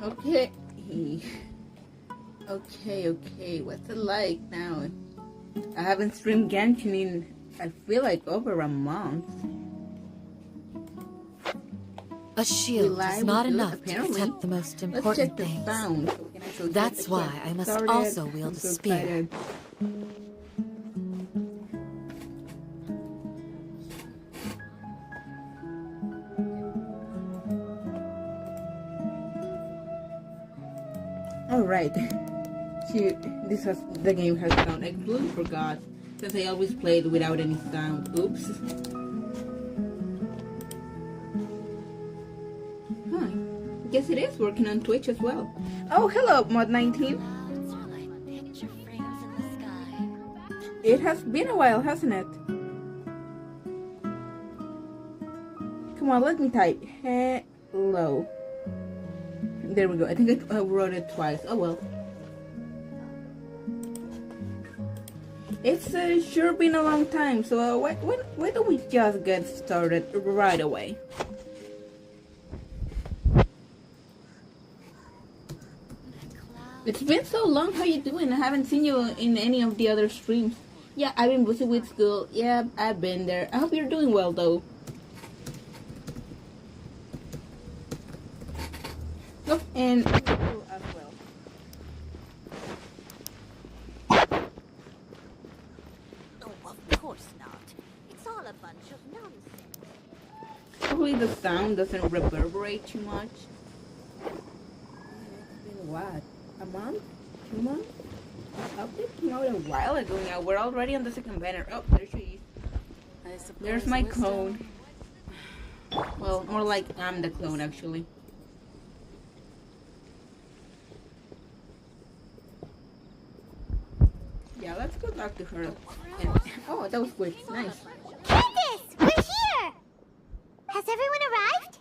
Okay. Okay. What's it like now? I haven't streamed Genshin in, I feel like, over a month. A shield is not enough to protect the most important things. Sound. So that's why I must also wield a spear. Excited. Alright. The game has sound. I completely forgot. Since I always played without any sound. Oops. Guess it is working on Twitch as well. Oh, hello, Mod19. It has been a while, hasn't it? Come on, let me type. Hello. There we go. I think I wrote it twice. Oh well. It's sure been a long time, so why don't we just get started right away? It's been so long. How you doing? I haven't seen you in any of the other streams. Yeah, I've been busy with school. Yeah, I've been there. I hope you're doing well, though. Oh, and as well. Oh, of course not. It's all a bunch of nonsense. Hopefully the sound doesn't reverberate too much. It's been what? A month? 2 months? Update came out a while ago now. We're already on the second banner. Oh, there she is. There's my clone. Well, more like I'm the clone, actually. Yeah, let's go talk to her. And, oh, that was quick. Nice. Candace, we're here! Has everyone arrived?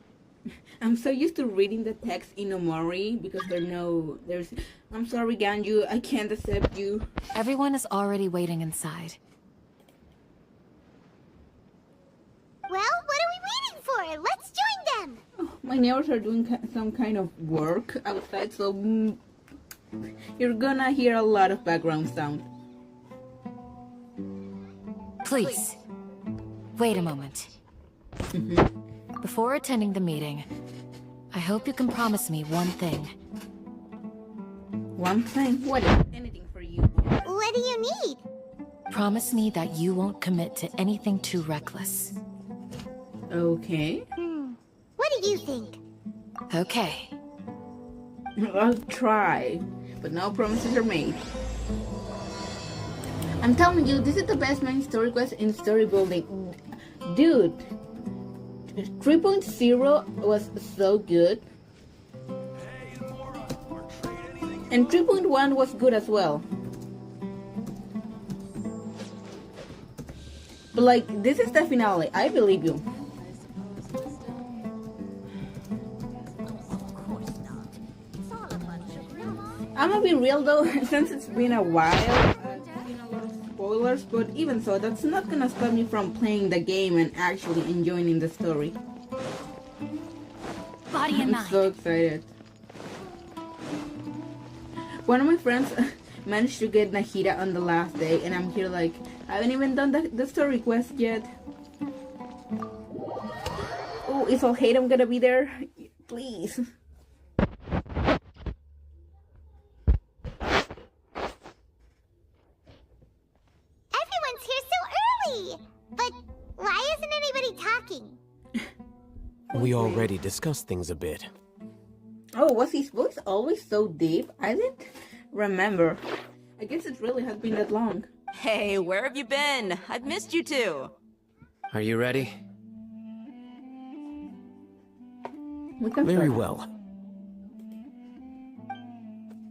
I'm so used to reading the text in Omori because I'm sorry, Ganju, I can't accept you. Everyone is already waiting inside. Well, what are we waiting for? Let's join them! Oh, my neighbors are doing some kind of work outside, so you're gonna hear a lot of background sound. Please, wait a moment. Before attending the meeting, I hope you can promise me one thing. One thing? What is anything for you? What do you need? Promise me that you won't commit to anything too reckless. Okay. What do you think? Okay. I'll try, but no promises are made. I'm telling you, this is the best main story quest in story building. Dude, 3.0 was so good. And 3.1 was good as well. But like, this is the finale. I believe you. I'm gonna be real though, since it's been a while, there's been a lot of spoilers, but even so, that's not gonna stop me from playing the game and actually enjoying the story. Body and mind. I'm so excited. One of my friends managed to get Nahida on the last day, and I'm here like, I haven't even done the story quest yet. Oh, is all hate I'm gonna be there? Please. Everyone's here so early! But why isn't anybody talking? We already discussed things a bit. Oh, was his voice always so deep? I didn't remember. I guess it really has been that long. Hey, where have you been? I've missed you too. Are you ready? We can Very start. well.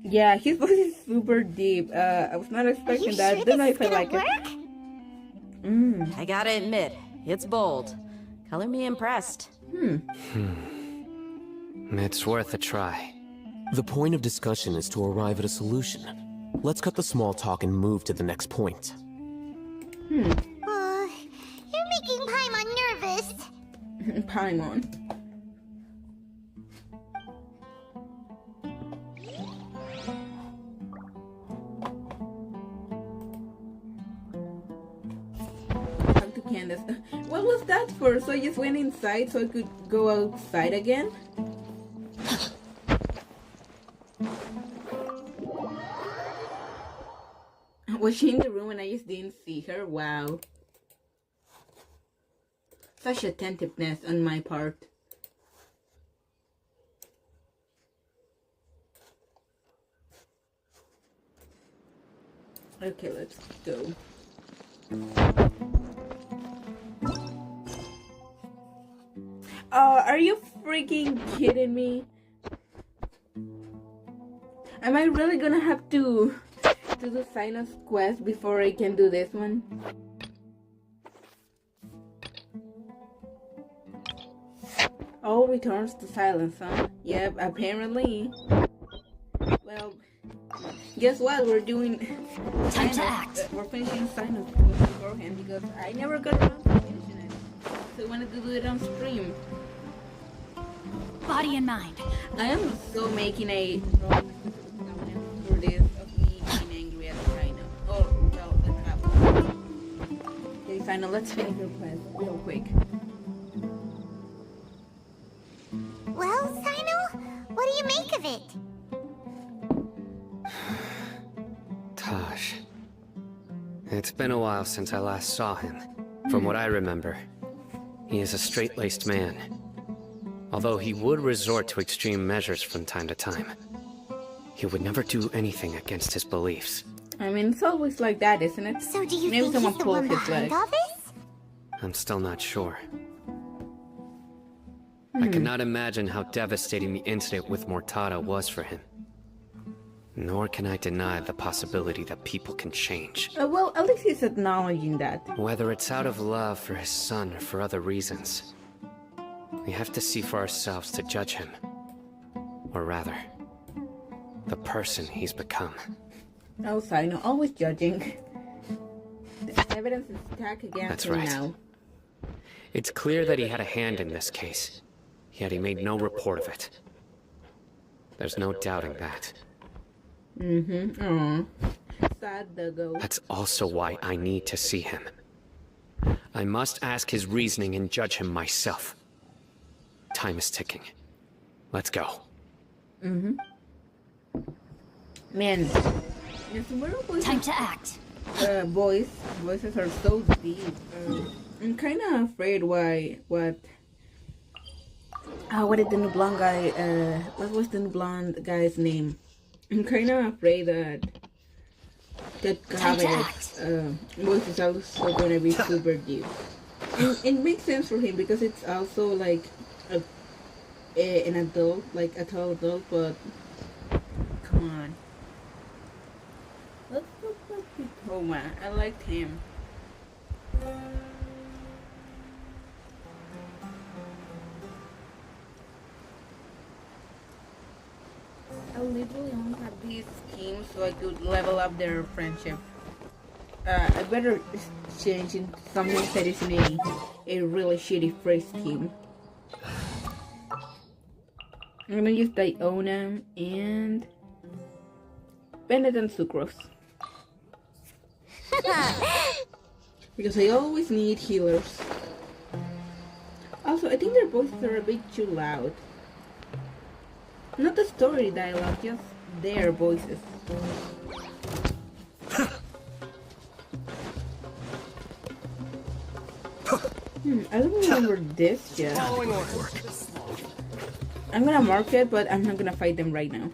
Yeah, his voice is super deep. I was not expecting that. Sure Don't know this if I is like gonna it. I gotta admit, it's bold. Color me impressed. It's worth a try. The point of discussion is to arrive at a solution. Let's cut the small talk and move to the next point. You're making Paimon nervous. Paimon. behind us. What was that for? So I just went inside so I could go outside again? Was she in the room and I just didn't see her? Wow. Such attentiveness on my part. Okay, let's go. Oh, are you freaking kidding me? Am I really gonna have to do the Sinus quest before I can do this one? All returns to silence, huh? Yep, apparently. Well, guess what? We're doing Time to act. We're finishing Sinus beforehand because I never got around to finishing it. So I wanted to do it on stream. Body and mind. I am so making a for this of me being angry at China. Oh, well, the travel. Okay, China, let's finish your quest real quick. Well, Sino, what do you make of it? Taj. It's been a while since I last saw him. From what I remember, he is a straight-laced man. Although he would resort to extreme measures from time to time, he would never do anything against his beliefs. I mean, it's always like that, isn't it? So do you Maybe think someone he's the pulled one his behind leg. all this? I'm still not sure. I cannot imagine how devastating the incident with Mortada was for him. Nor can I deny the possibility that people can change. Well, at least he's acknowledging that. Whether it's out of love for his son or for other reasons, we have to see for ourselves to judge him. Or rather, the person he's become. Oh, Sino, always judging. The evidence is stacked against That's him right. now. It's clear that he had a hand in this case, yet he made no report of it. There's no doubting that. Sad doggo. That's also why I need to see him. I must ask his reasoning and judge him myself. Time is ticking. Let's go. Man, the Sumeru voices, Time to act. voices are so deep. I'm kind of afraid what did the new blonde guy, what was the new blonde guy's name? I'm kind of afraid that Gabriel's voice is also going to be super deep. And it makes sense for him because it's also like an adult, like a tall adult, but come on. Let's go back to Toma. I liked him. I literally only have these schemes so I could level up their friendship. I better change into something that isn't a really shitty phrase scheme. I'm gonna use Diona and Bennett and Sucrose. Because I always need healers. Also, I think their voices are a bit too loud. Not the story dialogue, just their voices. I don't remember this yet. I'm gonna mark it, but I'm not gonna fight them right now.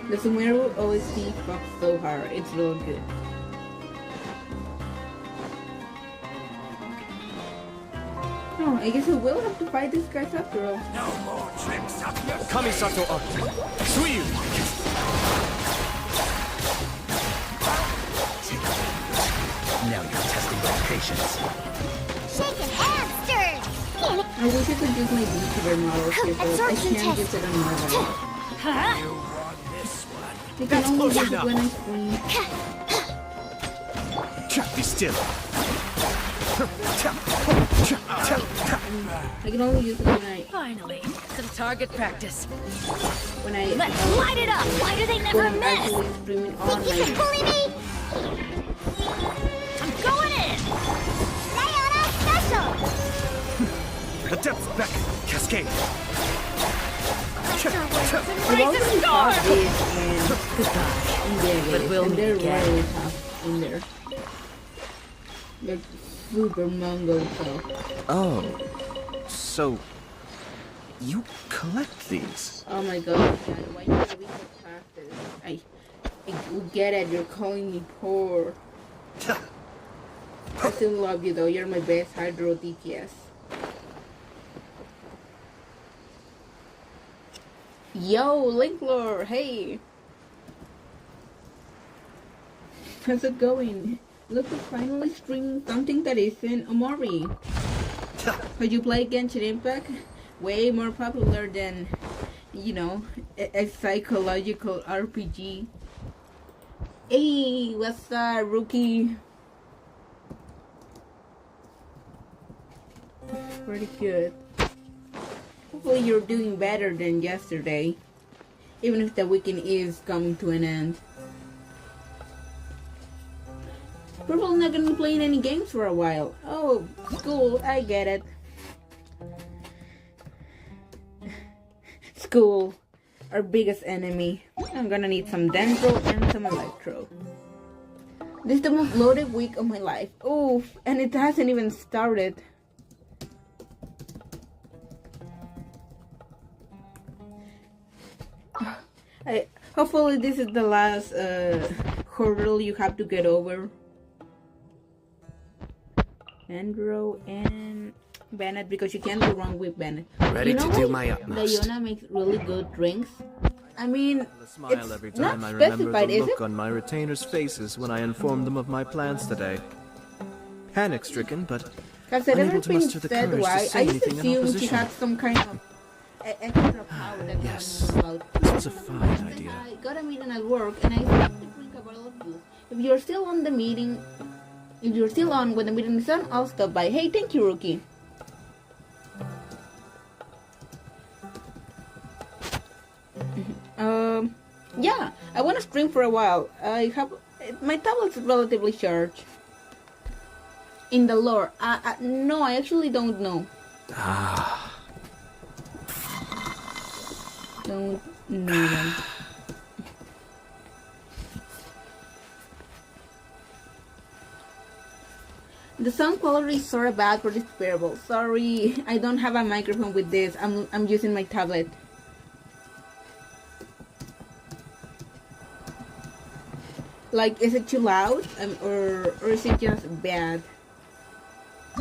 The Sumeru OST fucks so hard, it's real good. Oh, I guess we will have to fight these guys after all. No more tricks up your Kamisato Arthur. Sumeru! Now you're testing my patience. Shaken and stirred. I wish I could use my VTuber model here, but I Absorption can't use it on my level. You want this one? You can only use it when I stream. Be still. I can only use it Finally, some target practice. when I Let's light it up! Why do they never when I'm miss? actually streaming Think you online. can bully me? I'm going in! Leona special! The depths back. Cascade. We've already fought this in their But games, we'll and they're meet again. really tough in there. They're super Mongol stuff. Oh, so you collect these? Oh my god, Dad, why you gotta be so fast? I get it, you're calling me poor. I still love you though, you're my best hydro DPS. Yo, Linklor, hey! How's it going? Look, we're finally streaming something that isn't Omori. Could you play Genshin Impact? Way more popular than, you know, a psychological RPG. Hey, what's up, rookie? Pretty good. Hopefully you're doing better than yesterday. Even if the weekend is coming to an end. Probably not gonna be playing any games for a while. Oh, school, I get it. School, our biggest enemy. I'm gonna need some Dendro and some Electro. This is the most loaded week of my life. Oof, and it hasn't even started. Hopefully this is the last hurdle you have to get over. Dendro and Bennett, because you can't go wrong with Bennett. Ready to do my utmost. Leona makes really good drinks. I mean, I smile every it's not time I remember specified, the is look it? on my retainers' faces when I informed them of my plans today. Panic-stricken, but Has it unable ever to been muster the said courage why? to say I used to anything in assume she opposition. had some kind of extra power that Yes. no one knows about. This was a fine Then idea. I got a meeting at work and I stopped to drink a bottle of juice. If you're still on the meeting, if you're still on when the meeting is on, I'll stop by. Hey, thank you, rookie. Yeah, I want to stream for a while. I have my tablet's relatively charged. In the lore, no, I actually don't know. Don't know them. The sound quality is sort of bad for this parable. Sorry, I don't have a microphone with this. I'm using my tablet. Like, is it too loud? Or is it just bad?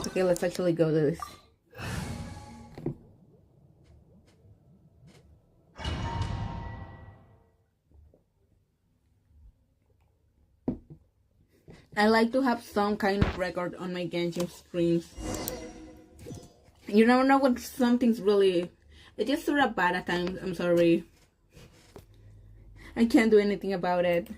Okay, let's actually go to this. I like to have some kind of record on my Genshin streams. You never know when something's really... It's just sort of bad at times, I'm sorry. I can't do anything about it.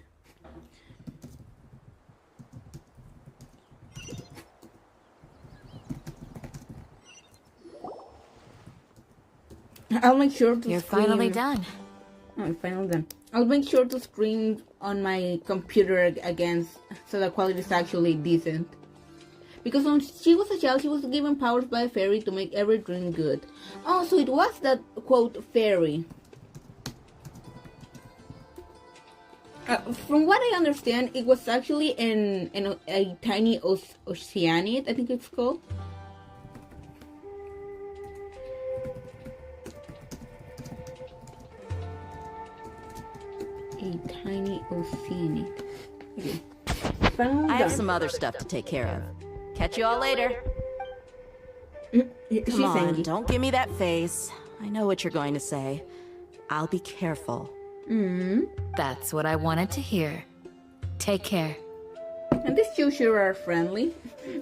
I'll make sure to You're stream... finally done. Oh, I'm finally done. I'll make sure to stream on my computer again so the quality is actually decent. Because when she was a child, she was given powers by a fairy to make every dream good. Oh, so it was that, quote, fairy. From what I understand, it was actually in a tiny oceanid, I think it's called. A tiny oceanid. Okay. I have some other stuff to take care of. Catch you all later. She's Come on, angry. don't give me that face. I know what you're going to say. I'll be careful. That's what I wanted to hear. Take care. And these two sure are friendly.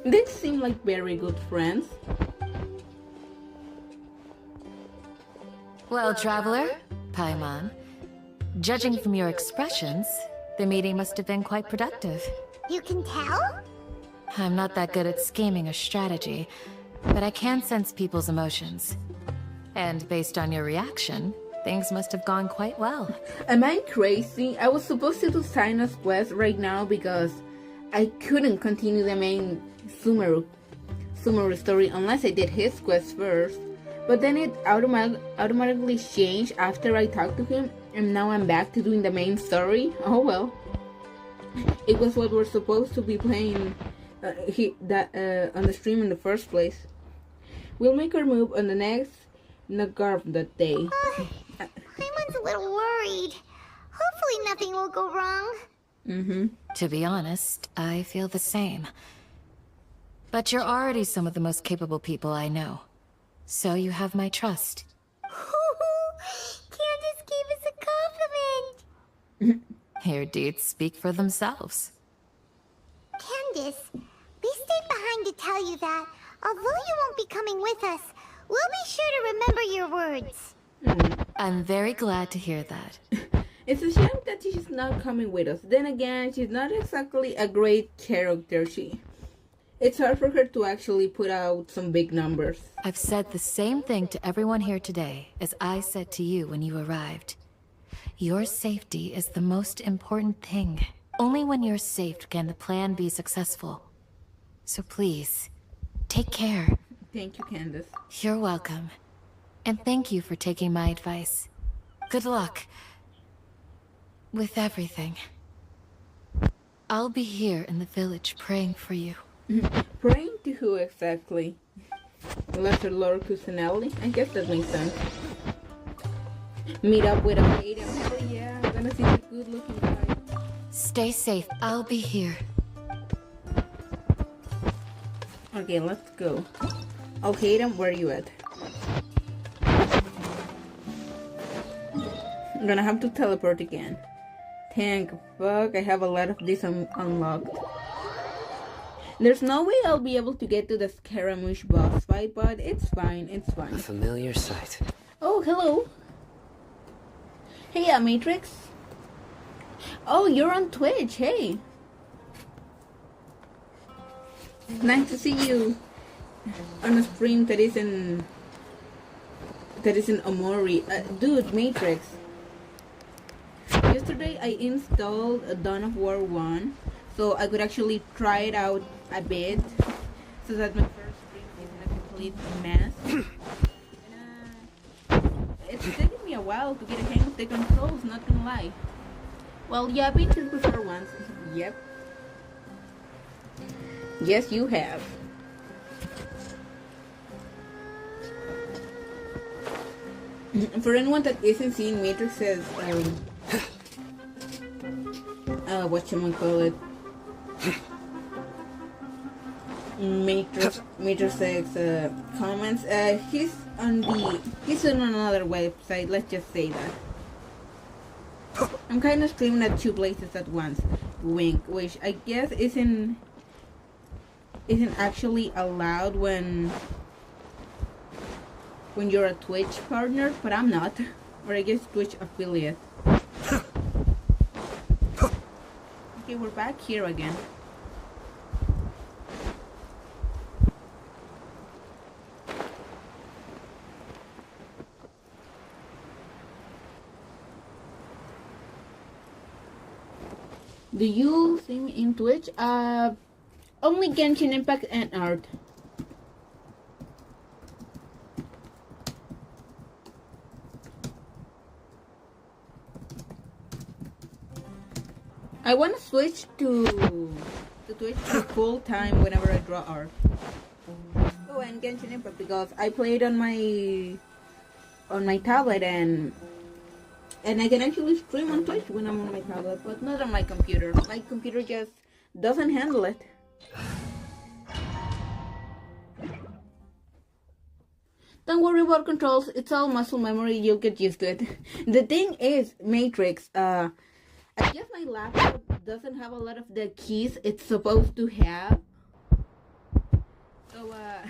They seem like very good friends. Well, traveler, Paimon, judging from your expressions, the meeting must have been quite productive. You can tell? I'm not that good at scheming or strategy, but I can sense people's emotions. And based on your reaction, things must have gone quite well. Am I crazy? I was supposed to do Sinus quest right now because I couldn't continue the main Sumeru story unless I did his quest first. But then it automatically changed after I talked to him, and now I'm back to doing the main story. Oh well. It was what we're supposed to be playing on the stream in the first place. We'll make our move on the next Nagarv that day. Paimon's a little worried. Hopefully nothing will go wrong. To be honest, I feel the same. But you're already some of the most capable people I know. So you have my trust. Candace gave us a compliment. Your deeds speak for themselves. Candace, we stayed behind to tell you that, although you won't be coming with us, we'll be sure to remember your words. I'm very glad to hear that. It's a shame that she's not coming with us. Then again, she's not exactly a great character. It's hard for her to actually put out some big numbers. I've said the same thing to everyone here today as I said to you when you arrived. Your safety is the most important thing. Only when you're safe can the plan be successful. So please, take care. Thank you, Candace. You're welcome. And thank you for taking my advice. Good luck with everything. I'll be here in the village praying for you. Praying to who exactly? Lesser Lord Cusinelli? I guess that makes sense. Meet up with a maid. Hell yeah, I'm gonna see the good looking guy. Stay safe. I'll be here. Okay, let's go. Oh, Hayden, where are you at? I'm gonna have to teleport again. Thank fuck, I have a lot of this unlocked. There's no way I'll be able to get to the Scaramouche boss fight, but it's fine, it's fine. A familiar sight. Oh, hello. Hey, Matrix. Oh, you're on Twitch, hey. Nice to see you on a stream that is in Omori. Dude, Matrix. Yesterday I installed Dawn of War 1 so I could actually try it out a bit so that my first stream isn't a complete mess. It's taken me a while to get a hang of the controls, not gonna lie. Well, yeah, I've been here before once. Yep. Yes, you have. For anyone that isn't seeing Matrix's whatchamacallit, Matrix's comments, he's on another website, let's just say that. I'm kind of streaming at two places at once, wink, which I guess isn't actually allowed when you're a Twitch partner, but I'm not, or I guess Twitch affiliate. Okay, we're back here again. Do you stream in Twitch? Only Genshin Impact and art. I want to switch to Twitch full time whenever I draw art. Oh, and Genshin Impact because I play it on my tablet and I can actually stream on Twitch when I'm on my tablet, but not on my computer. My computer just doesn't handle it. Don't worry about controls, it's all muscle memory, you'll get used to it. The thing is, Matrix, I guess my laptop doesn't have a lot of the keys it's supposed to have. So, I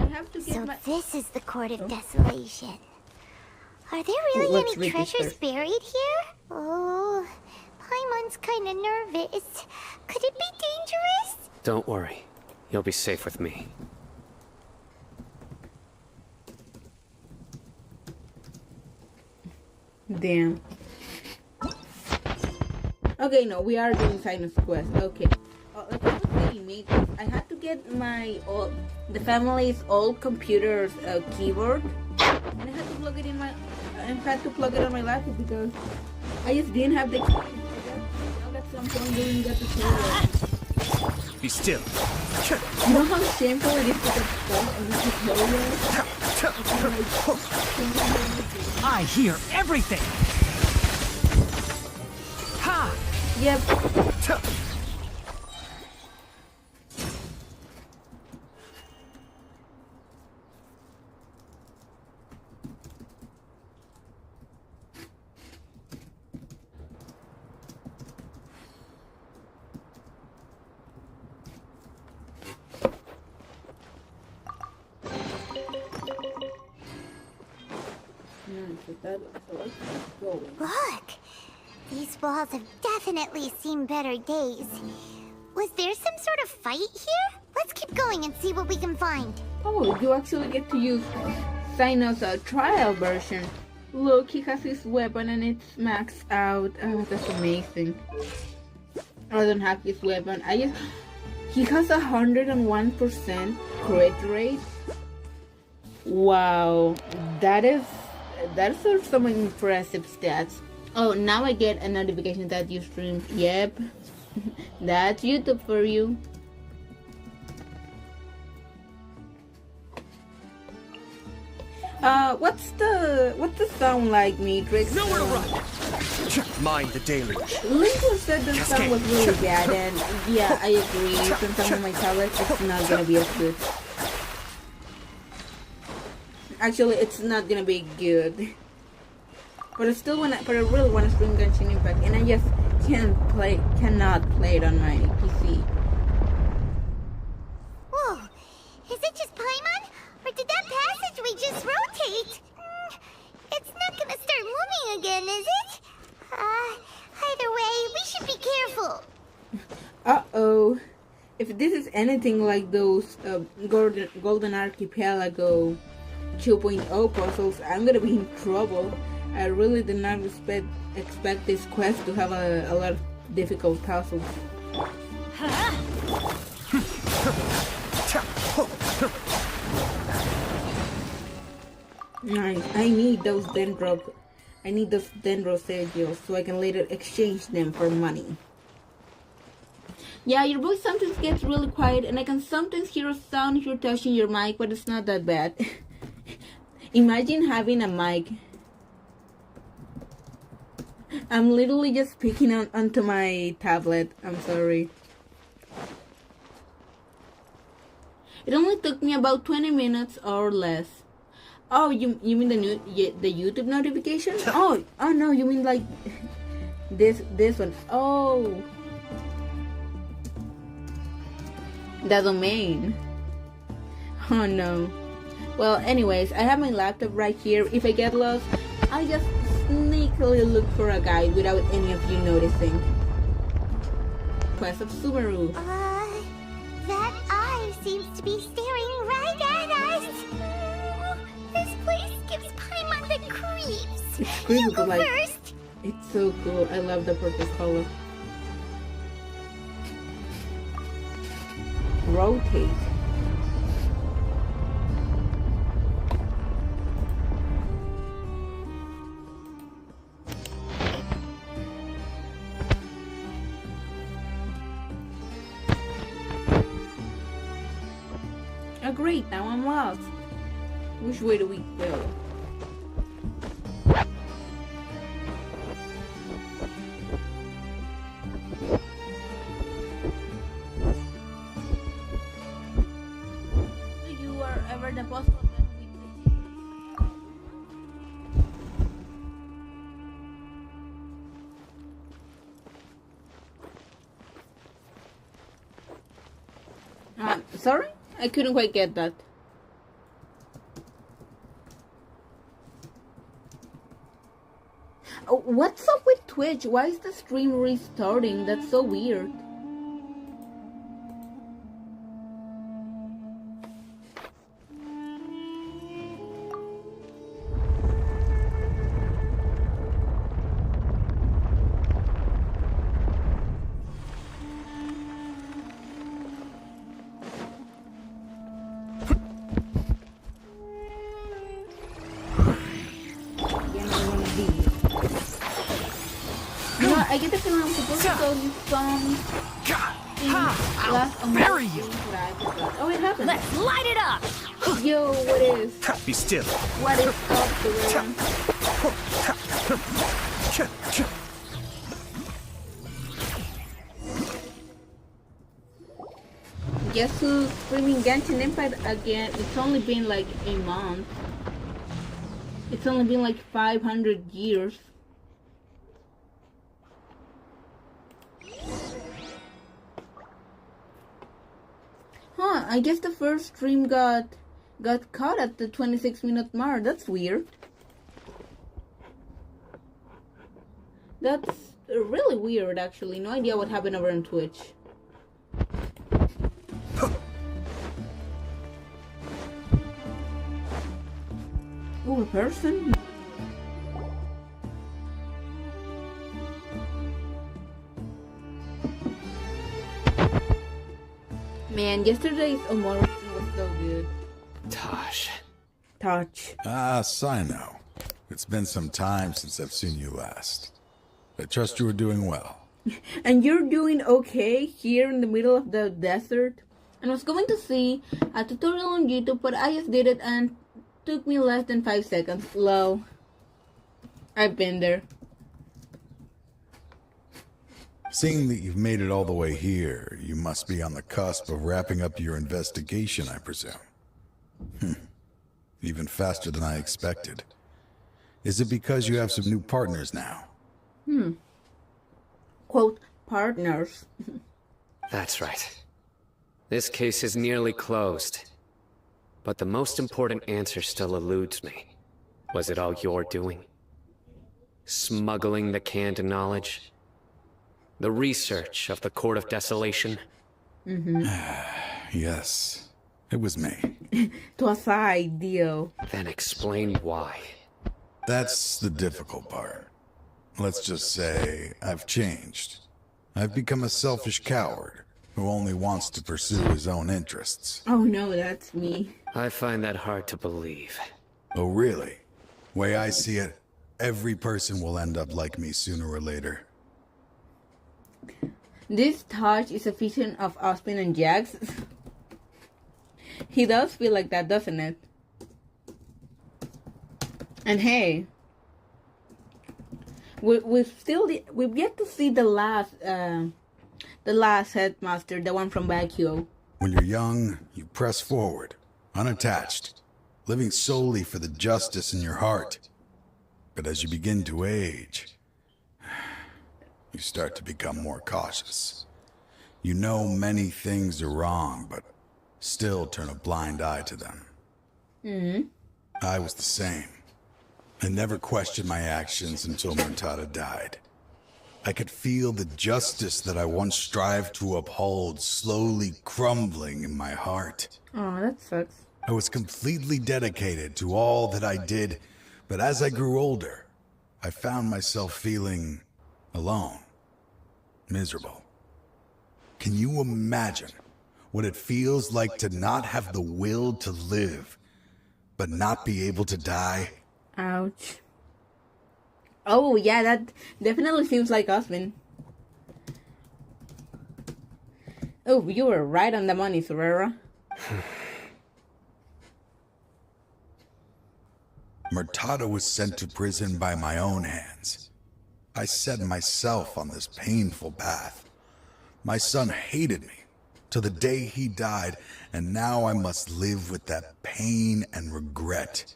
have to get my... So this is the Court of Desolation. Are there really any treasures buried here? Oh, Paimon's kinda nervous. Could it be dangerous? Don't worry. You'll be safe with me. Damn. Okay, no, we are doing Sinus Quest. Okay. Like I was saying, mate, I had to get my the family's old computer's keyboard, and I had to plug it in my, on my laptop because I just didn't have the key. Now that some point doing that tutorial. Be still. You know how shameful it is to get stuck in the tutorial? I hear everything. Ha! Yep. Look! These walls have definitely seen better days. Was there some sort of fight here? Let's keep going and see what we can find. Oh, you actually get to use Sinus trial version. Look, he has his weapon and it's maxed out. Oh, that's amazing. I don't have his weapon. He has 101% crit rate. Wow, that's some impressive stats. Oh, now I get a notification that you streamed. Yep, that's YouTube for you. What's the sound like, Matrix? Nowhere to run. Mind the deluge. Lincoln said the sound was really bad, and yeah, I agree. Since I'm on my tablet, it's not gonna be as good. Actually, it's not gonna be good. But I really wanna stream Genshin Impact, and I just cannot play it on my PC. Whoa! Is it just Paimon? Or did that passageway just rotate? It's not gonna start moving again, is it? Either way, we should be careful. Uh-oh. If this is anything like those Golden Archipelago 2.0 puzzles, I'm gonna be in trouble. I really did not expect this quest to have a lot of difficult puzzles. Nice. I need those dendro sigils so I can later exchange them for money. Yeah, your voice sometimes gets really quiet, and I can sometimes hear a sound if you're touching your mic, but it's not that bad. Imagine having a mic. I'm literally just speaking onto my tablet. I'm sorry. It only took me about 20 minutes or less. Oh, you mean the YouTube notification? Oh no, you mean like this one. Oh, the domain. Oh no. Well, anyways, I have my laptop right here. If I get lost, I just sneakily look for a guide without any of you noticing. Quest of Sumeru. That eye seems to be staring right at us. This place gives Paimon the creeps. It's creepy, You go but like, first. it's so cool. I love the purple color. Rotate. Oh great, now I'm lost. Which way do we go? If you are ever the possible man with sorry? I couldn't quite get that. Oh, what's up with Twitch? Why is the stream restarting? That's so weird. I get the feeling I'm supposed to tell you some last on my stream, but I forgot. Oh, it happened. Let's light it up! Yo, what is? Be still. What is up, Sumeru? Guess who's streaming Genshin Impact again? It's only been like a month. It's only been like 500 years. Huh, I guess the first stream got caught at the 26-minute mark. That's weird. That's really weird, actually. No idea what happened over on Twitch. Ooh, a person? Man, yesterday's Omoru was so good. Tosh. Touch. Ah, Sino. It's been some time since I've seen you last. I trust you are doing well. And you're doing okay here in the middle of the desert? And I was going to see a tutorial on YouTube, but I just did it and took me less than 5 seconds. Lol. I've been there. Seeing that you've made it all the way here, you must be on the cusp of wrapping up your investigation, I presume. Even faster than I expected. Is it because you have some new partners now? Quote, partners. That's right. This case is nearly closed. But the most important answer still eludes me. Was it all your doing? Smuggling the canned knowledge? The research of the Court of Desolation? Yes, it was me. Twas ideal. Then explain why. That's the difficult part. Let's just say I've changed. I've become a selfish coward who only wants to pursue his own interests. Oh no, that's me. I find that hard to believe. Oh, really? Way I see it, every person will end up like me sooner or later. This Touch is a fusion of Austin and Jax. He does feel like that, doesn't it? And hey, we've yet to see the last headmaster, the one from Baguio. When you're young, you press forward, unattached, living solely for the justice in your heart. But as you begin to age, you start to become more cautious. You know many things are wrong, but still turn a blind eye to them. I was the same. I never questioned my actions until Murtada died. I could feel the justice that I once strived to uphold slowly crumbling in my heart. Oh, that sucks. I was completely dedicated to all that I did, but as I grew older, I found myself feeling alone, miserable. Can you imagine what it feels like to not have the will to live, but not be able to die? Ouch. Oh yeah, that definitely seems like Osman. Oh, you were right on the money, Sorera. Murtada was sent to prison by my own hands. I set myself on this painful path. My son hated me to the day he died, and now I must live with that pain and regret.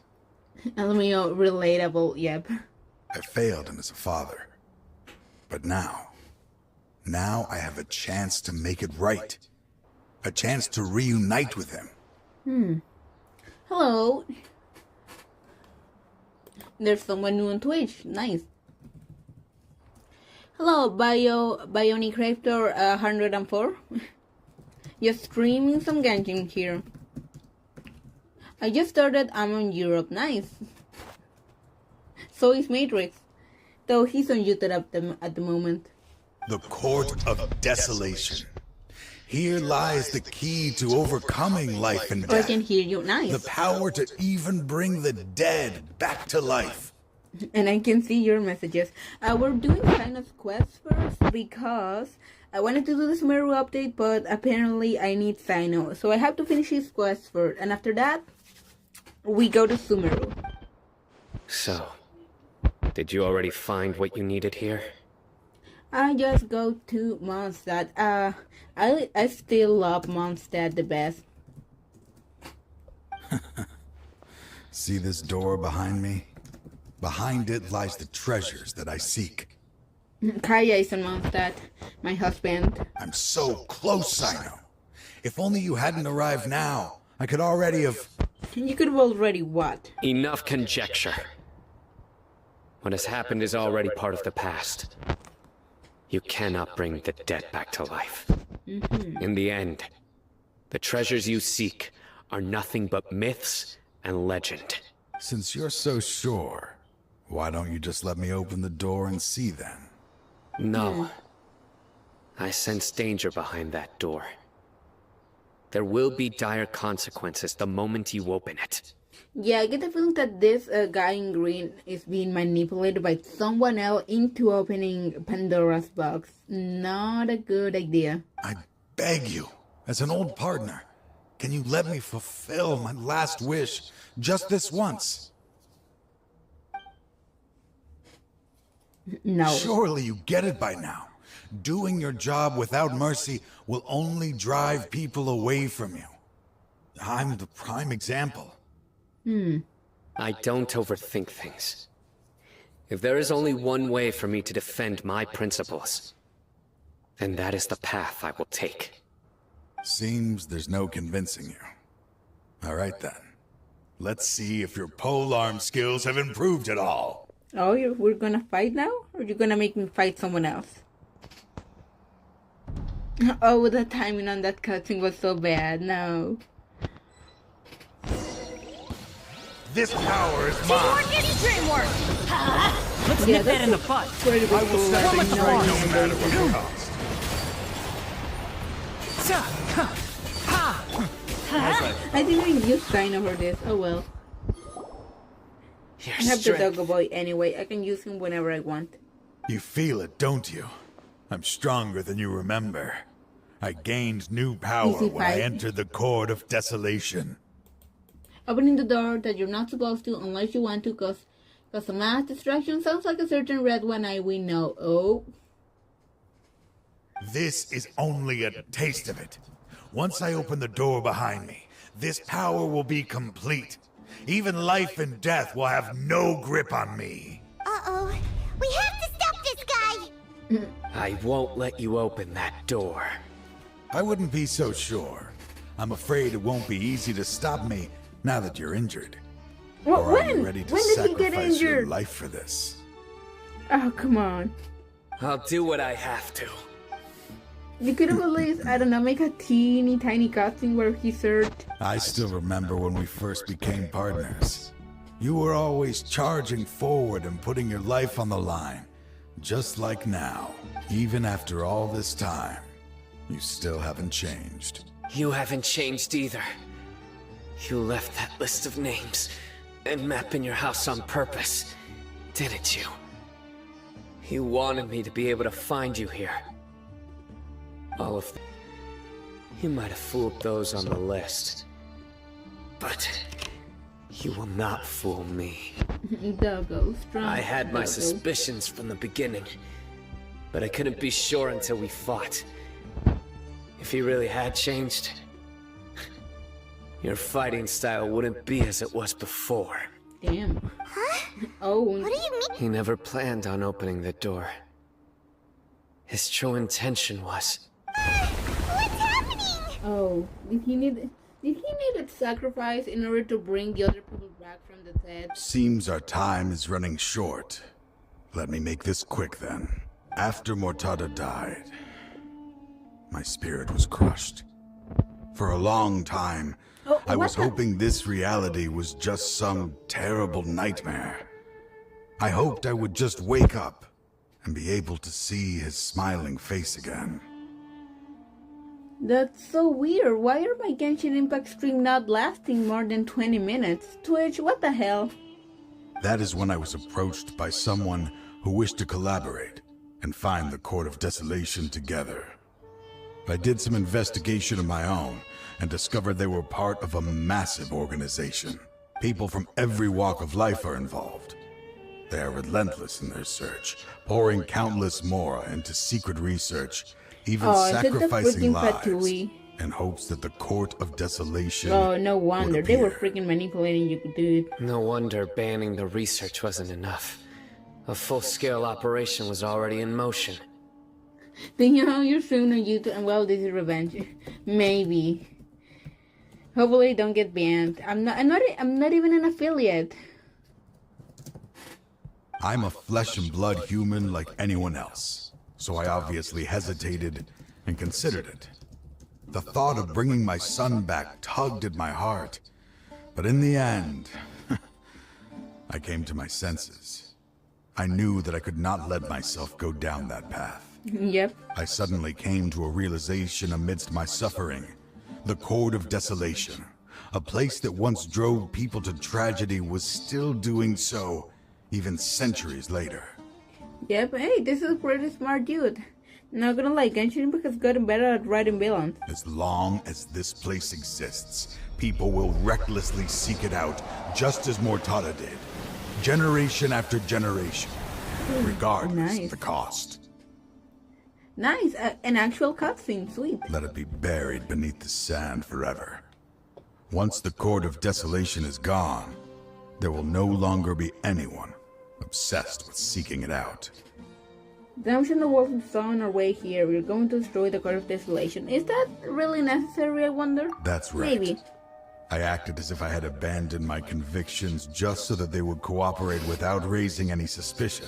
LMAO, relatable, yep. I failed him as a father. But now I have a chance to make it right. A chance to reunite with him. Hello. There's someone new on Twitch. Nice. Hello, Bionic Raptor 104. You're streaming some Genshin here. I just started. I'm on Europe. Nice. So is Matrix, though he's on YouTube at the moment. The Court of Desolation. Here lies the key to overcoming life and Oh, I death. can hear you. Nice. The power to even bring the dead back to life. And I can see your messages. We're doing kind of quests first because I wanted to do the Sumeru update, but apparently I need Sino. So I have to finish his quest first. And after that, we go to Sumeru. So, did you already find what you needed here? I just go to Mondstadt. I still love Mondstadt the best. See this door behind me? Behind it lies the treasures that I seek. Kaya is in Mondstadt, my husband. I'm so close, I know. If only you hadn't arrived now, I could already have... You could have already what? Enough conjecture. What has happened is already part of the past. You cannot bring the dead back to life. In the end, the treasures you seek are nothing but myths and legend. Since you're so sure, why don't you just let me open the door and see then? No. I sense danger behind that door. There will be dire consequences the moment you open it. Yeah, I get the feeling that this guy in green is being manipulated by someone else into opening Pandora's box. Not a good idea. I beg you, as an old partner, can you let me fulfill my last wish just this once? No. Surely you get it by now. Doing your job without mercy will only drive people away from you. I'm the prime example. I don't overthink things. If there is only one way for me to defend my principles, then that is the path I will take. Seems there's no convincing you. All right then. Let's see if your polearm skills have improved at all. Oh, we're gonna fight now? Or you're gonna make me fight someone else? Oh, the timing on that cutscene was so bad. No. This power is mine. Let's nip that in the butt. Pretty cool. No matter what the cost. I didn't use Dino for this. Oh well. I have the Doggo Boy anyway. I can use him whenever I want. You feel it, don't you? I'm stronger than you remember. I gained new power Easy when I fight. entered the Court of Desolation. Opening the door that you're not supposed to unless you want to cause a mass distraction sounds like a certain red one eye we know. Oh. This is only a taste of it. Once I open the door behind me, this power will be complete. Even life and death will have no grip on me. Uh-oh. We have to stop this guy! I won't let you open that door. I wouldn't be so sure. I'm afraid it won't be easy to stop me now that you're injured. Well, Or are you ready to when did he get sacrifice your injured? life for this? Oh, come on. I'll do what I have to. You could have at least, I don't know, make a teeny tiny cutscene where he's hurt. I still remember when we first became partners. You were always charging forward and putting your life on the line. Just like now. Even after all this time, you still haven't changed. You haven't changed either. You left that list of names and map in your house on purpose, didn't you? You wanted me to be able to find you here. All of them. You might have fooled those on the list. But you will not fool me. Doggo, strong. I had my Doggo. suspicions from the beginning, but I couldn't be sure until we fought. If he really had changed, your fighting style wouldn't be as it was before. Damn. Huh? Oh. What do you mean? He never planned on opening the door. His true intention was... What's happening? Oh. Did he need a sacrifice in order to bring the other people back from the dead? Seems our time is running short. Let me make this quick then. After Mortada died, my spirit was crushed. For a long time, I was hoping this reality was just some terrible nightmare. I hoped I would just wake up and be able to see his smiling face again. That's so weird. Why are my Genshin Impact stream not lasting more than 20 minutes? Twitch, what the hell? That is when I was approached by someone who wished to collaborate and find the Court of Desolation together. I did some investigation of my own and discovered they were part of a massive organization. People from every walk of life are involved. They are relentless in their search, pouring countless mora into secret research, even sacrificing lives in hopes that the Court of Desolation no wonder. They were freaking manipulating you, dude. No wonder banning the research wasn't enough. A full-scale operation was already in motion. Then you know you're soon on YouTube, and well, this is revenge. Maybe. Hopefully, don't get banned. I'm not even an affiliate. I'm a flesh and blood human like anyone else, so I obviously hesitated and considered it. The thought of bringing my son back tugged at my heart, but in the end, I came to my senses. I knew that I could not let myself go down that path. Yep. I suddenly came to a realization amidst my suffering. The Court of Desolation, a place that once drove people to tragedy, was still doing so, even centuries later. Yep, hey, this is a pretty smart dude. Not gonna lie, Genshin Impact has gotten better at writing villains. As long as this place exists, people will recklessly seek it out, just as Mortada did. Generation after generation, regardless of the cost. Nice, an actual cutscene, sweet. Let it be buried beneath the sand forever. Once the Court of Desolation is gone, there will no longer be anyone obsessed with seeking it out. Damn, the wolf is on our way here. We're going to destroy the Court of Desolation. Is that really necessary, I wonder? That's right. Maybe. I acted as if I had abandoned my convictions just so that they would cooperate without raising any suspicion.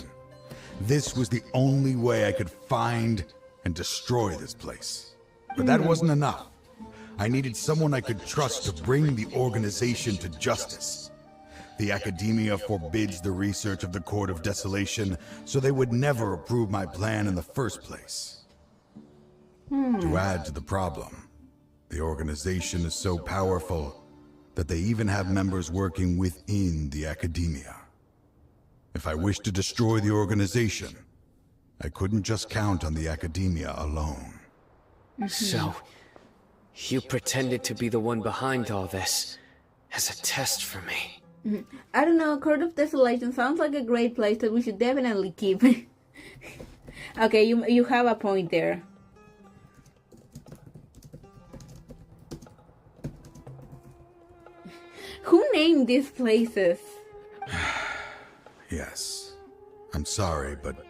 This was the only way I could find and destroy this place. But that wasn't enough. I needed someone I could trust to bring the organization to justice. The Academia forbids the research of the Court of Desolation, so they would never approve my plan in the first place. To add to the problem, the organization is so powerful that they even have members working within the Academia. If I wished to destroy the organization, I couldn't just count on the Academia alone. So, you pretended to be the one behind all this, as a test for me. I don't know, Court of Desolation sounds like a great place that we should definitely keep. Okay, you have a point there. Who named these places? Yes. I'm sorry, but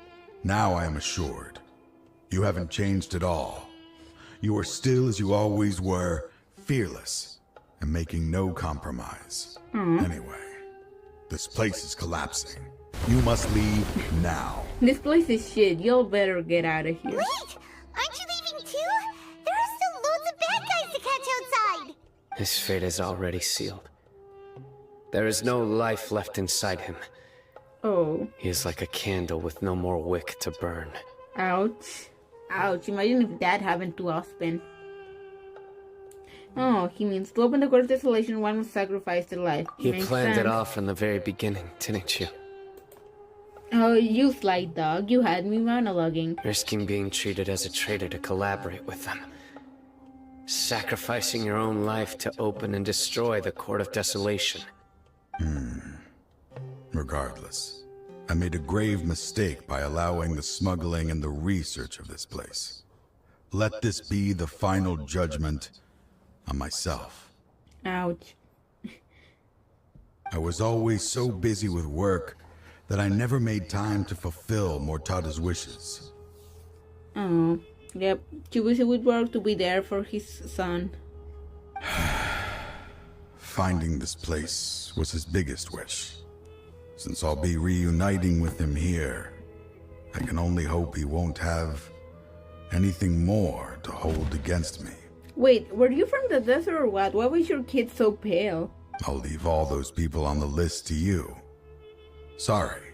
now I am assured. You haven't changed at all. You are still as you always were, fearless, and making no compromise. Anyway, this place is collapsing. You must leave now. This place is shit. Y'all better get out of here. Wait! Aren't you leaving too? There are still loads of bad guys to catch outside! His fate is already sealed. There is no life left inside him. Oh. He is like a candle with no more wick to burn. Ouch. Ouch. Imagine if that happened to Aspen. Oh, he means to open the Court of Desolation, one must sacrifice their life. You Makes planned sense. it all from the very beginning, didn't you? Oh, you sly dog. You had me monologuing. Risking being treated as a traitor to collaborate with them. Sacrificing your own life to open and destroy the Court of Desolation. Regardless, I made a grave mistake by allowing the smuggling and the research of this place. Let this be the final judgment on myself. Ouch. I was always so busy with work that I never made time to fulfill Mortada's wishes. Oh, yep. Too busy with work to be there for his son. Finding this place was his biggest wish. Since I'll be reuniting with him here, I can only hope he won't have anything more to hold against me. Wait, were you from the desert or what? Why was your kid so pale? I'll leave all those people on the list to you. Sorry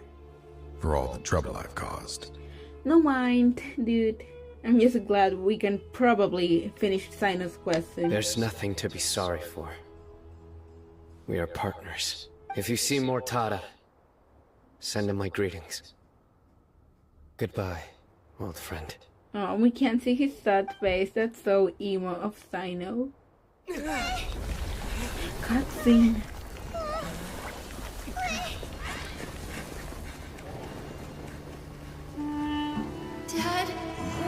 for all the trouble I've caused. No mind, dude. I'm just glad we can probably finish Sinus' question. There's nothing to be sorry for. We are partners. If you see Mortada, Send him my greetings. Goodbye, old friend. Oh, we can't see his sad face. That's so emo of Sino. Cutscene. Dad,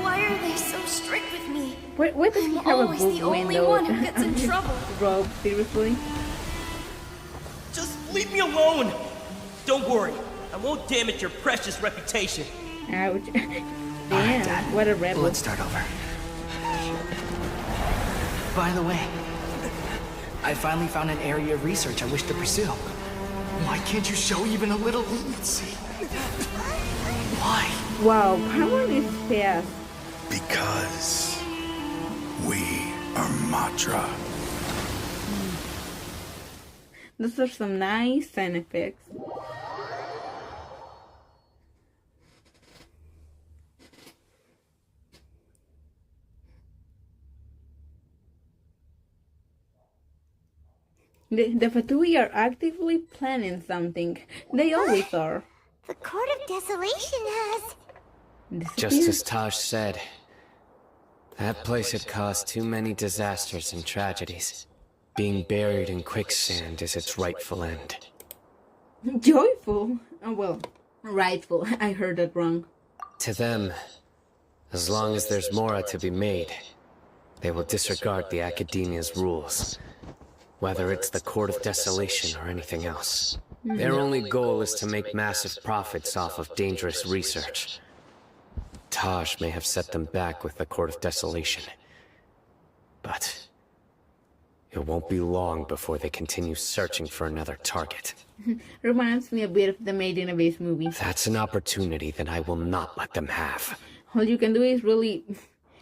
why are they so strict with me? Why does he have a Always book the only window? one who gets in trouble. Rob, seriously? Just leave me alone! Don't worry, I won't damage your precious reputation. Ouch. Alright, Damn, Dad. what a rebel. Let's start over. By the way, I finally found an area of research I wish to pursue. Why can't you show even a little leniency? Why? Wow, Paimon is fast. Because we are Matra. Those are some nice sound effects. The Fatui are actively planning something. They always are. The Court of Desolation has... Just as Taj said, that place had caused too many disasters and tragedies. Being buried in quicksand is its rightful end. Joyful? Oh, well, rightful. I heard that wrong. To them, as long as there's Mora to be made, they will disregard the Academia's rules. Whether it's the Court of Desolation or anything else. Their only goal is to make massive profits off of dangerous research. Taj may have set them back with the Court of Desolation. But it won't be long before they continue searching for another target. Reminds me a bit of the Made in Abyss movie. That's an opportunity that I will not let them have. All you can do is really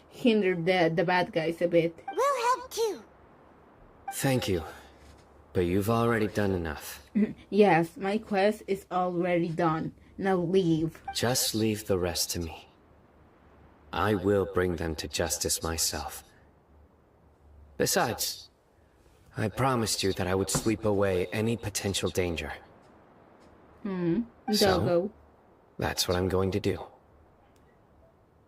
hinder the bad guys a bit. We'll help too. Thank you, but you've already done enough. Yes, my quest is already done. Now leave. Just leave the rest to me. I will bring them to justice myself. Besides, I promised you that I would sweep away any potential danger. Doggo. That's what I'm going to do.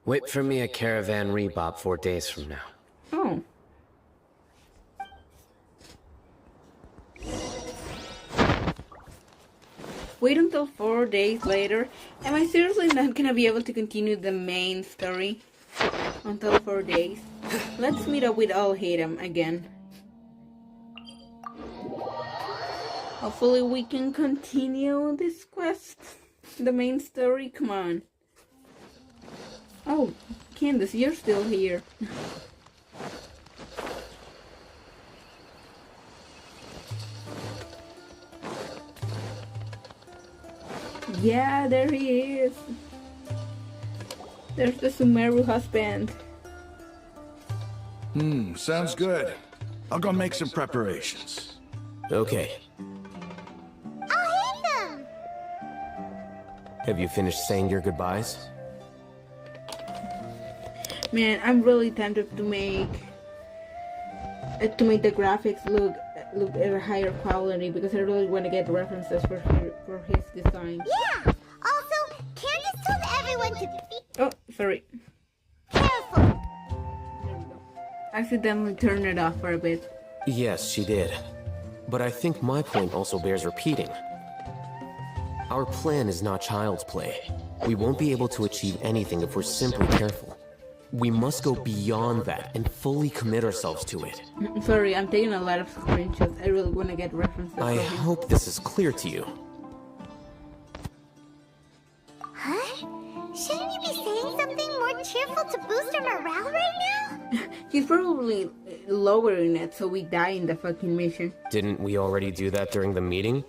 Wait for me at Caravan Rebop 4 days from now. Oh. Wait until 4 days later? Am I seriously not gonna be able to continue the main story until 4 days? Let's meet up with Al-Hatem again. Hopefully we can continue this quest. The main story, come on. Oh, Candace, you're still here. Yeah, there he is. There's the Sumeru husband. Sounds good. I'll go make some preparations. Okay. I'll hate them! Have you finished saying your goodbyes? Man, I'm really tempted to make the graphics look at a higher quality because I really want to get references for his design. Yeah! Also, Candace told everyone to be Oh, sorry. careful! Accidentally turned it off for a bit. Yes, she did. But I think my point also bears repeating. Our plan is not child's play. We won't be able to achieve anything if we're simply careful. We must go beyond that and fully commit ourselves to it. Sorry, I'm taking a lot of screenshots. I really want to get references I for him. hope this is clear to you. Huh? Shouldn't you be saying something more cheerful to boost our morale right now? He's probably lowering it so we die in the fucking mission. Didn't we already do that during the meeting?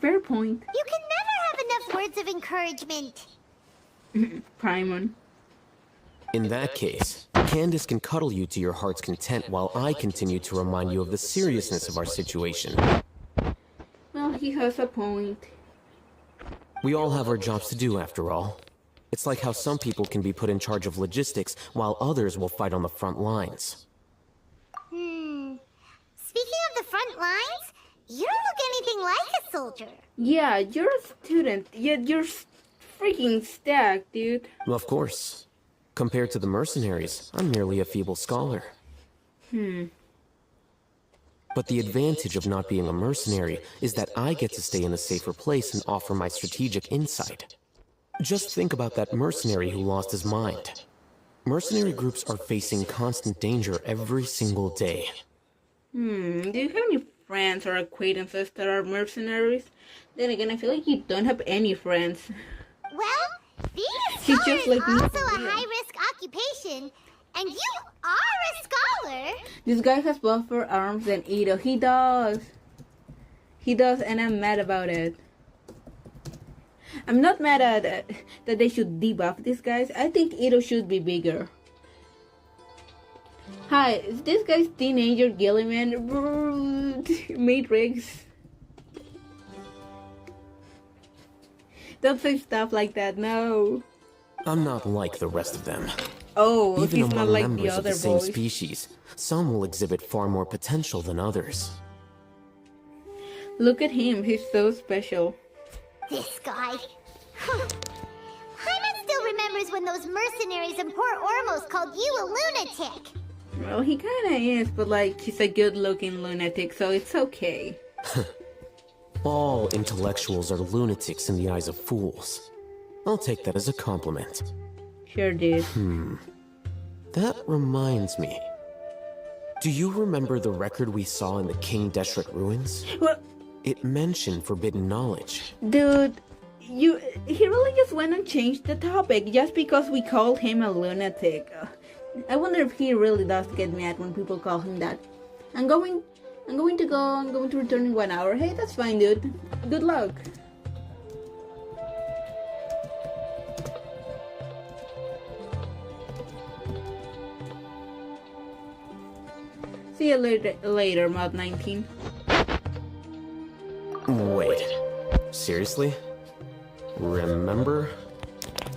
Fair point. You can never have enough words of encouragement. Paimon. In that case, Candace can cuddle you to your heart's content while I continue to remind you of the seriousness of our situation. Well, he has a point. We all have our jobs to do, after all. It's like how some people can be put in charge of logistics while others will fight on the front lines. Speaking of the front lines, You don't look anything like a soldier. Yeah, you're a student, yet you're freaking stacked, dude. Of course. Compared to the mercenaries, I'm merely a feeble scholar. But the advantage of not being a mercenary is that I get to stay in a safer place and offer my strategic insight. Just think about that mercenary who lost his mind. Mercenary groups are facing constant danger every single day. Do you have any friends or acquaintances that are mercenaries? Then again, I feel like you don't have any friends. Well, being a She's scholar just is like me also for a real. high-risk occupation, and you are a scholar. This guy has buffer arms than Ito. He does. He does, and I'm mad about it. I'm not mad at that they should debuff these guys. I think Ito should be bigger. Hi, is this guy's teenager Gilliman? Matrix. Don't say stuff like that, no. I'm not like the rest of them. Oh, Even he's not among like the members of other the same boys. species, some will exhibit far more potential than others. Look at him, he's so special. This guy. Paimon still remembers when those mercenaries in Port Ormos called you a lunatic. Well, he kinda is, but like, he's a good-looking lunatic, so it's okay. All intellectuals are lunatics in the eyes of fools. I'll take that as a compliment. Sure, dude. That reminds me. Do you remember the record we saw in the King Deshret ruins? Well, It mentioned forbidden knowledge. dude, he really just went and changed the topic just because we called him a lunatic. I wonder if he really does get mad when people call him that. I'm going to return in 1 hour. Hey, that's fine, dude. Good luck. See you later, Mod 19. Wait. Seriously? Remember?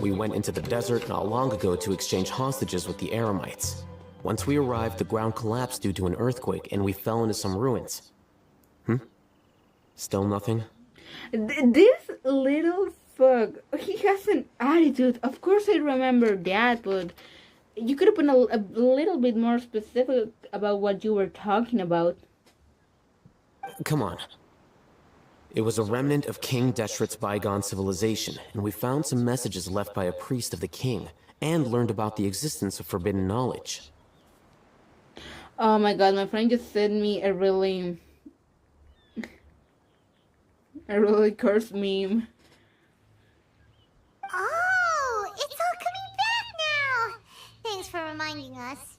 We went into the desert not long ago to exchange hostages with the Eremites. Once we arrived, the ground collapsed due to an earthquake, and we fell into some ruins. Still nothing? This little fuck, he has an attitude. Of course I remember that, but you could have been a little bit more specific about what you were talking about. Come on. It was a remnant of King Deshret's bygone civilization, and we found some messages left by a priest of the king, and learned about the existence of forbidden knowledge. Oh my god, my friend just sent me a really cursed meme. Oh, it's all coming back now. Thanks for reminding us.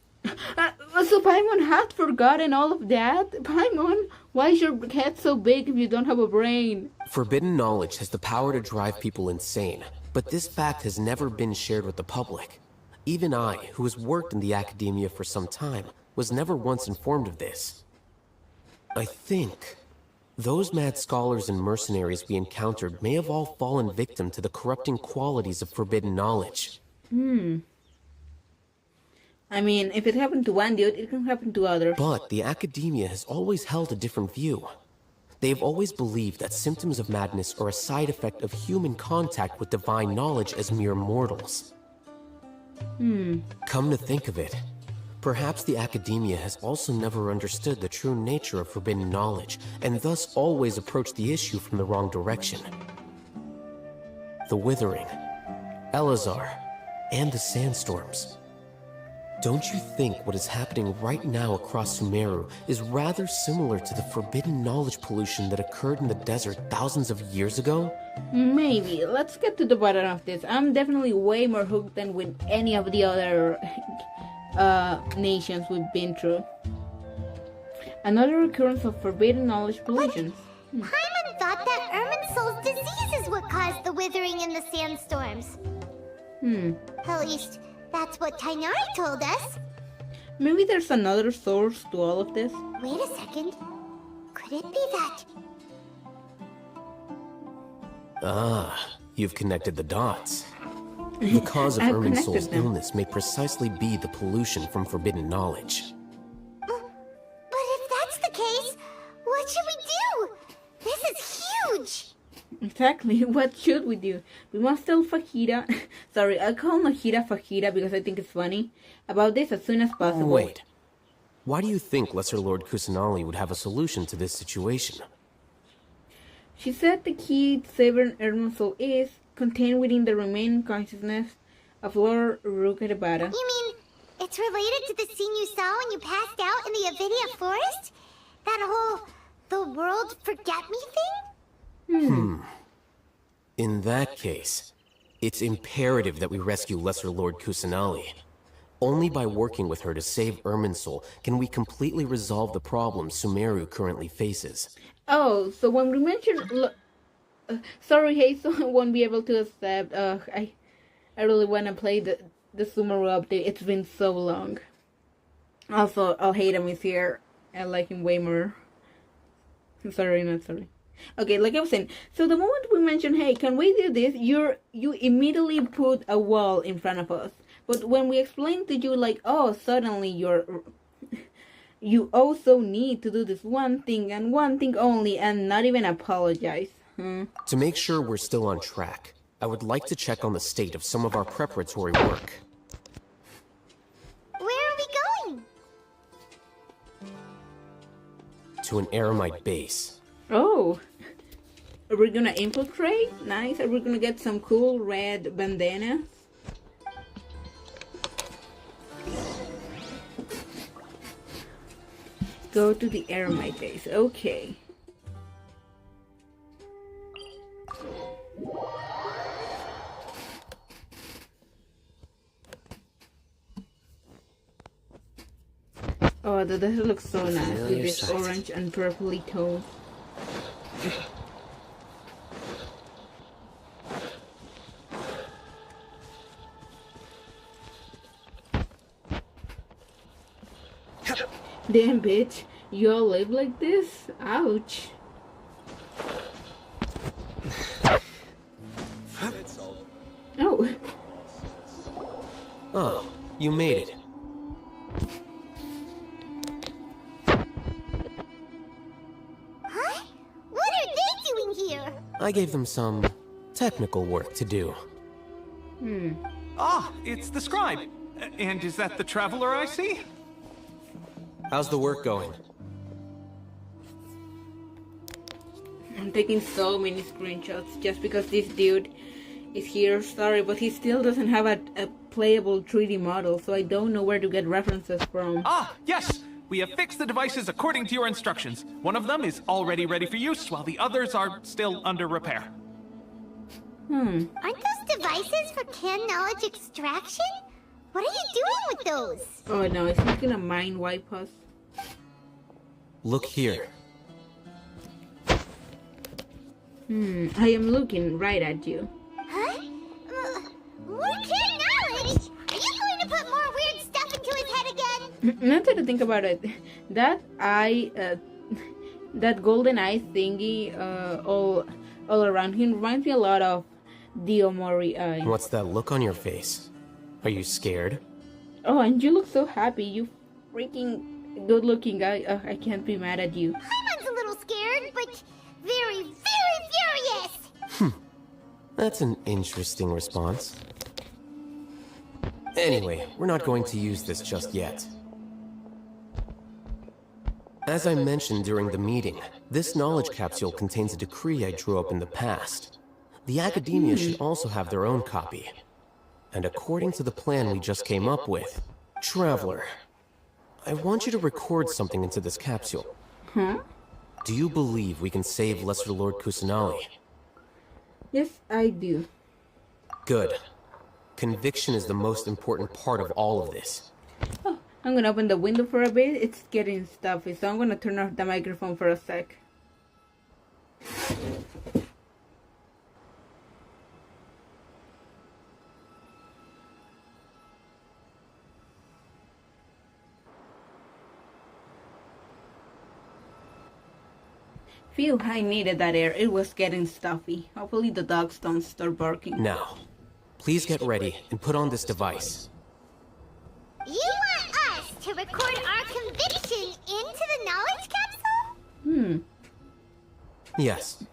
So Paimon had forgotten all of that? Paimon, why is your head so big if you don't have a brain? Forbidden knowledge has the power to drive people insane, but this fact has never been shared with the public. Even I, who has worked in the academia for some time, was never once informed of this. I think those mad scholars and mercenaries we encountered may have all fallen victim to the corrupting qualities of forbidden knowledge. I mean, if it happened to one dude, it can happen to others. But the academia has always held a different view. They've always believed that symptoms of madness are a side effect of human contact with divine knowledge as mere mortals. Come to think of it, perhaps the academia has also never understood the true nature of forbidden knowledge, and thus always approached the issue from the wrong direction. The Withering, Elazar, and the Sandstorms. Don't you think what is happening right now across Sumeru is rather similar to the forbidden knowledge pollution that occurred in the desert thousands of years ago? Maybe. Let's get to the bottom of this. I'm definitely way more hooked than with any of the other nations we've been through. Another occurrence of forbidden knowledge pollution. Paimon thought that Irminsul's disease is what caused the withering in the sandstorms. At least, that's what Tainari told us. Maybe there's another source to all of this. Wait a second. Could it be that? Ah, you've connected the dots. The cause of I've Irminsul's connected them. illness may precisely be the pollution from forbidden knowledge. But if that's the case, What should we do? This is huge! Exactly, what should we do? We must tell Fajita, sorry, I call Nahida Fajita because I think it's funny, about this as soon as possible. Wait. Why do you think Lesser Lord Kusanali would have a solution to this situation? She said the key to saving Erma's soul is contained within the remaining consciousness of Lord Rukarabara. You mean it's related to the scene you saw when you passed out in the Avidia forest? That whole the world forget me thing? In that case, it's imperative that we rescue Lesser Lord Kusanali. Only by working with her to save Irminsul can we completely resolve the problems Sumeru currently faces. Oh, so when we mentioned... sorry, Hazel won't be able to accept. I really want to play the Sumeru update. It's been so long. Also, I'll hate him is here. I like him way more. Sorry, not sorry. Okay, like I was saying, so the moment we mentioned, hey, can we do this? You immediately put a wall in front of us. But when we explain to you, like, oh, suddenly you also need to do this one thing and one thing only and not even apologize. To make sure we're still on track, I would like to check on the state of some of our preparatory work. Where are we going? To an Eremite base. Oh, are we gonna infiltrate? Nice. Are we gonna get some cool red bandanas? Go to the Eremite base. Okay. Oh, the desert looks so nice with this orange and purpley tone. Damn, bitch. You all live like this? Ouch. Oh. Oh, you made it. Huh? What are they doing here? I gave them some technical work to do. Ah, it's the scribe. And is that the traveler I see? How's the work going? I'm taking so many screenshots just because this dude is here. Sorry, but he still doesn't have a playable 3D model, so I don't know where to get references from. Ah, yes! We have fixed the devices according to your instructions. One of them is already ready for use, while the others are still under repair. Aren't those devices for can knowledge extraction? What are you doing with those? Oh no, is he gonna mind wipe us? Look here. I am looking right at you. Huh? More can knowledge? Are you going to put more weird stuff into his head again? Not that I think about it. That that golden eye thingy, all around him reminds me a lot of the Omori eye. What's that look on your face? Are you scared? Oh, and you look so happy. You freaking good-looking guy. I can't be mad at you. Paimon's a little scared, but very, very furious. That's an interesting response. Anyway, we're not going to use this just yet. As I mentioned during the meeting, this knowledge capsule contains a decree I drew up in the past. The academia should also have their own copy. And according to the plan we just came up with, Traveler, I want you to record something into this capsule. Do you believe we can save Lesser Lord Kusanali? Yes, I do. Good. Conviction is the most important part of all of this. Oh, I'm gonna open the window for a bit. It's getting stuffy, so I'm gonna turn off the microphone for a sec. Phew, I needed that air. It was getting stuffy. Hopefully the dogs don't start barking. Now, please get ready and put on this device. You want us to record our conviction into the knowledge capsule? Yes.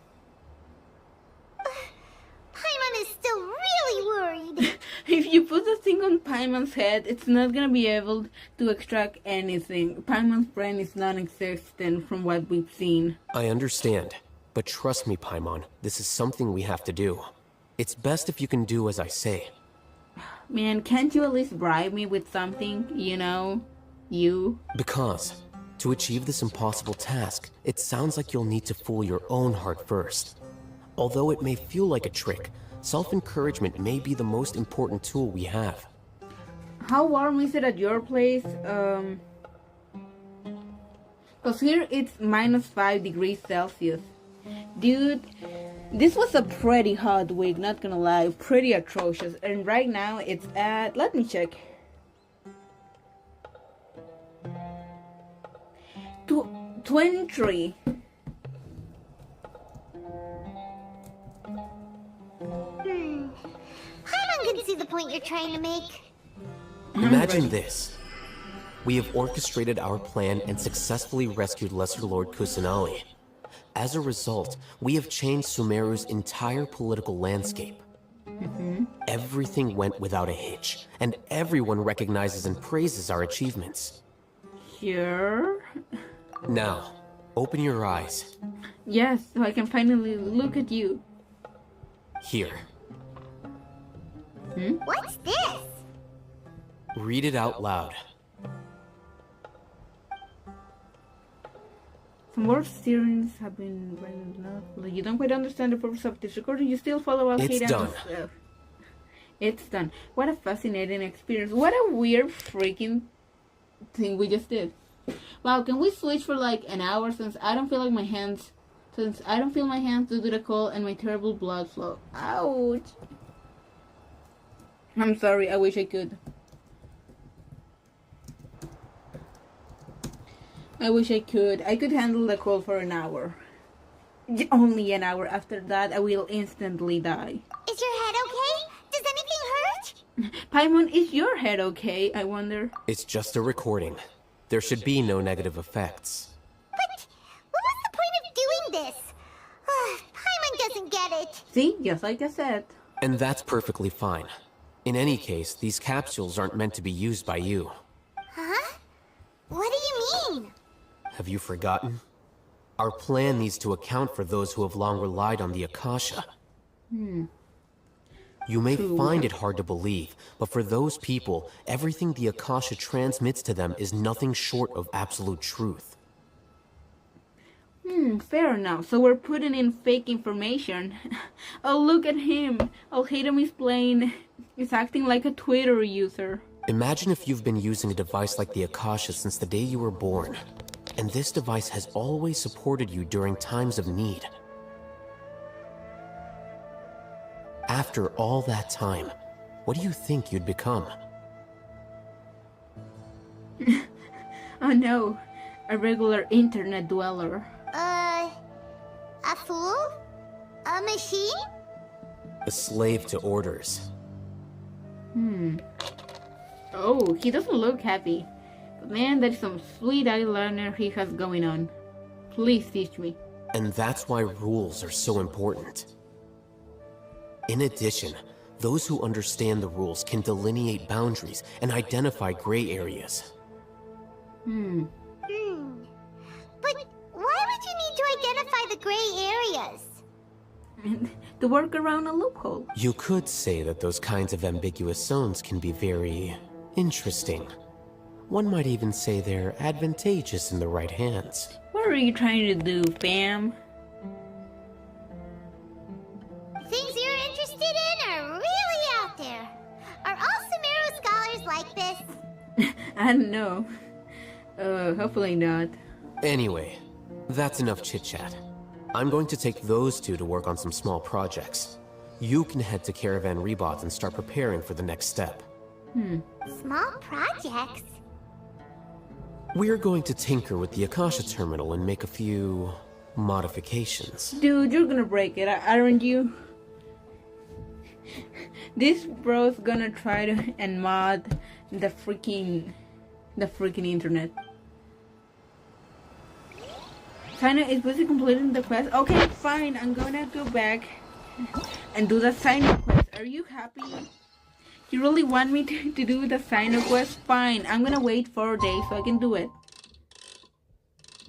Paimon is still really worried. If you put the thing on Paimon's head, it's not gonna be able to extract anything. Paimon's brain is non-existent from what we've seen. I understand. But trust me, Paimon, this is something we have to do. It's best if you can do as I say. Man, can't you at least bribe me with something, you know? Because, to achieve this impossible task, it sounds like you'll need to fool your own heart first. Although it may feel like a trick, self-encouragement may be the most important tool we have. How warm is it at your place? Because here it's -5 degrees Celsius. Dude, this was a pretty hot week, not gonna lie, pretty atrocious. And right now it's at, let me check. 23. Paimon can see the point you're trying to make. Imagine this. We have orchestrated our plan and successfully rescued Lesser Lord Kusanali. As a result, we have changed Sumeru's entire political landscape. Everything went without a hitch, and everyone recognizes and praises our achievements. Sure. Now, open your eyes. Yes, so I can finally look at you. Here. What's this? Read it out loud. Some more steerings have been written up. You don't quite understand the purpose of this recording. You still follow us. It's done. It's done. What a fascinating experience. What a weird freaking thing we just did. Wow, can we switch for like an hour since I don't feel like my hands... Since I don't feel my hands due to the cold and my terrible blood flow. Ouch. I'm sorry, I wish I could. I wish I could. I could handle the cold for an hour. Only an hour. After that, I will instantly die. Is your head okay? Does anything hurt? Paimon, is your head okay, I wonder? It's just a recording. There should be no negative effects. But what was the point of doing this? Paimon doesn't get it. See? Just like I said. And that's perfectly fine. In any case, these capsules aren't meant to be used by you. Huh? What do you mean? Have you forgotten? Our plan needs to account for those who have long relied on the Akasha. You may find it hard to believe, but for those people, everything the Akasha transmits to them is nothing short of absolute truth. Fair enough. So we're putting in fake information. Oh, look at him. I'll hate him. He's acting like a Twitter user. Imagine if you've been using a device like the Akasha since the day you were born. And this device has always supported you during times of need. After all that time, what do you think you'd become? Oh no, a regular internet dweller. A fool? A machine? A slave to orders. Oh, he doesn't look happy. But man, that is some sweet eyeliner he has going on. Please teach me. And that's why rules are so important. In addition, those who understand the rules can delineate boundaries and identify gray areas. But why would you need to identify the gray areas? To work around a loophole. You could say that those kinds of ambiguous zones can be very interesting. One might even say they're advantageous in the right hands. What are you trying to do, fam? Things you're interested in are really out there. Are all Sumeru scholars like this? I don't know. Hopefully not. Anyway, that's enough chit-chat. I'm going to take those two to work on some small projects. You can head to Caravan Rebot and start preparing for the next step. Small projects? We're going to tinker with the Akasha terminal and make a few modifications. Dude, you're gonna break it, aren't you? This bro's gonna try to and mod the freaking internet. Kinda is busy completing the quest. Okay, fine. I'm gonna go back and do the sign-up quest. Are you happy? You really want me to do the sign-up quest? Fine. I'm gonna wait 4 days so I can do it.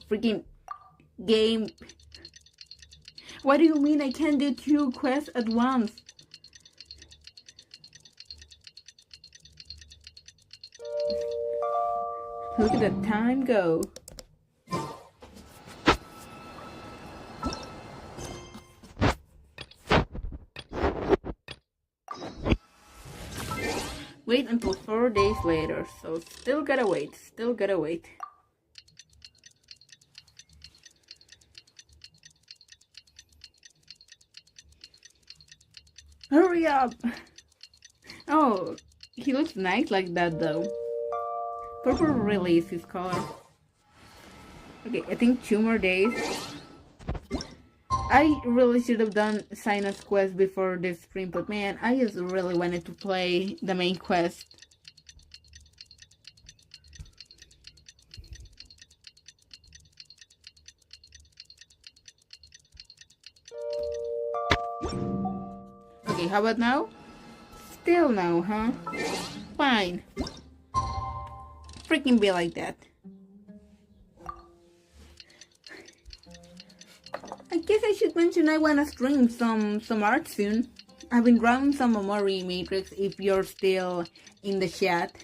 Freaking game. What do you mean I can't do 2 quests at once? Look at the time go. Wait until 4 days later, so still gotta wait, Hurry up! Oh, he looks nice like that though. Purple really is his color. Okay, I think 2 more days. I really should have done Sinus quest before this stream, but man, I just really wanted to play the main quest. Okay, how about now? Still no, huh? Fine. Freaking be like that. I guess I should mention I wanna stream some art soon. I've been drawing some Omori Matrix if you're still in the chat.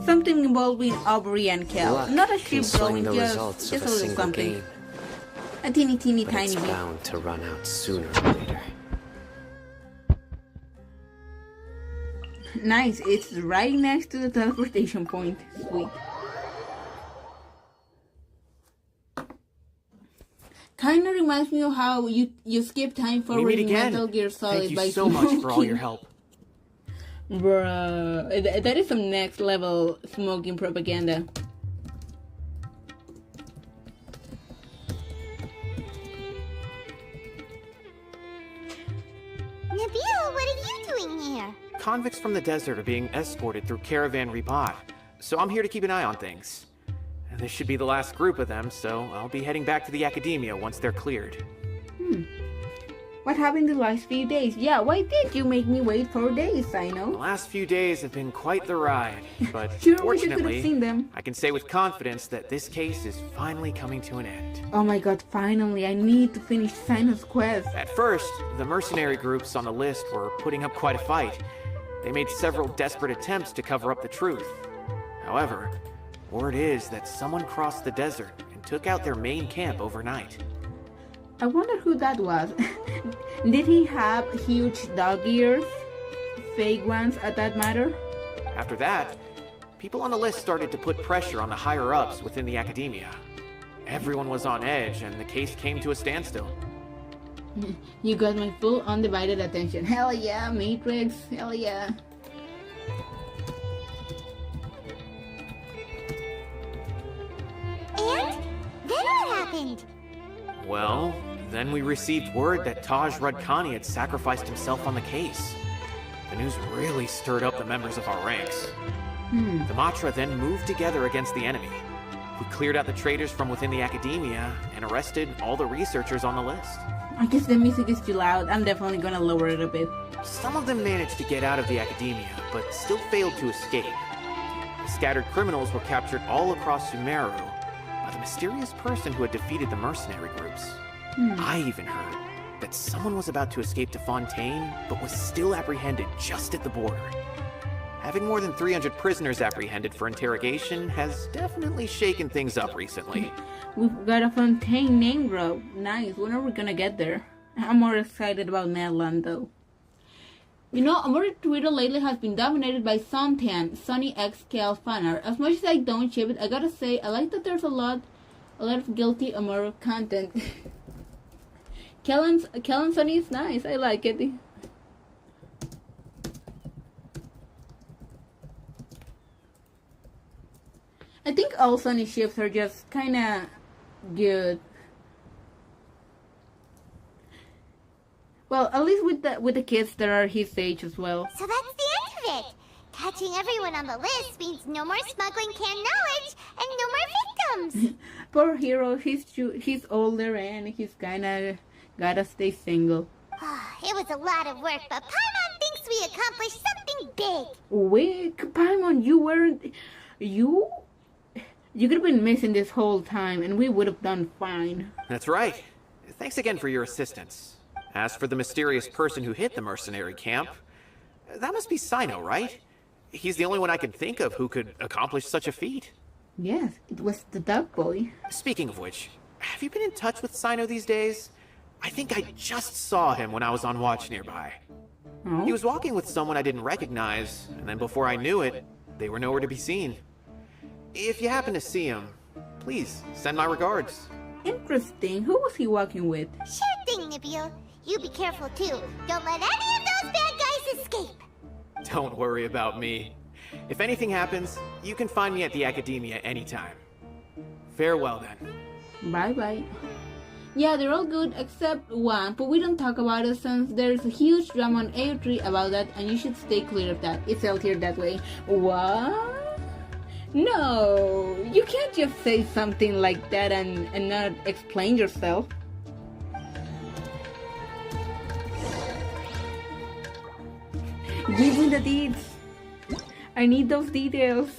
Something involving Aubrey and Kel. Not a ship drawing, just a little something. Game. A teeny But tiny it's bit. bound to run out sooner or later. Nice, it's right next to the teleportation point. Sweet. Kinda reminds me of how you skip time for Metal Gear Solid. Thank you by so much for all your help. Bruh, that is some next level smoking propaganda. Nabil, what are you doing here? Convicts from the desert are being escorted through Caravan Ribat, so I'm here to keep an eye on things. And this should be the last group of them, so I'll be heading back to the Academia once they're cleared. What happened the last few days? Yeah, why did you make me wait 4 days, I The know? last few days have been quite the ride, but Sure, wish you could have fortunately, seen them. I can say with confidence that this case is finally coming to an end. Oh my god, finally, I need to finish Sinus quest. At first, the mercenary groups on the list were putting up quite a fight. They made several desperate attempts to cover up the truth. However, word is that someone crossed the desert and took out their main camp overnight. I wonder who that was. Did he have huge dog ears? Fake ones at that matter? After that, people on the list started to put pressure on the higher-ups within the Academia. Everyone was on edge, and the case came to a standstill. You got my full undivided attention. Hell yeah, Matrix. Hell yeah. And? Then what happened? Well, then we received word that Taj Rudkani had sacrificed himself on the case. The news really stirred up the members of our ranks. The Matra then moved together against the enemy. We cleared out the traitors from within the Academia and arrested all the researchers on the list. I guess the music is too loud. I'm definitely gonna lower it a bit. Some of them managed to get out of the Academia, but still failed to escape. The scattered criminals were captured all across Sumeru by the mysterious person who had defeated the mercenary groups. I even heard that someone was about to escape to Fontaine, but was still apprehended just at the border. Having more than 300 prisoners apprehended for interrogation has definitely shaken things up recently. We've got a Fontaine name drop. Nice. When are we gonna get there? I'm more excited about Netland though. You know, Amori Twitter lately has been dominated by Suntan, Sunny X Cal fanart. As much as I don't ship it, I gotta say I like that there's a lot of guilty Amori content. Kellen Sunny is nice. I like it. I think all Sunny ships are just kinda good. Well, at least with the kids that are his age as well. So that's the end of it. Catching everyone on the list means no more smuggling canned knowledge and no more victims. Poor hero, he's older and he's kinda gotta stay single. It was a lot of work, but Paimon thinks we accomplished something big. Wait, Paimon, you could have been missing this whole time and we would have done fine. That's right. Thanks again for your assistance. As for the mysterious person who hit the mercenary camp, that must be Sino, right? He's the only one I can think of who could accomplish such a feat. Yes, it was the dog boy. Speaking of which, have you been in touch with Sino these days? I think I just saw him when I was on watch nearby. Oh? He was walking with someone I didn't recognize, and then before I knew it, they were nowhere to be seen. If you happen to see him, please send my regards. Interesting. Who was he walking with? Sure thing, Nibio. You be careful too. Don't let any of those bad guys escape. Don't worry about me. If anything happens, you can find me at the Academia anytime. Farewell then. Bye-bye. Yeah, they're all good except one, but we don't talk about it since there's a huge drama on AO3 about that and you should stay clear of that. It's out here that way. What? No, you can't just say something like that and not explain yourself. Give me the deeds. I need those details.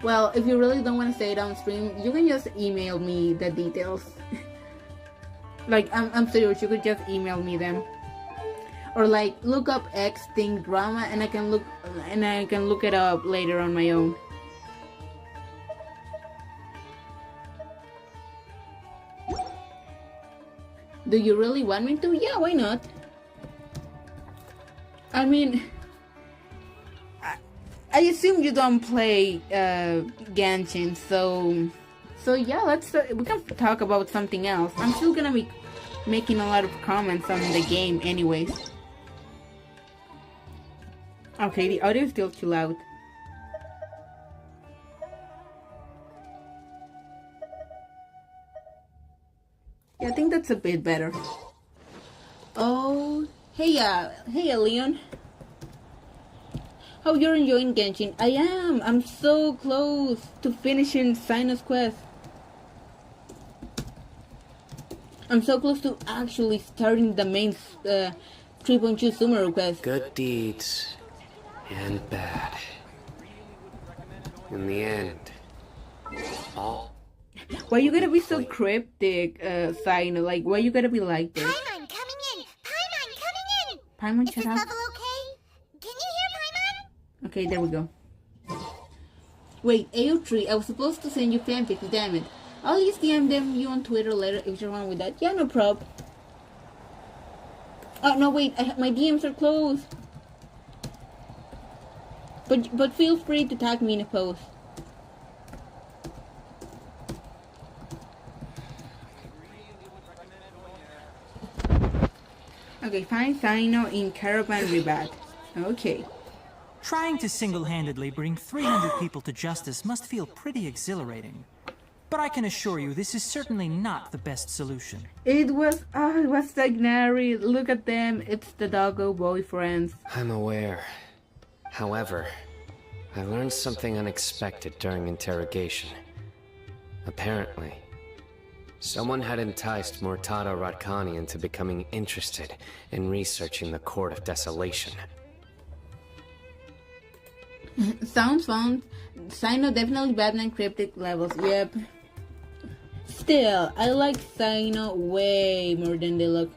Well, if you really don't want to say it on stream, you can just email me the details. Like, I'm serious, you could just email me them. Or like, look up X thing drama and I can look it up later on my own. Do you really want me to? Yeah, why not? I mean, I assume you don't play Genshin, so yeah, we can talk about something else. I'm still gonna be making a lot of comments on the game anyways. Okay, the audio is still too loud. Yeah, I think that's a bit better. Oh, hey Leon. Hope you're enjoying Genshin. I am. I'm so close to finishing Sino's quest. I'm so close to actually starting the main 3.2 Sumeru quest. Good deeds and bad. In the end, all. Why you gotta be so cryptic, Sino? Like, why you gotta be like this? Paimon coming in! Paimon coming in! Paimon, Is shut this up. level okay? Can you hear Paimon? Okay, there we go. Wait, AO3, I was supposed to send you fanfics, damn it. I'll just DM them you on Twitter later if you're wrong with that. Yeah, no prob. Oh, no, wait, my DMs are closed. But feel free to tag me in a post. Okay, find Sino in Caravan Ribat. Okay. Trying to single-handedly bring 300 people to justice must feel pretty exhilarating. But I can assure you this is certainly not the best solution. It was Stagnary. Look at them. It's the doggo boyfriends. I'm aware. However, I learned something unexpected during interrogation. Apparently, someone had enticed Mortada Radkani into becoming interested in researching the Court of Desolation. Sounds fun. Sino definitely Batman cryptic levels. Yep. Still, I like Sino way more than they look.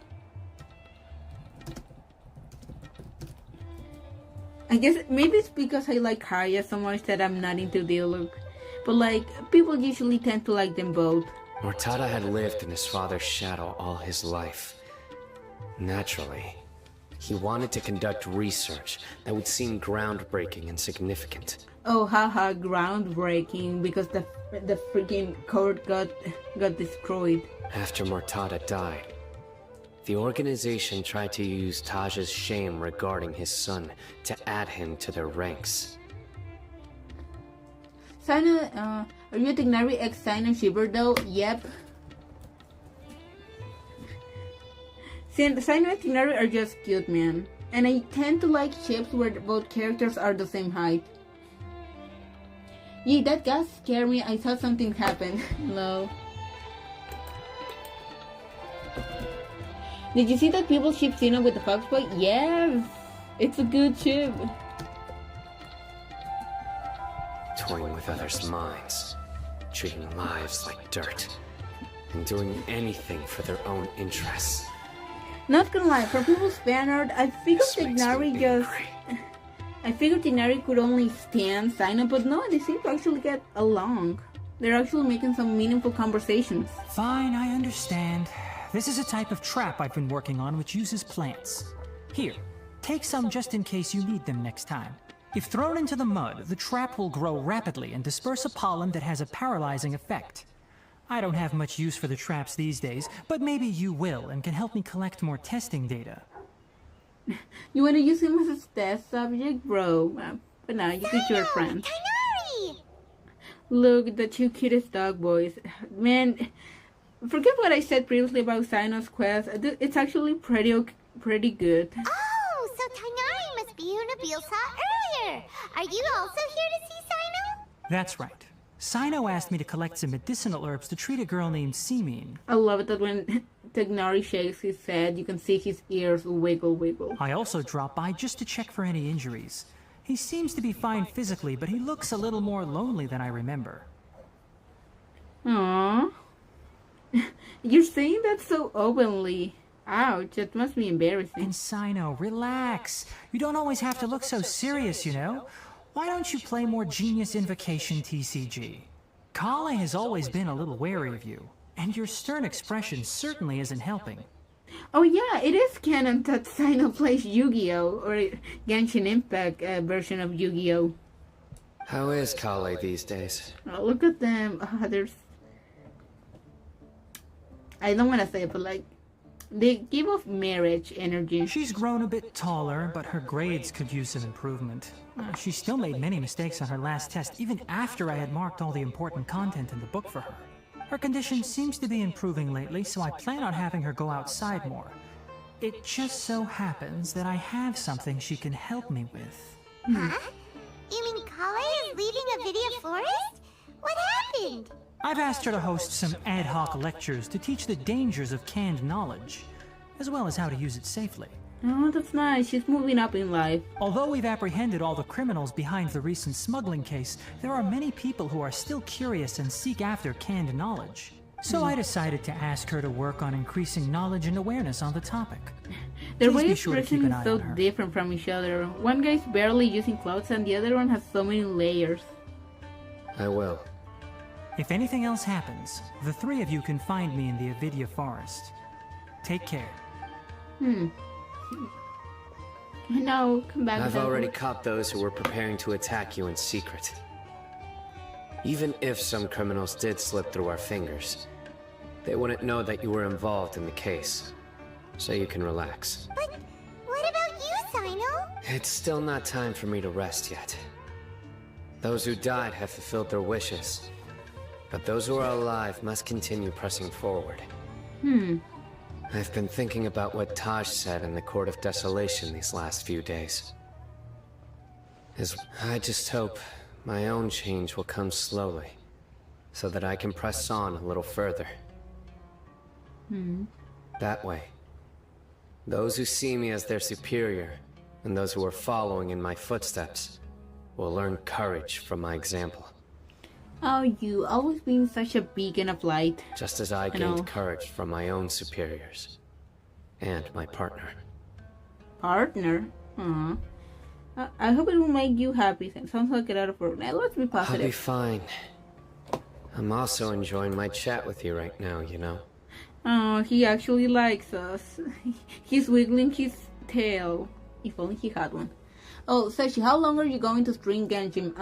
I guess maybe it's because I like Kaya so much that I'm not into the look. But like, people usually tend to like them both. Mortada had lived in his father's shadow all his life. Naturally, he wanted to conduct research that would seem groundbreaking and significant. Oh, haha, groundbreaking, because the freaking court got destroyed. After Mortada died, the organization tried to use Taj's shame regarding his son to add him to their ranks. Sino, are you a Tignari ex Sino shipper though? Yep. Sino and Tignari are just cute, man. And I tend to like ships where both characters are the same height. Yeah, that gas scared me. I thought something happened. Hello. Did you see that people ship Xeno with the Foxboy? Yes! It's a good ship. Toying with others' minds, treating lives like dirt, and doing anything for their own interests. Not gonna lie, for people's fan art, I figured Tignari could only stand Xeno, but no, they seem to actually get along. They're actually making some meaningful conversations. Fine, I understand. This is a type of trap I've been working on which uses plants. Here, take some just in case you need them next time. If thrown into the mud, the trap will grow rapidly and disperse a pollen that has a paralyzing effect. I don't have much use for the traps these days, but maybe you will and can help me collect more testing data. You want to use him as a test subject, bro? But now you get your friend. Look, the two cutest dog boys. Man, forget what I said previously about Xeno's quest. It's actually pretty good. Oh, so Tainari must be who Nabil saw earlier. Are you also here to see Sino? That's right. Sino asked me to collect some medicinal herbs to treat a girl named Seemine. I love it that when Tignari shakes his head, you can see his ears wiggle. I also dropped by just to check for any injuries. He seems to be fine physically, but he looks a little more lonely than I remember. Aww. You're saying that so openly. Ouch, that must be embarrassing. And Sino, relax. You don't always have to look so serious, you know? Why don't you play more Genius Invocation TCG? Kale has always been a little wary of you, and your stern expression certainly isn't helping. Oh yeah, it is canon that Sino plays Yu-Gi-Oh! Or Genshin Impact version of Yu-Gi-Oh! How is Kale these days? Oh, look at them. I don't want to say it, but like, they give off marriage energy. She's grown a bit taller, but her grades could use some improvement. She still made many mistakes on her last test, even after I had marked all the important content in the book for her. Her condition seems to be improving lately, so I plan on having her go outside more. It just so happens that I have something she can help me with. Huh? You mean Kale is leading a video forest? What happened? I've asked her to host some ad hoc lectures to teach the dangers of canned knowledge, as well as how to use it safely. Oh, that's nice. She's moving up in life. Although we've apprehended all the criminals behind the recent smuggling case, there are many people who are still curious and seek after canned knowledge. So I decided to ask her to work on increasing knowledge and awareness on the topic. Their way of expression is so different from each other. One guy's barely using clothes and the other one has so many layers. I will. If anything else happens, the three of you can find me in the Avidia Forest. Take care. No, come back. I've already caught those who were preparing to attack you in secret. Even if some criminals did slip through our fingers, they wouldn't know that you were involved in the case. So you can relax. But what about you, Sino? It's still not time for me to rest yet. Those who died have fulfilled their wishes. But those who are alive must continue pressing forward. I've been thinking about what Taj said in the Court of Desolation these last few days. I just hope my own change will come slowly, so that I can press on a little further. That way, those who see me as their superior, and those who are following in my footsteps, will learn courage from my example. Oh, you always been such a beacon of light. Just as I gained courage from my own superiors. And my partner. Partner? I hope it will make you happy. Sounds like it out of work. Now, let's be positive. I'll be fine. I'm also enjoying my chat with you right now, you know. Oh, he actually likes us. He's wiggling his tail. If only he had one. Oh, Seshi, how long are you going to stream Genshin?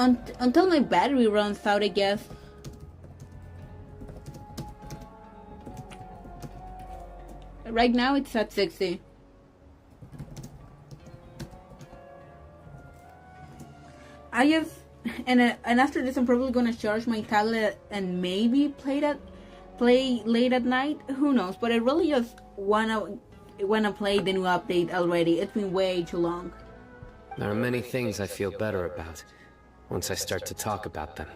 Until my battery runs out, I guess. Right now it's at 60. And after this I'm probably gonna charge my tablet and maybe play late at night. Who knows? But I really just wanna wanna play the new update already. It's been way too long. There are many things I feel better about once I start to talk about them.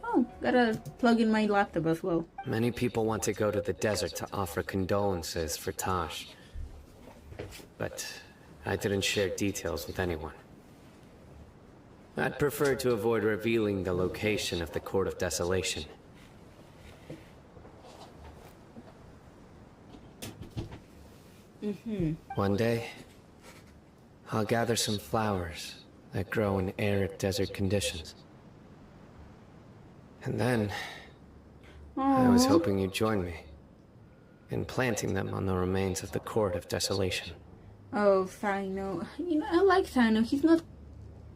Oh, gotta plug in my laptop as well. Many people want to go to the desert to offer condolences for Tosh. But I didn't share details with anyone. I'd prefer to avoid revealing the location of the Court of Desolation. One day, I'll gather some flowers that grow in arid desert conditions. And then, I was hoping you'd join me in planting them on the remains of the Court of Desolation. Oh, Sino. You know, I like Sino. He's not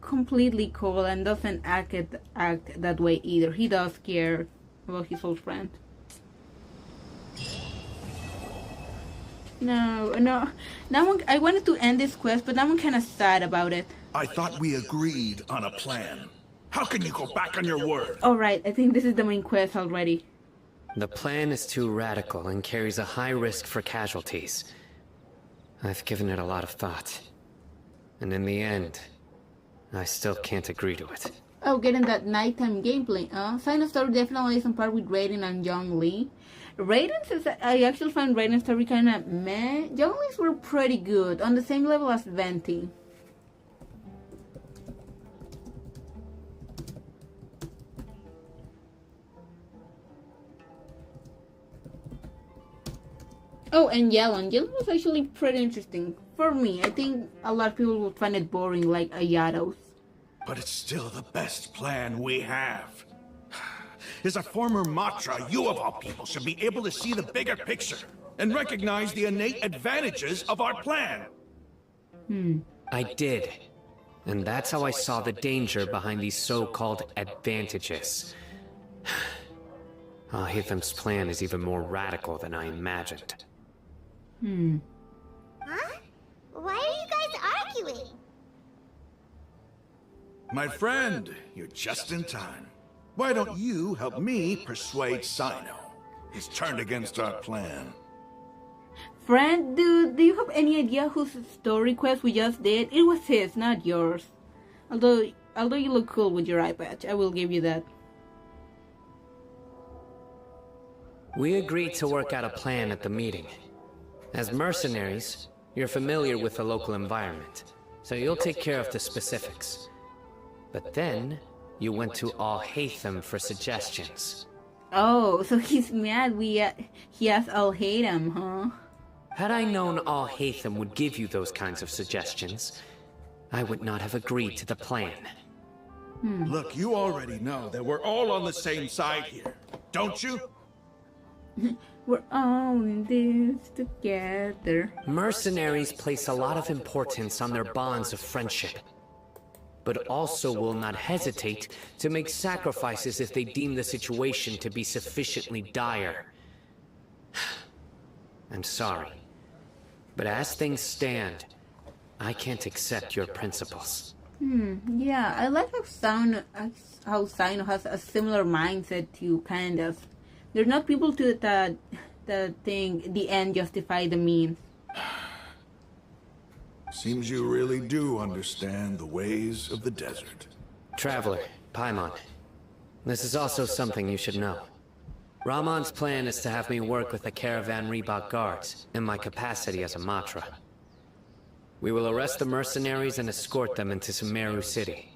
completely cool and doesn't act that way either. He does care about his old friend. No. Now I wanted to end this quest, but now I'm kind of sad about it. I thought we agreed on a plan. How can you go back on your word? Alright, I think this is the main quest already. The plan is too radical and carries a high risk for casualties. I've given it a lot of thought. And in the end, I still can't agree to it. Oh, getting that nighttime gameplay, Sino's story definitely is on par with Raiden and Young Lee. Raiden's, I actually found Raiden's story kinda meh. Young Lee's were pretty good, on the same level as Venti. Oh, and Yellow. Yellow was actually pretty interesting. For me, I think a lot of people would find it boring like Ayato's. But it's still the best plan we have. As a former Matra, you of all people should be able to see the bigger picture and recognize the innate advantages of our plan. I did. And that's how I saw the danger behind these so-called advantages. Alhaitham's plan is even more radical than I imagined. Huh? Why are you guys arguing? My friend, you're just in time. Why don't you help me persuade Sino? He's turned against our plan. Friend, dude, do you have any idea whose story quest we just did? It was his, not yours. Although you look cool with your eye patch, I will give you that. We agreed to work out a plan at the meeting. As mercenaries, you're familiar with the local environment, so you'll take care of the specifics. But then, you went to Alhaitham for suggestions. Oh, so he's mad he has Alhaitham, huh? Had I known Alhaitham would give you those kinds of suggestions, I would not have agreed to the plan. Look, you already know that we're all on the same side here, don't you? We're all in this together. Mercenaries place a lot of importance on their bonds of friendship, but also will not hesitate to make sacrifices if they deem the situation to be sufficiently dire. I'm sorry, but as things stand, I can't accept your principles. Yeah, I like how Sino has a similar mindset to you, kind of. There's not people that think the end justify the means. Seems you really do understand the ways of the desert. Traveler, Paimon, this is also something you should know. Ramon's plan is to have me work with the Caravan Reebok guards in my capacity as a Matra. We will arrest the mercenaries and escort them into Sumeru City.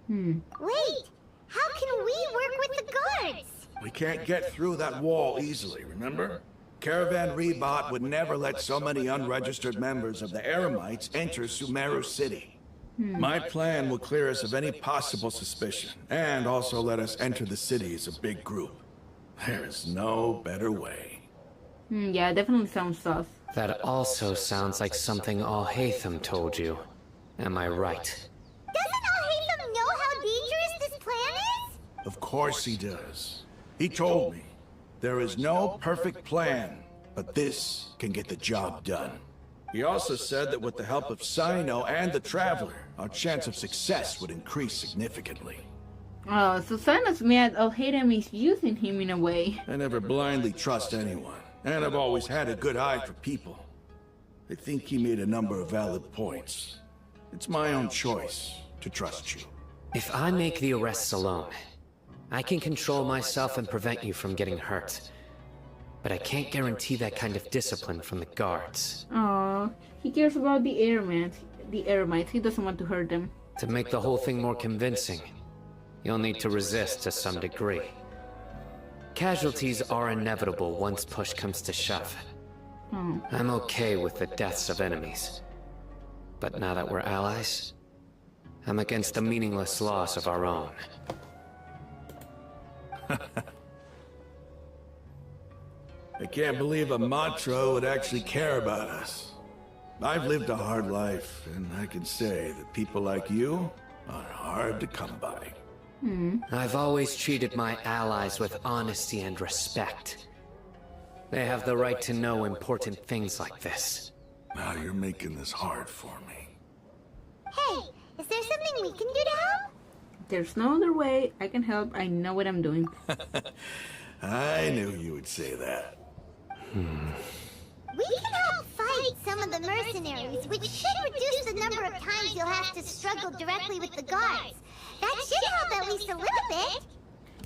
Wait! How can we work with the guards? We can't get through that wall easily, remember? Caravan Reebok would never let so many unregistered members of the Eremites enter Sumeru City. My plan will clear us of any possible suspicion, and also let us enter the city as a big group. There is no better way. Yeah, definitely sounds sus. That also sounds like something Alhaitham told you. Am I right? Doesn't Alhaitham know how dangerous this plan is? Of course he does. He told me, there is no perfect plan, but this can get the job done. He also said that with the help of Sino and the Traveler, our chance of success would increase significantly. Oh, so Sino's mad Alhaitham is using him in a way. I never blindly trust anyone, and I've always had a good eye for people. I think he made a number of valid points. It's my own choice to trust you. If I make the arrests alone, I can control myself and prevent you from getting hurt. But I can't guarantee that kind of discipline from the guards. Aww, he cares about the airmites. He doesn't want to hurt them. To make the whole thing more convincing, you'll need to resist to some degree. Casualties are inevitable once push comes to shove. I'm okay with the deaths of enemies. But now that we're allies, I'm against the meaningless loss of our own. I can't believe a Matra would actually care about us. I've lived a hard life, and I can say that people like you are hard to come by. I've always treated my allies with honesty and respect. They have the right to know important things like this. Now you're making this hard for me. Hey, is there something we can do to help? There's no other way I can help. I know what I'm doing. I knew you would say that. We can help fight some of the mercenaries, which should reduce the number of times you'll have to struggle directly with the guards. That should help at least a little bit.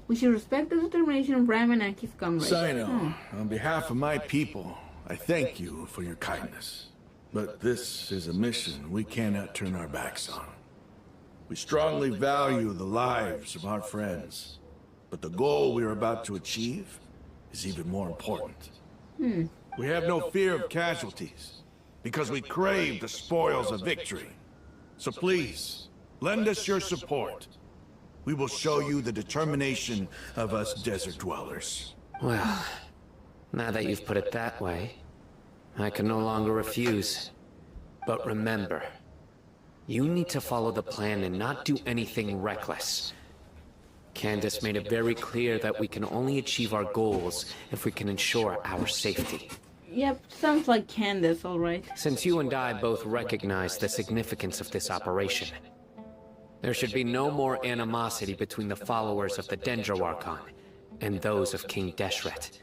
We should respect the determination of Ryman and his comrades. Sino, on behalf of my people, I thank you for your kindness. But this is a mission we cannot turn our backs on. We strongly value the lives of our friends, but the goal we are about to achieve is even more important. We have no fear of casualties, because we crave the spoils of victory. So please, lend us your support. We will show you the determination of us desert dwellers. Well, now that you've put it that way, I can no longer refuse. But remember, you need to follow the plan and not do anything reckless. Candace made it very clear that we can only achieve our goals if we can ensure our safety. Yep, sounds like Candace, alright. Since you and I both recognize the significance of this operation, there should be no more animosity between the followers of the Dendroarchon and those of King Deshret.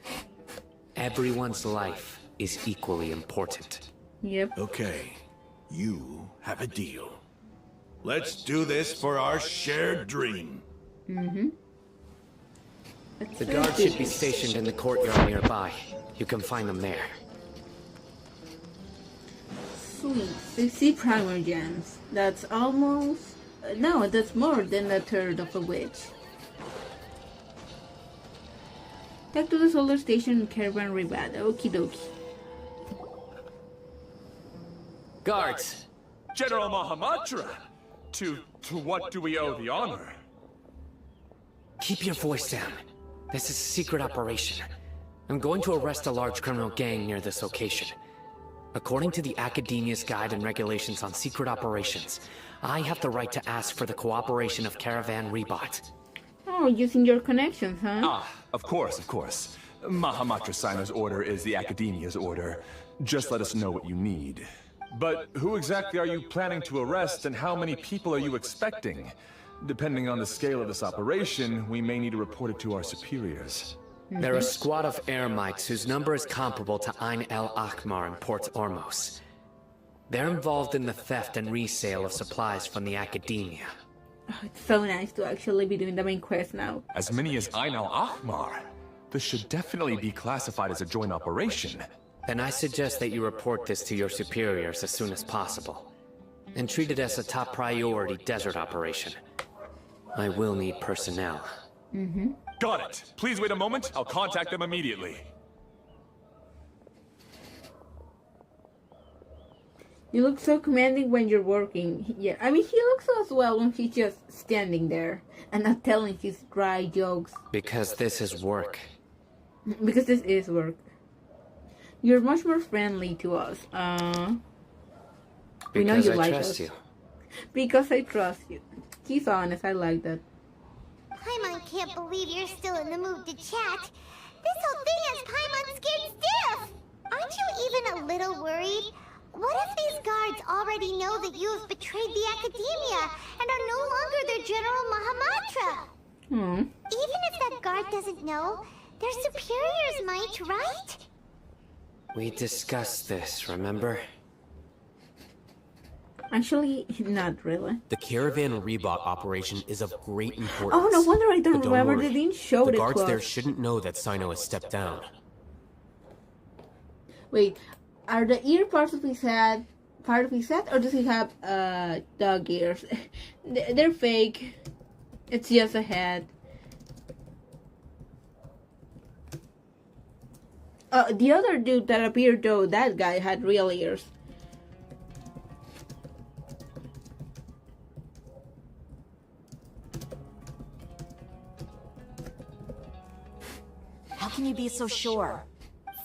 Everyone's life is equally important. Yep. Okay, you have a deal. Let's do this for our shared dream. The guards should be stationed in the courtyard nearby. You can find them there. Sweet. 60 primer gems. That's almost... no, that's more than a third of a witch. Back to the solar station in Caravan Ribat. Okie dokie. Guards! General Mahamatra! To what do we owe the honor? Keep your voice down. This is a secret operation. I'm going to arrest a large criminal gang near this location. According to the Academia's Guide and Regulations on Secret Operations, I have the right to ask for the cooperation of Caravan Rebot. Oh, using your connections, huh? Ah, of course, of course. Mahamatra Sino's order is the Academia's order. Just let us know what you need. But who exactly are you planning to arrest, and how many people are you expecting? Depending on the scale of this operation, we may need to report it to our superiors. They're a squad of Eremites whose number is comparable to Ain El Akhmar in Port Ormos. They're involved in the theft and resale of supplies from the Academia. Oh, it's so nice to actually be doing the main quest now. As many as Ain El Akhmar? This should definitely be classified as a joint operation. Then I suggest that you report this to your superiors as soon as possible, and treat it as a top priority desert operation. I will need personnel. Got it. Please wait a moment. I'll contact them immediately. You look so commanding when you're working. Yeah, I mean, he looks as well when he's just standing there and not telling his dry jokes. Because this is work. Because this is work. You're much more friendly to us. We know you like us. You. Because I trust you. He's honest, I like that. Paimon can't believe you're still in the mood to chat. This whole thing has Paimon scared stiff. Aren't you even a little worried? What if these guards already know that you have betrayed the Academia and are no longer their General Mahamatra? Even if that guard doesn't know, their superiors might, right? We discussed this, remember? Actually, not really. The Caravan Rebot operation is of great importance. Oh, no wonder I don't But remember. worry, They didn't show the the guards there clock. shouldn't know that Sino has stepped down. Wait, are the ear parts of his head part of his head, or does he have dog ears? They're fake. It's just a head. The other dude that appeared though, that guy had real ears. How can you be so sure?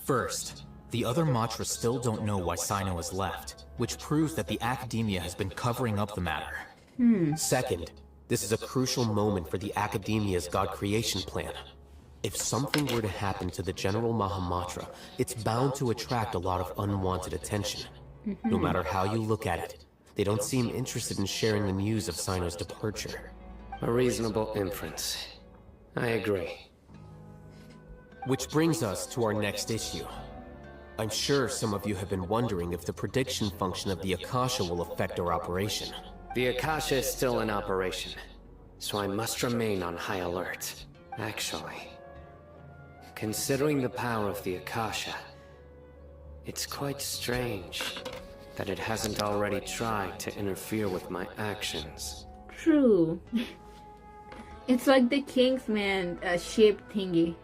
First, the other Matra still don't know why Sino has left, which proves that the Academia has been covering up the matter. Second, this is a crucial moment for the Academia's God creation plan. If something were to happen to the General Mahamatra, it's bound to attract a lot of unwanted attention. No matter how you look at it, they don't seem interested in sharing the news of Sino's departure. A reasonable inference. I agree. Which brings us to our next issue. I'm sure some of you have been wondering if the prediction function of the Akasha will affect our operation. The Akasha is still in operation, so I must remain on high alert. Actually, considering the power of the Akasha, it's quite strange that it hasn't already tried to interfere with my actions. True. It's like the Kingsman ship thingy.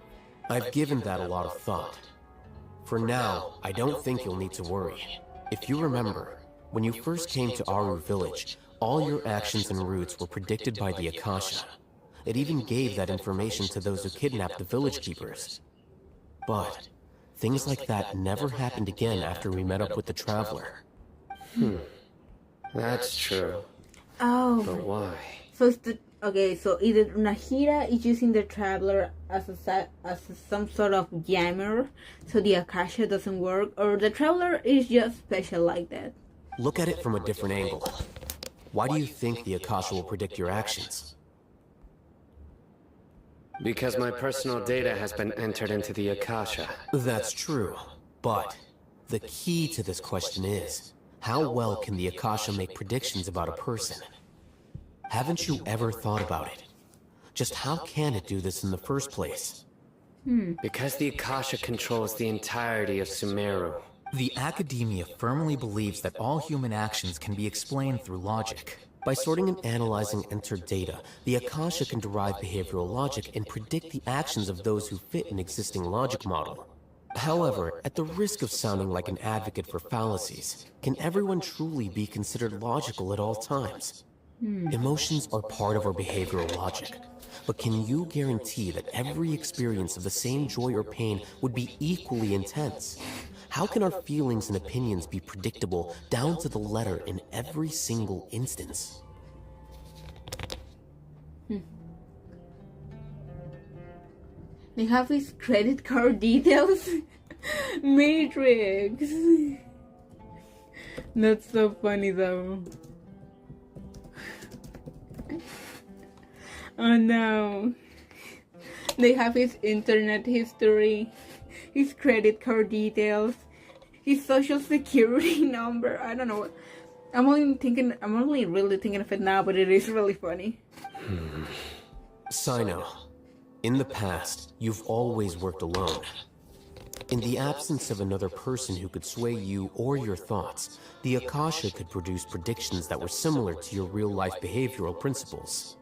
I've given that a lot of thought. For now, I don't think you'll need to worry. If you remember, when you first came to Aru village, all your actions and routes were predicted by the Akasha. It even gave that information to those who kidnapped the village keepers. But things like that never happened again after we met up with the Traveler. That's true. Oh. But why? So it's the okay. So either Nahira is using the Traveler as some sort of jammer, so the Akasha doesn't work, or the Traveler is just special like that. Look at it from a different angle. Why do you think the Akasha will predict your actions? Because my personal data has been entered into the Akasha. That's true, but the key to this question is, how well can the Akasha make predictions about a person? Haven't you ever thought about it? Just how can it do this in the first place? Because the Akasha controls the entirety of Sumeru. The Academia firmly believes that all human actions can be explained through logic. By sorting and analyzing entered data, the Akasha can derive behavioral logic and predict the actions of those who fit an existing logic model. However, at the risk of sounding like an advocate for fallacies, can everyone truly be considered logical at all times? Emotions are part of our behavioral logic, but can you guarantee that every experience of the same joy or pain would be equally intense? How can our feelings and opinions be predictable down to the letter in every single instance? They have his credit card details. Matrix. That's so funny though. Oh no. They have his internet history, his credit card details, his social security number. I don't know. I'm only really thinking of it now, but it is really funny. Sino, in the past, you've always worked alone. In the absence of another person who could sway you or your thoughts, the Akasha could produce predictions that were similar to your real-life behavioral principles.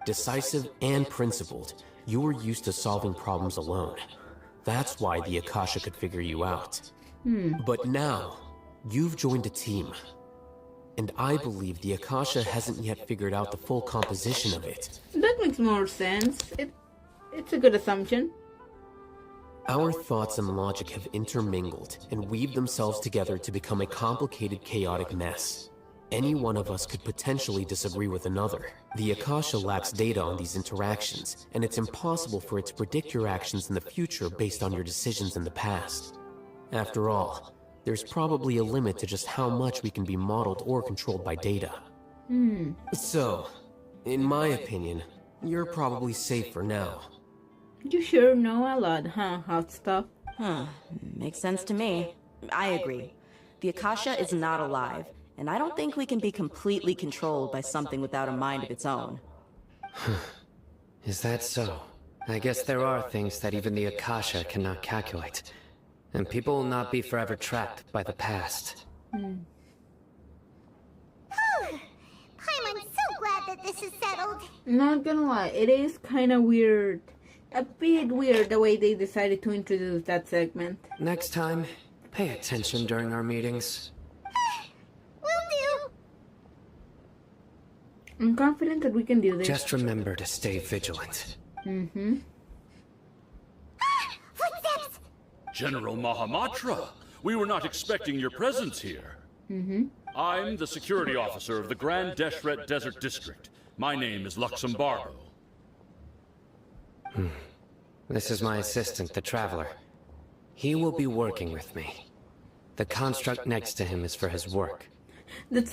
Decisive and principled, you were used to solving problems alone. That's why the Akasha could figure you out. But now, you've joined a team. And I believe the Akasha hasn't yet figured out the full composition of it. That makes more sense. It's a good assumption. Our thoughts and logic have intermingled and weaved themselves together to become a complicated, chaotic mess. Any one of us could potentially disagree with another. The Akasha lacks data on these interactions, and it's impossible for it to predict your actions in the future based on your decisions in the past. After all, there's probably a limit to just how much we can be modeled or controlled by data. So, in my opinion, you're probably safe for now. You sure know a lot, huh, hot stuff? Makes sense to me. I agree. The Akasha is not alive, and I don't think we can be completely controlled by something without a mind of its own. Is that so? I guess there are things that even the Akasha cannot calculate. And people will not be forever trapped by the past. I'm so glad that this is settled. Not gonna lie, it is kind of weird. A bit weird the way they decided to introduce that segment. Next time, pay attention during our meetings. Will do. I'm confident that we can do this. Just remember to stay vigilant. Mm-hmm. Footsteps! General Mahamatra, we were not expecting your presence here. Mm-hmm. I'm the security officer of the Grand Deshret Desert District. My name is Luxembargo. This is my assistant, the Traveler. He will be working with me. The construct next to him is for his work. That's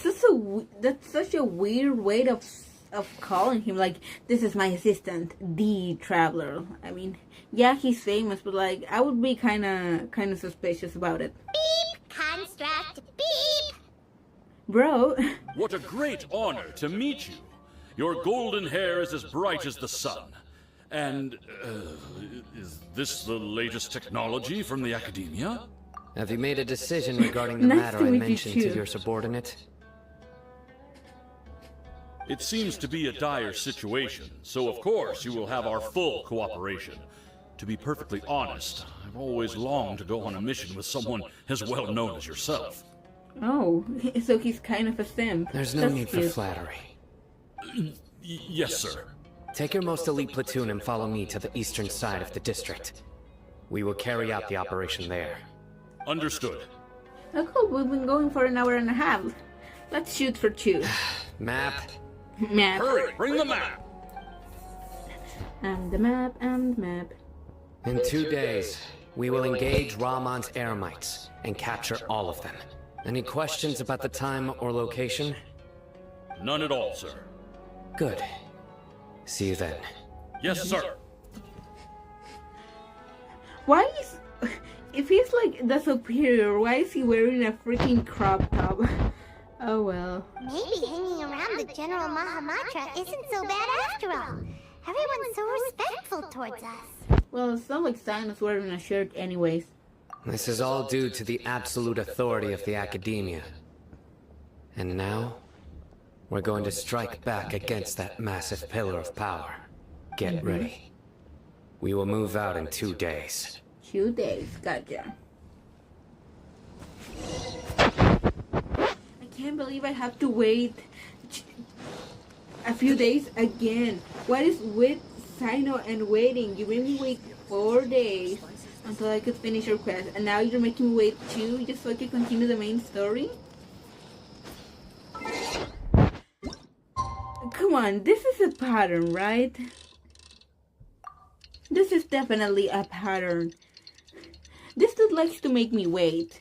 such a weird way of calling him. Like, this is my assistant, the Traveler. I mean, yeah, he's famous, but like, I would be kind of suspicious about it. Beep! Construct! Beep! Bro. What a great honor to meet you. Your golden hair is as bright as the sun. And, is this the latest technology from the Academia? Have you made a decision regarding the Nice matter to I meet you mentioned too. to your subordinate? It seems to be a dire situation, so of course you will have our full cooperation. To be perfectly honest, I've always longed to go on a mission with someone as well known as yourself. Oh, so he's kind of a simp. There's no That's need for cute. flattery. Yes, sir. Take your most elite platoon and follow me to the eastern side of the district. We will carry out the operation there. Understood. Oh, cool. We've been going for an hour and a half. Let's shoot for 2. Map. Map. Hurry, bring the map. And the map, and the map. In 2 days, we will engage Rahman's Eremites and capture all of them. Any questions about the time or location? None at all, sir. Good. See you then. Yes, sir. Why is... If he's like the superior, why is he wearing a freaking crop top? Oh well. Maybe hanging around the General Mahamatra isn't so bad after all. Everyone's so respectful towards us. Well, it's not like Sinus wearing a shirt anyways. This is all due to the absolute authority of the Academia. And now, we're going to strike back against that massive pillar of power. Get ready. We will move out in 2 days. 2 days, gotcha. I can't believe I have to wait a few days again. What is with Sino and waiting? You made me wait 4 days until I could finish your quest, and now you're making me wait 2 just so I can continue the main story? Come on, this is a pattern, right? This is definitely a pattern. This dude likes to make me wait.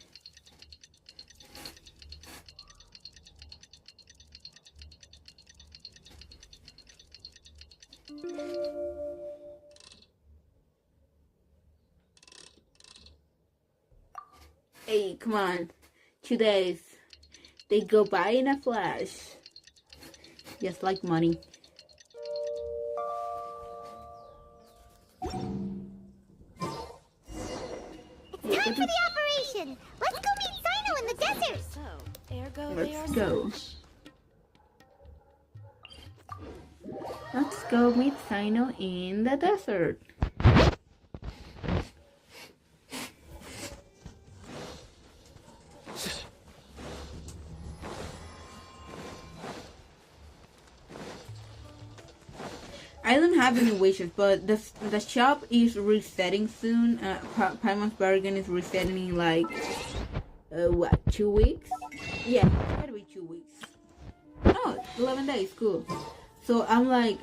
Hey, come on. 2 days. They go by in a flash. Just like money. It's time for the operation! Let's go meet Sino in the desert! So, ergo Let's go. Let's go meet Sino in the desert. I don't have any wishes, but the shop is resetting soon. Paimon's Bargain is resetting in like, what, 2 weeks? Yeah, it's gotta be 2 weeks. Oh, 11 days, cool. So I'm like,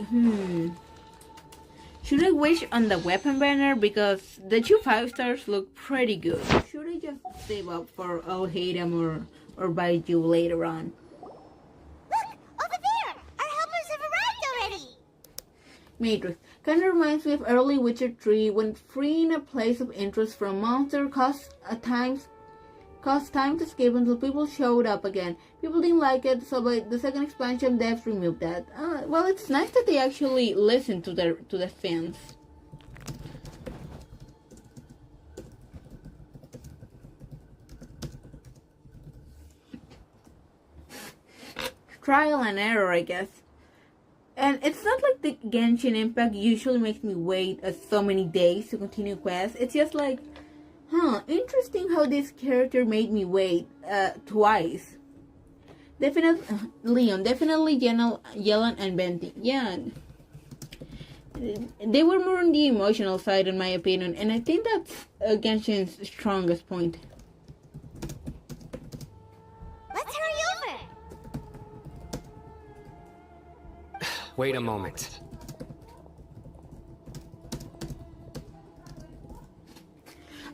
should I wish on the weapon banner? Because the 2 5-stars look pretty good. Should I just save up for I'll hate them or buy you later on? Look! Over there! Our helpers have arrived already! Matrix. Kinda reminds me of early Witcher 3 when freeing a place of interest from monster costs at times Cost time to escape until people showed up again. People didn't like it, so by the second expansion, they've removed that. Well, it's nice that they actually listen to the fans. Trial and error, I guess. And it's not like the Genshin Impact usually makes me wait so many days to continue quests. It's just like, interesting how this character made me wait twice. Leon, definitely Yelan and Venti. Yeah. They were more on the emotional side in my opinion, and I think that's Genshin's strongest point. Let's hurry over! Wait a moment.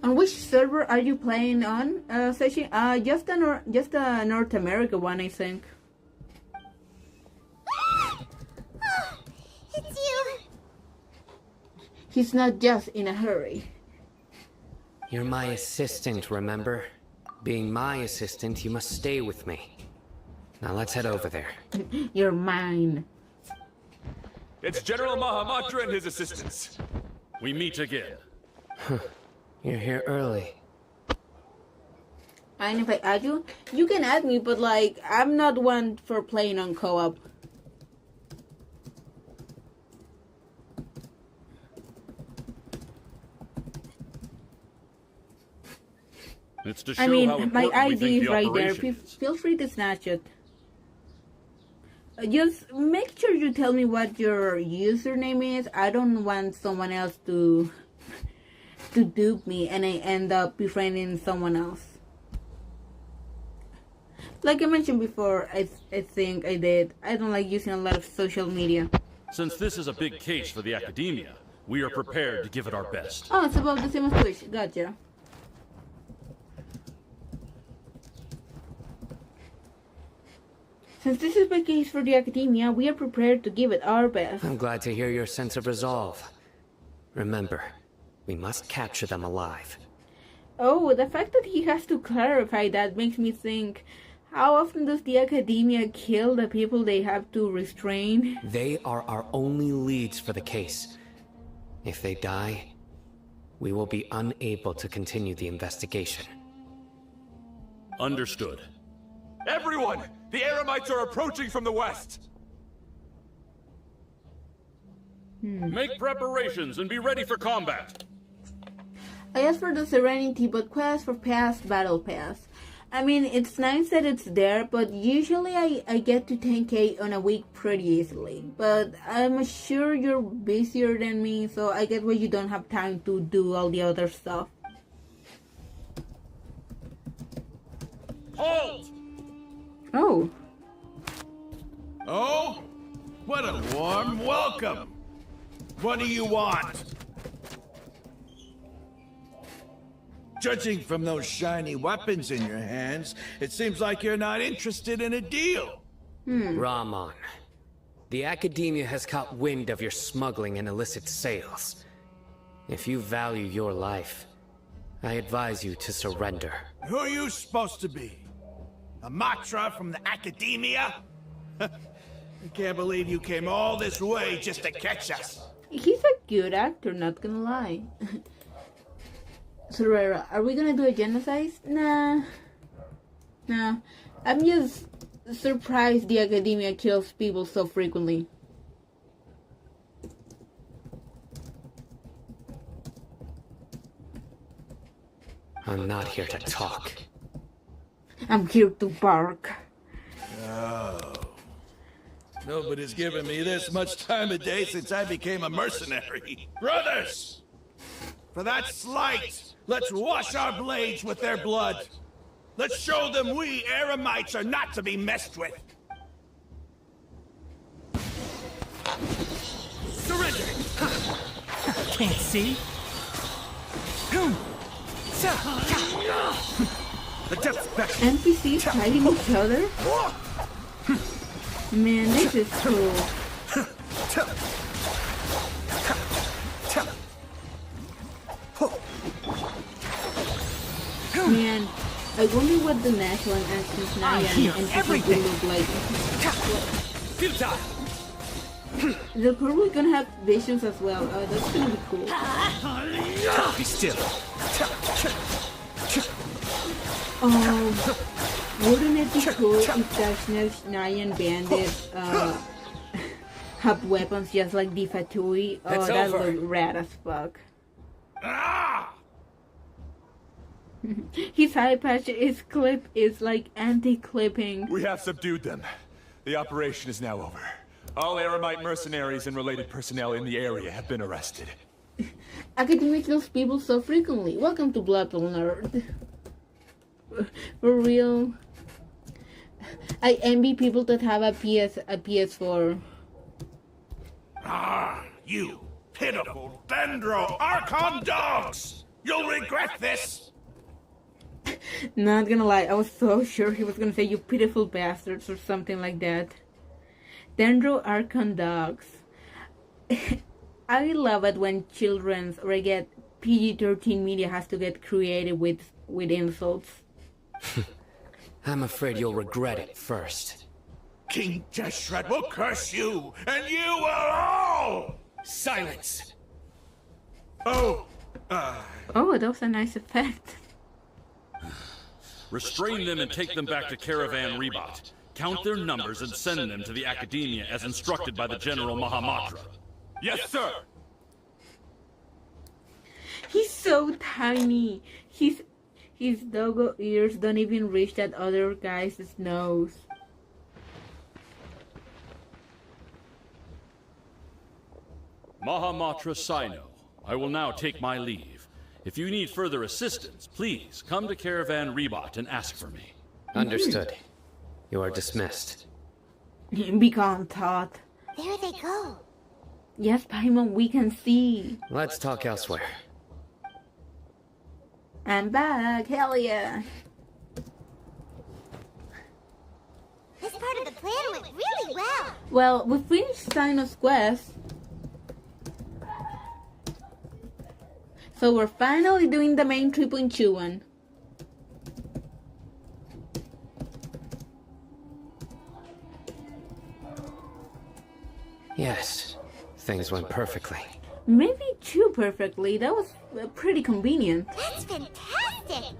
On which server are you playing on, Seshi? Just a North America one, I think. It's you! He's not just in a hurry. You're my assistant, remember? Being my assistant, you must stay with me. Now let's head over there. You're mine. It's General Mahamatra and his assistants. We meet again. You're here early. And if I add you, you can add me, but like, I'm not one for playing on co-op. It's to show how important my we ID think is the right there. operation is. Feel free to snatch it. Just make sure you tell me what your username is. I don't want someone else to dupe me and I end up befriending someone else. Like I mentioned before, I think I did. I don't like using a lot of social media. Since this is a big case for the Academia, we are prepared to give it our best. Oh, it's about the same as Twitch. Gotcha. Since this is a big case for the Academia, we are prepared to give it our best. I'm glad to hear your sense of resolve. Remember, we must capture them alive. Oh, the fact that he has to clarify that makes me think, how often does the Academia kill the people they have to restrain? They are our only leads for the case. If they die, we will be unable to continue the investigation. Understood. Everyone! The Eremites are approaching from the west! Make preparations and be ready for combat. I asked for the Serenity, but quest for past Battle Pass. I mean, it's nice that it's there, but usually I get to 10k on a week pretty easily. But I'm sure you're busier than me, so I get why you don't have time to do all the other stuff. Halt! Oh. Oh? What a warm welcome! What do you want? Judging from those shiny weapons in your hands, it seems like you're not interested in a deal. Rahman, the Academia has caught wind of your smuggling and illicit sales. If you value your life, I advise you to surrender. Who are you supposed to be? A Matra from the Academia? I can't believe you came all this way just to catch us. He's a good actor, not gonna lie. Sorera, are we gonna do a genocide? Nah. I'm just surprised the Academia kills people so frequently. I'm not here to talk. I'm here to bark. Oh. Nobody's given me this much time of day since I became a mercenary. Brothers! For that slight, let's wash our blades with their blood. Let's show them we Eremites are not to be messed with. Surrender! Can't see? The depth's back. NPCs fighting each other? Man, this is cool. Man, I wonder what the National and Ancient Naya and everything look like. They're probably gonna have visions as well. Oh, that's gonna be cool. Be still. Wouldn't it be cool if the Nyan bandits have weapons just like the Fatui? Oh, that would look rad as fuck. His eye patch, his clip is like anti-clipping. We have subdued them. The operation is now over. All Eremite mercenaries and related personnel in the area have been arrested. Academia kills people so frequently. Welcome to Blood Bowl Nerd. For real. I envy people that have a PS4. Ah, you pitiful Dendro Archon dogs! You'll regret this! Not gonna lie, I was so sure he was gonna say you pitiful bastards or something like that. Dendro Archon dogs. I love it when children's or I get PG-13 media has to get creative with insults. I'm afraid you'll regret it first. King Deshret will curse you, and you will all! Silence! Oh, that was a nice effect. Restrain them and take them back to Caravan Rebot. Count their numbers and send them to the Academia as instructed by the General Mahamatra. Yes, sir! He's so tiny. His doggo ears don't even reach that other guy's nose. Mahamatra Sino, I will now take my leave. If you need further assistance, please come to Caravan Rebot and ask for me. Understood. You are dismissed. Be calm, Todd. There they go. Yes, Paimon, we can see. Let's talk elsewhere. I'm back, hell yeah. This part of the plan went really well. Well, we finished Sino's quest. So we're finally doing the main 3.2 Yes, things went perfectly. Maybe too perfectly. That was pretty convenient. That's fantastic.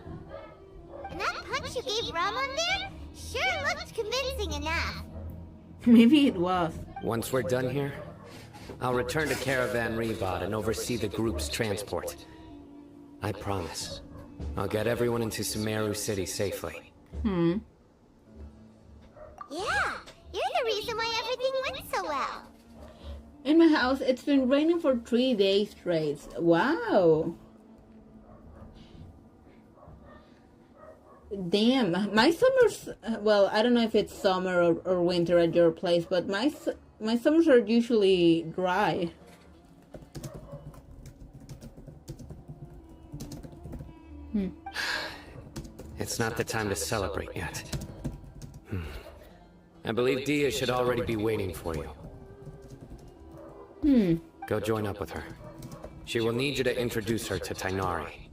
And that punch you gave Ramon there sure looked convincing enough. Maybe it was. Once we're done here, I'll return to Caravan Rebot and oversee the group's transport. I promise. I'll get everyone into Sumeru City safely. Yeah, you're the reason why everything went so well. In my house, it's been raining for 3 days straight. Wow. Damn, my summers, well, I don't know if it's summer or winter at your place, but my summers are usually dry. It's not the time to celebrate yet. I believe Dia should already be waiting for you. Go join up with her. She will need you to introduce her to Tainari.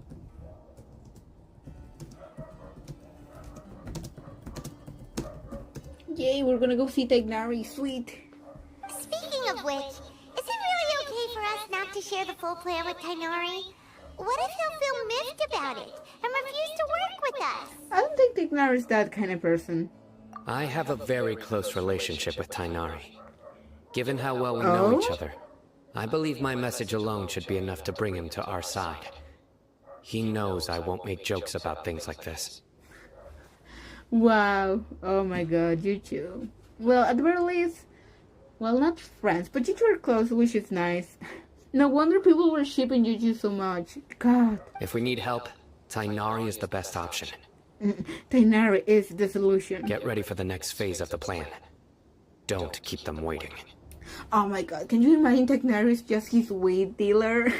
Yay, we're gonna go see Tainari, sweet. Speaking of which, is it really okay for us not to share the full plan with Tainari? What if he'll feel miffed about it and refuse to work with us? I don't think Tainari's that kind of person. I have a very close relationship with Tainari. Given how well we know each other, I believe my message alone should be enough to bring him to our side. He knows I won't make jokes about things like this. Wow. Oh my god, you two. Well, at the very least, well, not friends, but you two are close, which is nice. No wonder people were shipping you two so much. God. If we need help, Tainari is the best option. Tainari is the solution. Get ready for the next phase of the plan. Don't keep them waiting. Oh my god, can you imagine Tainari is just his weed dealer?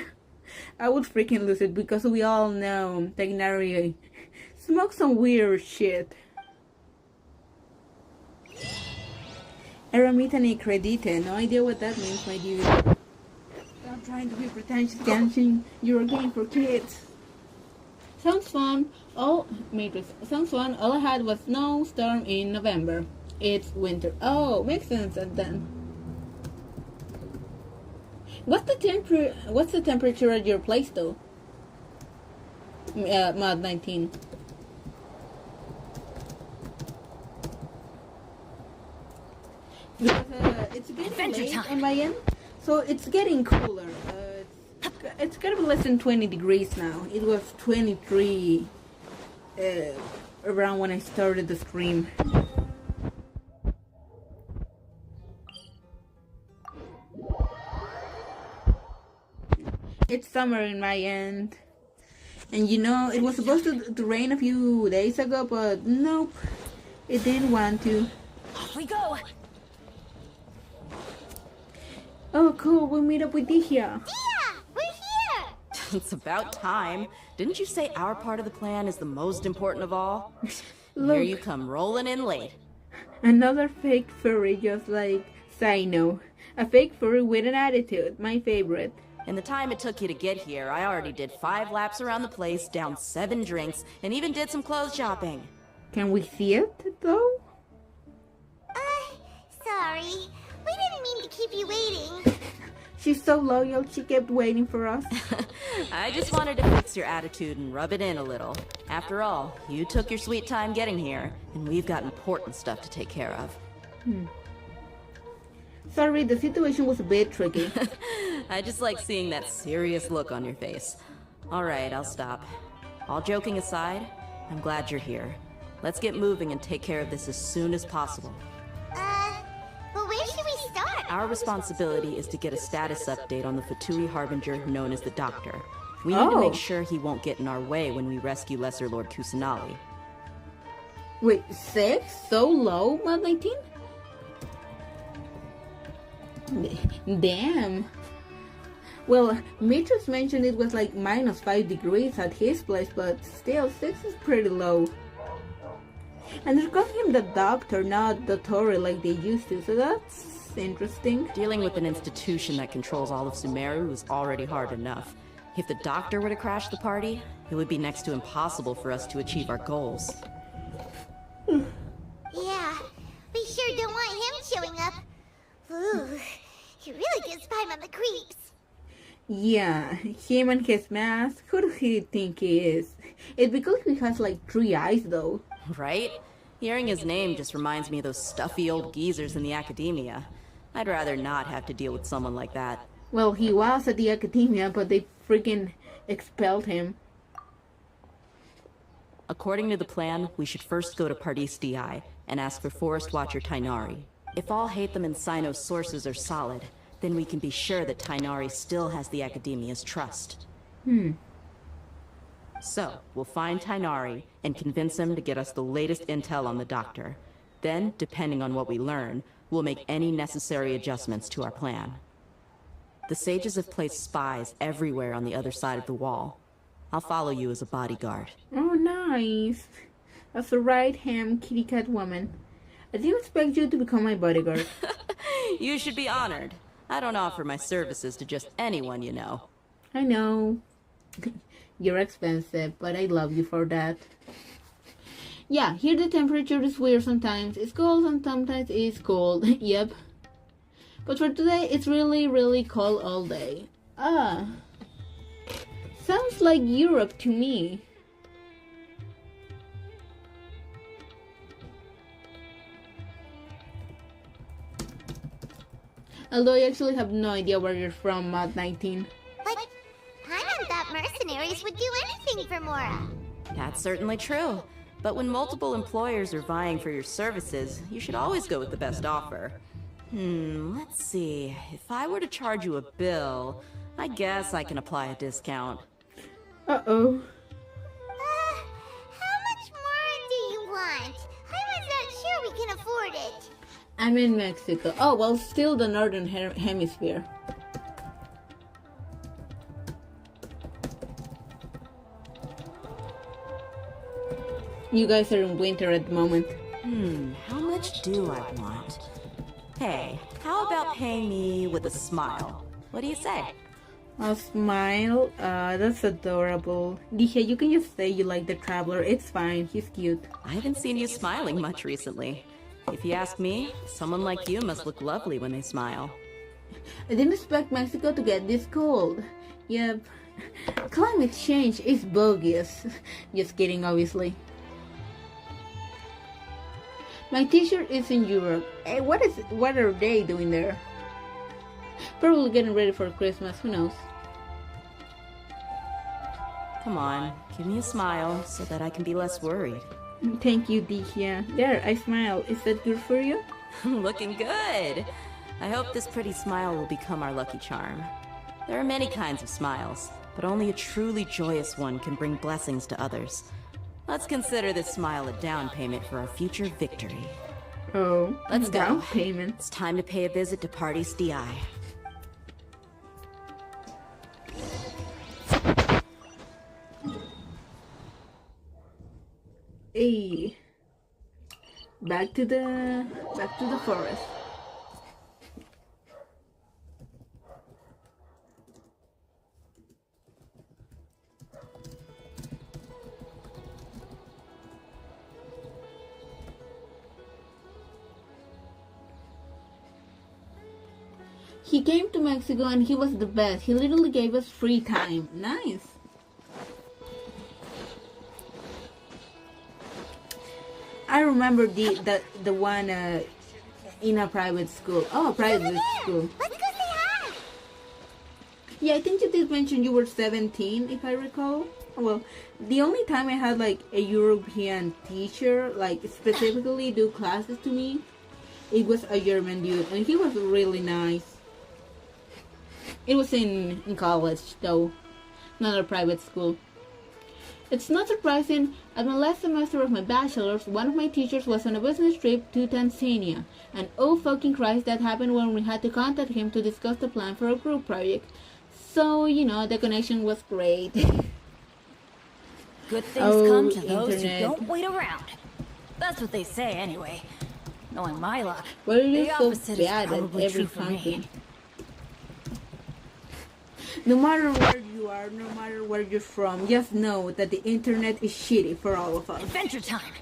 I would freaking lose it because we all know Tainari smokes some weird shit. Eremita ni credite, no idea what that means, my dude. Stop trying to be pretentious, Genshin. You're a game for kids. Sounds fun. Matrix. Sounds fun. All I had was snowstorm in November. It's winter. Oh, makes sense then. What's the temperature at your place though? Mod 19. Because it's getting late on my end, so it's getting cooler. It's gotta be less than 20 degrees now. It was 23 around when I started the stream. It's summer in my end. And you know, it was supposed to rain a few days ago, but nope. It didn't want to. Off we go! Oh, cool. We meet up with Dihya. Yeah, we're here! It's about time. Didn't you say our part of the plan is the most important of all? Look. Here you come rolling in late. Another fake furry just like Sino. A fake furry with an attitude. My favorite. In the time it took you to get here, I already did 5 laps around the place, downed 7 drinks, and even did some clothes shopping. Can we see it, though? Sorry. We didn't mean to keep you waiting. She's so loyal, she kept waiting for us. I just wanted to fix your attitude and rub it in a little. After all, you took your sweet time getting here, and we've got important stuff to take care of. Sorry, the situation was a bit tricky. I just like seeing that serious look on your face. Alright, I'll stop. All joking aside, I'm glad you're here. Let's get moving and take care of this as soon as possible. But where should we start? Our responsibility is to get a status update on the Fatui Harbinger known as the Doctor. We need to make sure he won't get in our way when we rescue Lesser Lord Kusanali. Wait, 6? So low, Mod 19? Damn. Well, Matrix mentioned it was like -5 degrees at his place, but still, 6 is pretty low. And they're calling him the Doctor, not the Tory like they used to, so that's interesting. Dealing with an institution that controls all of Sumeru is already hard enough. If the Doctor were to crash the party, it would be next to impossible for us to achieve our goals. Yeah, we sure don't want him showing up. Ooh, he really gives Paimon the creeps. Yeah, him and his mask, who do he think he is? It's because he has like 3 eyes though. Right? Hearing his name just reminds me of those stuffy old geezers in the academia. I'd rather not have to deal with someone like that. Well, he was at the academia, but they freaking expelled him. According to the plan, we should first go to Pardis DI and ask for Forest Watcher Tainari. If all Hatham and Sino's sources are solid, then we can be sure that Tainari still has the academia's trust. So, we'll find Tainari and convince him to get us the latest intel on the Doctor. Then, depending on what we learn, we'll make any necessary adjustments to our plan. The sages have placed spies everywhere on the other side of the wall. I'll follow you as a bodyguard. Oh, nice. As a right-hand kitty cat woman. I didn't expect you to become my bodyguard. You should be honored. I don't offer my services to just anyone you know. I know. You're expensive, but I love you for that. Yeah, here the temperature is weird sometimes. It's cold and sometimes it's cold. Yep. But for today, it's really, really cold all day. Sounds like Europe to me. Although I actually have no idea where you're from, Mod 19. But Paimon thought mercenaries would do anything for Mora. That's certainly true. But when multiple employers are vying for your services, you should always go with the best offer. Let's see. If I were to charge you a bill, I guess I can apply a discount. Uh-oh. How much more do you want? Paimon's not sure we can afford it. I'm in Mexico. Oh, well, still the northern hemisphere. You guys are in winter at the moment. How much do I want? Hey, how about paying me with a smile? What do you say? A smile? That's adorable. Dije, you can just say you like the traveler. It's fine. He's cute. I haven't seen you smiling much recently. If you ask me, someone like you must look lovely when they smile. I didn't expect Mexico to get this cold. Yep. Climate change is bogus. Just kidding, obviously. My teacher is in Europe. Hey, what are they doing there? Probably getting ready for Christmas, who knows? Come on, give me a smile so that I can be less worried. Thank you, Dihya. There, I smile. Is that good for you? Looking good. I hope this pretty smile will become our lucky charm. There are many kinds of smiles, but only a truly joyous one can bring blessings to others. Let's consider this smile a down payment for our future victory. Oh, let's go. Down payment. It's time to pay a visit to Party's DI. Hey, back to the forest. He came to Mexico and he was the best. He literally gave us free time. Nice. I remember the one in a private school. Oh, private school. Let's go say hi. Yeah, I think you did mention you were 17, if I recall. Well, the only time I had like a European teacher, like specifically do classes to me, it was a German dude, and he was really nice. It was in college, though, not a private school. It's not surprising, at my last semester of my bachelor's, one of my teachers was on a business trip to Tanzania. And oh fucking Christ, that happened when we had to contact him to discuss the plan for a group project. So, you know, the connection was great. Good things come to those internet. who don't wait around. That's what they say anyway. Knowing my luck, Why are you the so opposite is bad at probably every true for me. function? No matter where you are, no matter where you're from, just know that the internet is shitty for all of us. Adventure time!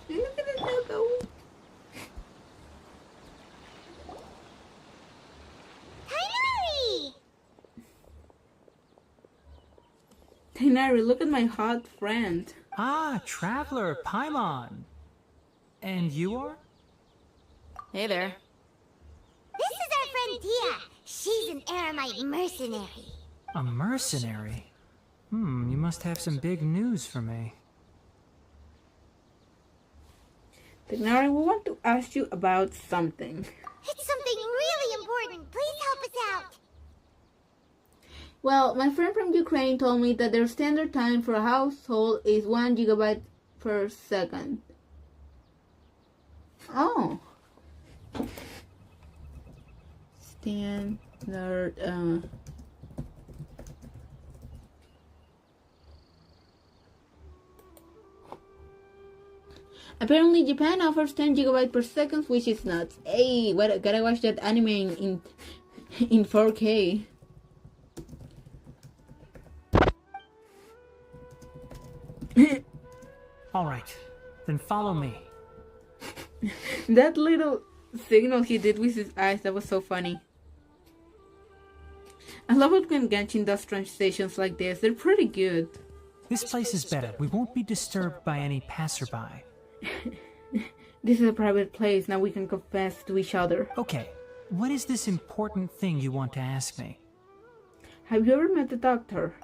Look at it go. Tainari! Tainari, look at my hot friend. Ah, Traveler, Paimon. And you are? Hey there. This is our friend Tia. She's an Aramite mercenary. A mercenary? You must have some big news for me. Tainari, we want to ask you about something. It's something really important. Please help us out. Well, my friend from Ukraine told me that their standard time for a household is 1 gigabyte per second. Oh. Standard, Apparently Japan offers 10 gigabytes per second, which is nuts. Hey, what, gotta watch that anime in 4K. Alright, then follow me. That little signal he did with his eyes, that was so funny. I love it when Genshin does translations like this. They're pretty good. This place is better. We won't be disturbed by any passerby. This is a private place. Now we can confess to each other. Okay, what is this important thing you want to ask me? Have you ever met the doctor?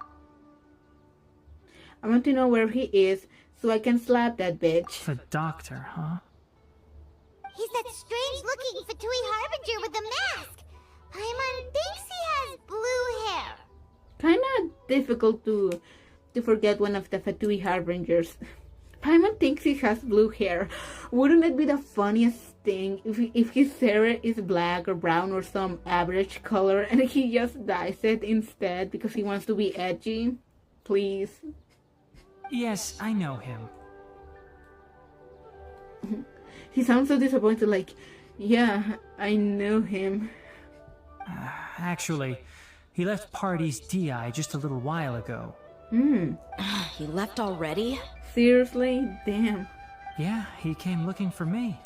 I want to know where he is so I can slap that bitch. The doctor, huh? He's that strange-looking Fatui Harbinger with the mask. Paimon thinks he has blue hair. Kinda difficult to forget one of the Fatui Harbingers. Paimon thinks he has blue hair. Wouldn't it be the funniest thing if his hair is black or brown or some average color and he just dyes it instead because he wants to be edgy? Please. Yes, I know him. He sounds so disappointed, like, yeah, I know him. Actually, He left Party's DI just a little while ago. He left already? Seriously? Damn. Yeah, he came looking for me.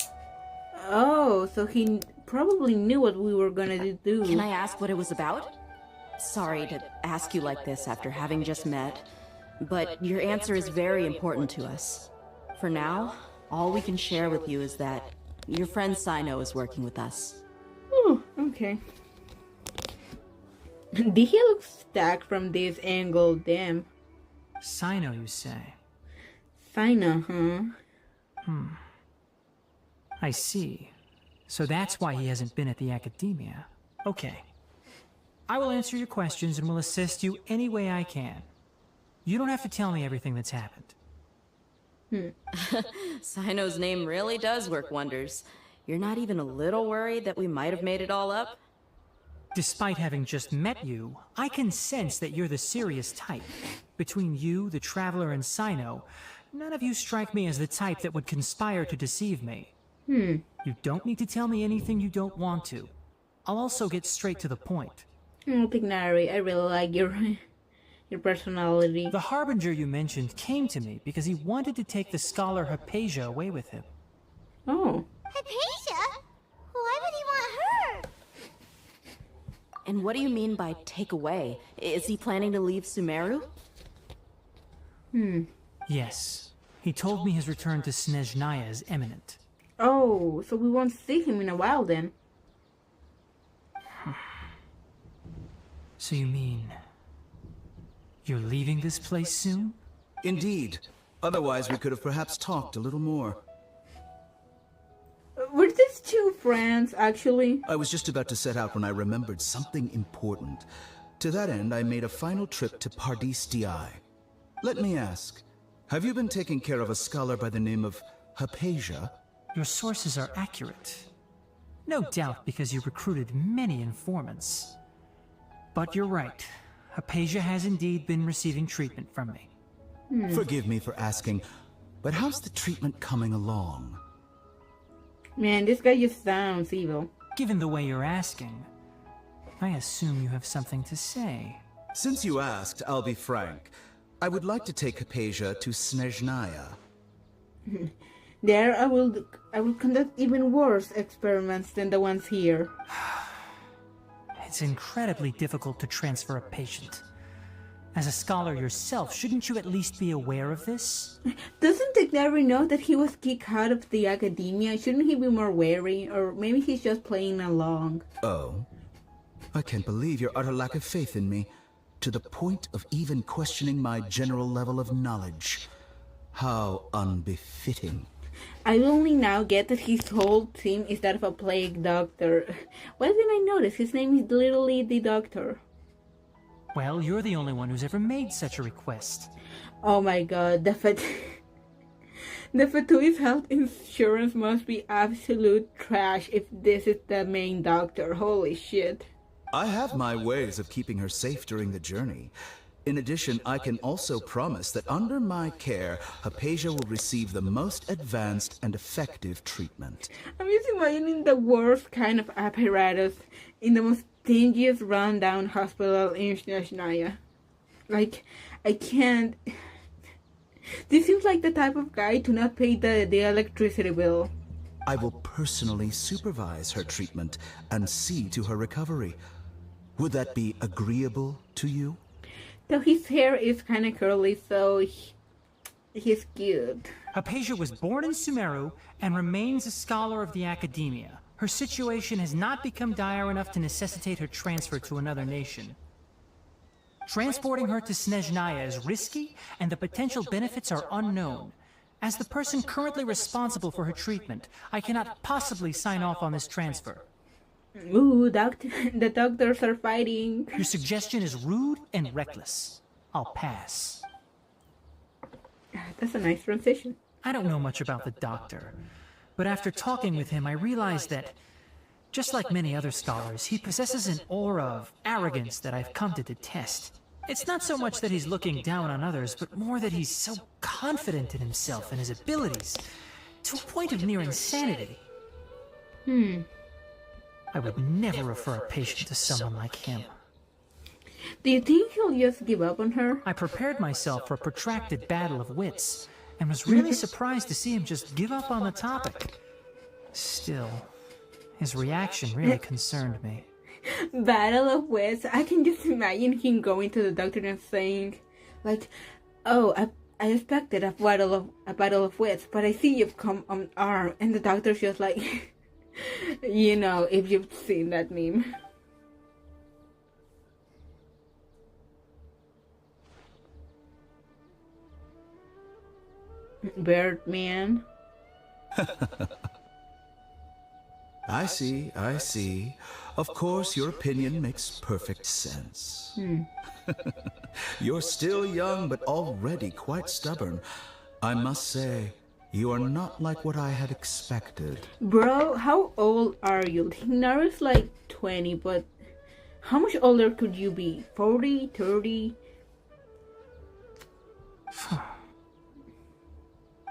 Oh, so he probably knew what we were gonna do. Can I ask what it was about? Sorry to ask you like this after having just met, but your answer is very important to us. For now, all we can share with you is that your friend Sino is working with us. Oh, okay. Did he look stacked from this angle? Damn. Sino, you say? Sino, huh? I see. So that's why he hasn't been at the academia. Okay. I will answer your questions and will assist you any way I can. You don't have to tell me everything that's happened. Sino's name really does work wonders. You're not even a little worried that we might have made it all up? Despite having just met you, I can sense that you're the serious type. Between you, the Traveler, and Sino, none of you strike me as the type that would conspire to deceive me. You don't need to tell me anything you don't want to. I'll also get straight to the point. Tignari, I really like your personality. The Harbinger you mentioned came to me because he wanted to take the scholar Hypatia away with him. Oh. Hypatia? Why would he want her? And what do you mean by take away? Is he planning to leave Sumeru? Yes. He told me his return to Snezhnaya is imminent. Oh, so we won't see him in a while then. So you mean... you're leaving this place soon? Indeed. Otherwise, we could have perhaps talked a little more. Were these two friends, actually? I was just about to set out when I remembered something important. To that end, I made a final trip to Pardis DI. Let me ask, have you been taking care of a scholar by the name of Hypatia? Your sources are accurate. No doubt because you recruited many informants. But you're right. Hypatia has indeed been receiving treatment from me. Forgive me for asking, but how's the treatment coming along? Man, this guy just sounds evil. Given the way you're asking, I assume you have something to say. Since you asked, I'll be frank. I would like to take Hypatia to Snezhnaya. There, I will conduct even worse experiments than the ones here. It's incredibly difficult to transfer a patient. As a scholar yourself, shouldn't you at least be aware of this? Doesn't Tignari know that he was kicked out of the academia? Shouldn't he be more wary? Or maybe he's just playing along. Oh? I can't believe your utter lack of faith in me, to the point of even questioning my general level of knowledge. How unbefitting. I only now get that his whole team is that of a plague doctor. Why didn't I notice? His name is literally the doctor. Well, you're the only one who's ever made such a request. Oh my god, the Fatui's health insurance must be absolute trash if this is the main doctor. Holy shit. I have my ways of keeping her safe during the journey. In addition, I can also promise that under my care, Hypatia will receive the most advanced and effective treatment. I'm just imagining the worst kind of apparatus in the most dingiest rundown hospital in Snezhnaya. Like, I can't... This seems like the type of guy to not pay the electricity bill. I will personally supervise her treatment and see to her recovery. Would that be agreeable to you? Though his hair is kind of curly, so he's cute. Hypatia was born in Sumeru and remains a scholar of the academia. Her situation has not become dire enough to necessitate her transfer to another nation. Transporting her to Snezhnaya is risky, and the potential benefits are unknown. As the person currently responsible for her treatment, I cannot possibly sign off on this transfer. Ooh, the doctors are fighting. Your suggestion is rude and reckless. I'll pass. That's a nice transition. I don't know much about the doctor, but after talking with him, I realized that, just like many other scholars, he possesses an aura of arrogance that I've come to detest. It's not so much that he's looking down on others, but more that he's so confident in himself and his abilities, to a point of near insanity. I would never refer a patient to someone like him. Do you think he'll just give up on her? I prepared myself for a protracted battle of wits, and was really surprised to see him just give up on the topic. Still, his reaction really concerned me. Battle of Wits. I can just imagine him going to the doctor and saying, like, "Oh, I expected a battle of wits, but I see you've come unarmed." And the doctor's just like, you know, if you've seen that meme. Birdman. I see, I see. Of course, your opinion makes perfect sense. You're still young, but already quite stubborn. I must say, you are not like what I had expected. Bro, how old are you? Naru's like 20, but how much older could you be? 40, 30?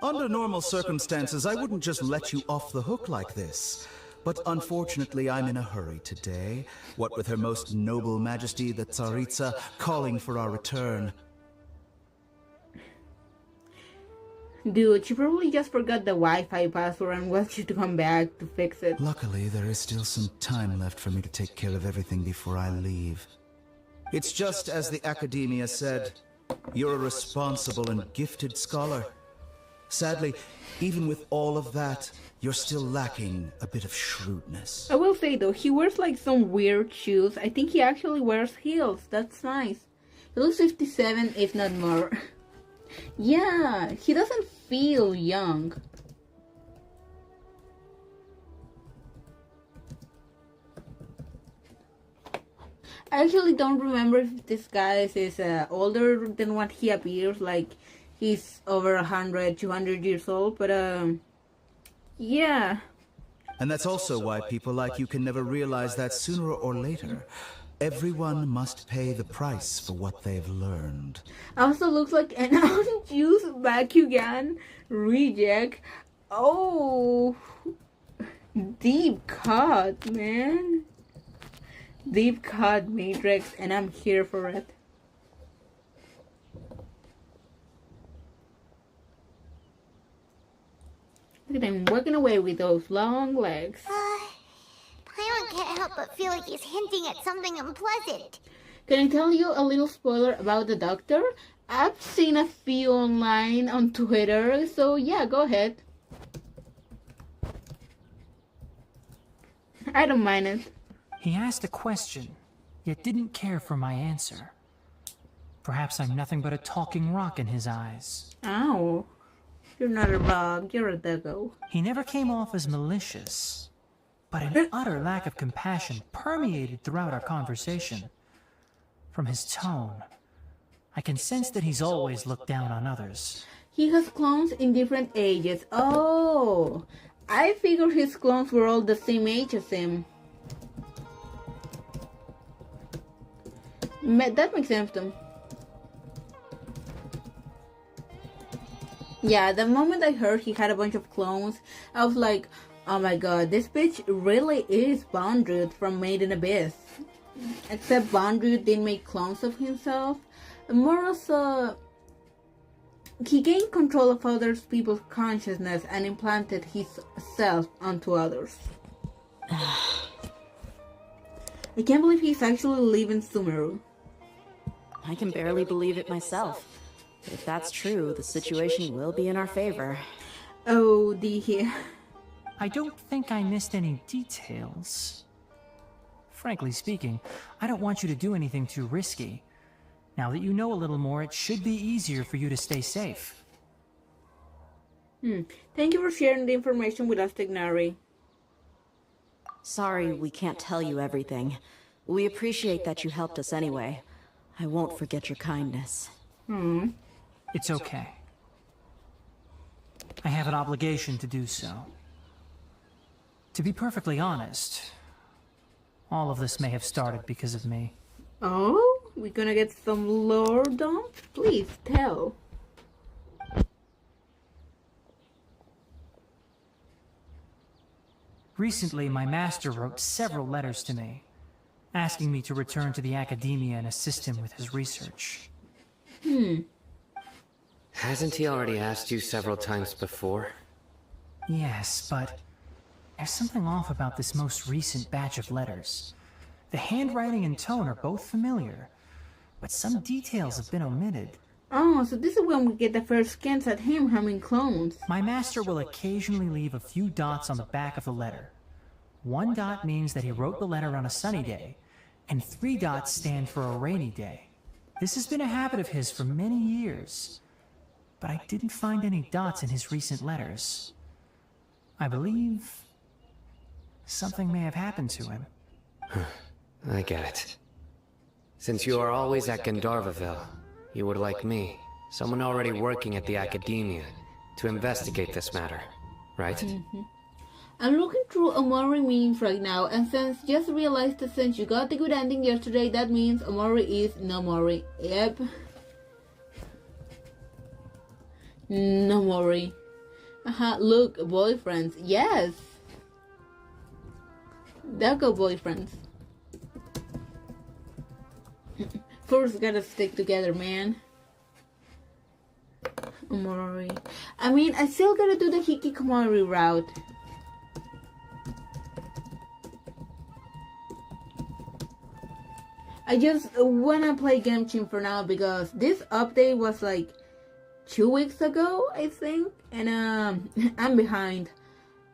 Under normal circumstances, I wouldn't just let you off the hook like this. But unfortunately, I'm in a hurry today. What with Her Most Noble Majesty, the Tsaritsa, calling for our return. Dude, she probably just forgot the Wi-Fi password and wants you to come back to fix it. Luckily, there is still some time left for me to take care of everything before I leave. It's just as the Academia said, you're a responsible and gifted scholar. Sadly, even with all of that, you're still lacking a bit of shrewdness. I will say though, he wears like some weird shoes. I think he actually wears heels. That's nice. He looks 57, if not more. Yeah, he doesn't feel young. I actually don't remember if this guy is older than what he appears. Like, he's over 100, 200 years old, but yeah. And that's also why people like you can never realize that sooner or later, everyone must pay the price for what they've learned. Also looks like an unused Bakugan reject. Oh, deep cut, man. Deep cut matrix, and I'm here for it. Look at him working away with those long legs. Paimon can't help but feel like he's hinting at something unpleasant. Can I tell you a little spoiler about the doctor? I've seen a few online on Twitter, so yeah, go ahead. I don't mind it. He asked a question, yet didn't care for my answer. Perhaps I'm nothing but a talking rock in his eyes. Ow. You're not a rock, you're a duggo. He never came off as malicious, but an utter lack of compassion permeated throughout our conversation. From his tone, I can sense that he's always looked down on others. He has clones in different ages. Oh, I figured his clones were all the same age as him. That makes sense to him. Yeah, the moment I heard he had a bunch of clones, I was like, oh my god, this bitch really is Bondrewd from Made in Abyss. Except Bondrewd didn't make clones of himself. More as he gained control of other people's consciousness and implanted his self onto others. I can't believe he's actually leaving Sumeru. I can barely believe it myself. But if that's true, the situation will be in our favor. Oh dear. I don't think I missed any details. Frankly speaking, I don't want you to do anything too risky. Now that you know a little more, it should be easier for you to stay safe. Thank you for sharing the information with us, Tignari. Sorry we can't tell you everything. We appreciate that you helped us anyway. I won't forget your kindness. It's okay. I have an obligation to do so. To be perfectly honest, all of this may have started because of me. Oh, we're gonna get some lore dump? Please tell. Recently, my master wrote several letters to me. asking me to return to the Academia and assist him with his research. Hasn't he already asked you several times before? Yes, but there's something off about this most recent batch of letters. The handwriting and tone are both familiar, but some details have been omitted. Oh, so this is when we get the first glance at him having clones. My master will occasionally leave a few dots on the back of the letter. 1 dot means that he wrote the letter on a sunny day, and 3 dots stand for a rainy day. This has been a habit of his for many years, but I didn't find any dots in his recent letters. I believe something may have happened to him. I get it. Since you are always at Gandharvaville, you would like me, someone already working at the Academia, to investigate this matter, right? I'm looking through Omori memes right now, and since just realized that since you got the good ending yesterday, that means Omori is no Mori. Yep. No Mori. Look, boyfriends. Yes. They'll go boyfriends. First gotta stick together, man. Omori. I mean, I still gotta do the Hikikomori route. I just wanna play Genshin for now because this update was like 2 weeks ago, I think, and I'm behind.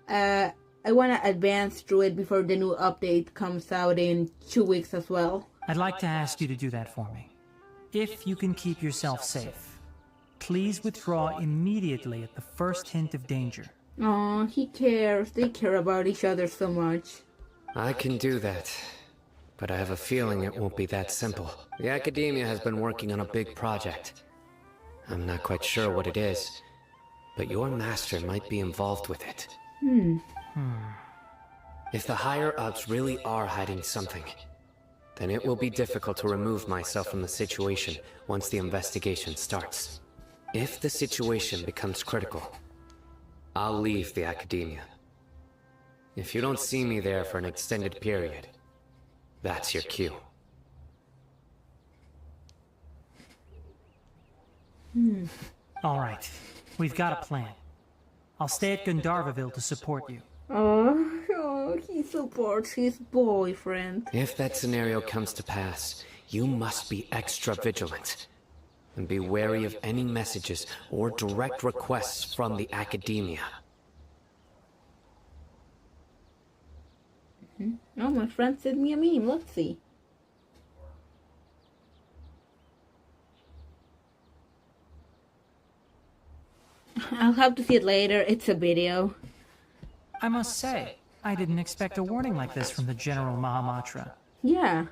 I wanna advance through it before the new update comes out in 2 weeks as well. I'd like to ask you to do that for me. If you can keep yourself safe, please withdraw immediately at the first hint of danger. Oh, he cares. They care about each other so much. I can do that, but I have a feeling it won't be that simple. The Academia has been working on a big project. I'm not quite sure what it is, but your master might be involved with it. If the higher-ups really are hiding something, then it will be difficult to remove myself from the situation once the investigation starts. If the situation becomes critical, I'll leave the Academia. If you don't see me there for an extended period, that's your cue. All right, we've got a plan. I'll stay at Gandharvaville to support you. Oh, he supports his boyfriend. If that scenario comes to pass, you must be extra vigilant. And be wary of any messages or direct requests from the Academia. Oh, my friend sent me a meme. Let's see. I'll have to see it later. It's a video. I must say, I didn't expect a warning like this from the General Mahamatra. Yeah.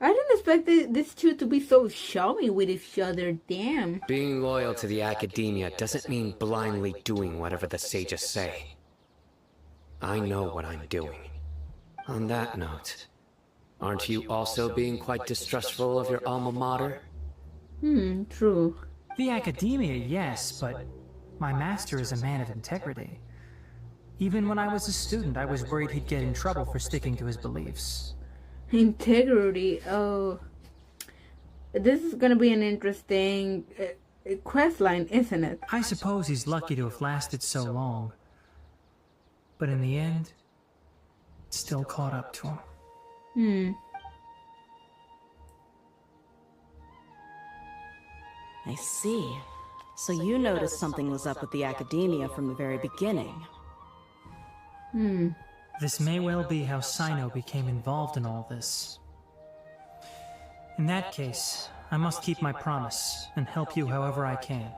I didn't expect these two to be so showy with each other. Damn. Being loyal to the Academia doesn't mean blindly doing whatever the sages say. I know what I'm doing. On that note, aren't you also being quite distrustful of your alma mater? True. The Academia, yes, but my master is a man of integrity. Even when I was a student, I was worried he'd get in trouble for sticking to his beliefs. Integrity. Oh. This is gonna be an interesting quest line, isn't it? I suppose he's lucky to have lasted so long. But in the end, it still caught up to him. I see. So you noticed something was up with the Academia from the very beginning. This may well be how Sino became involved in all this. In that case, I must keep my promise and help you however I can.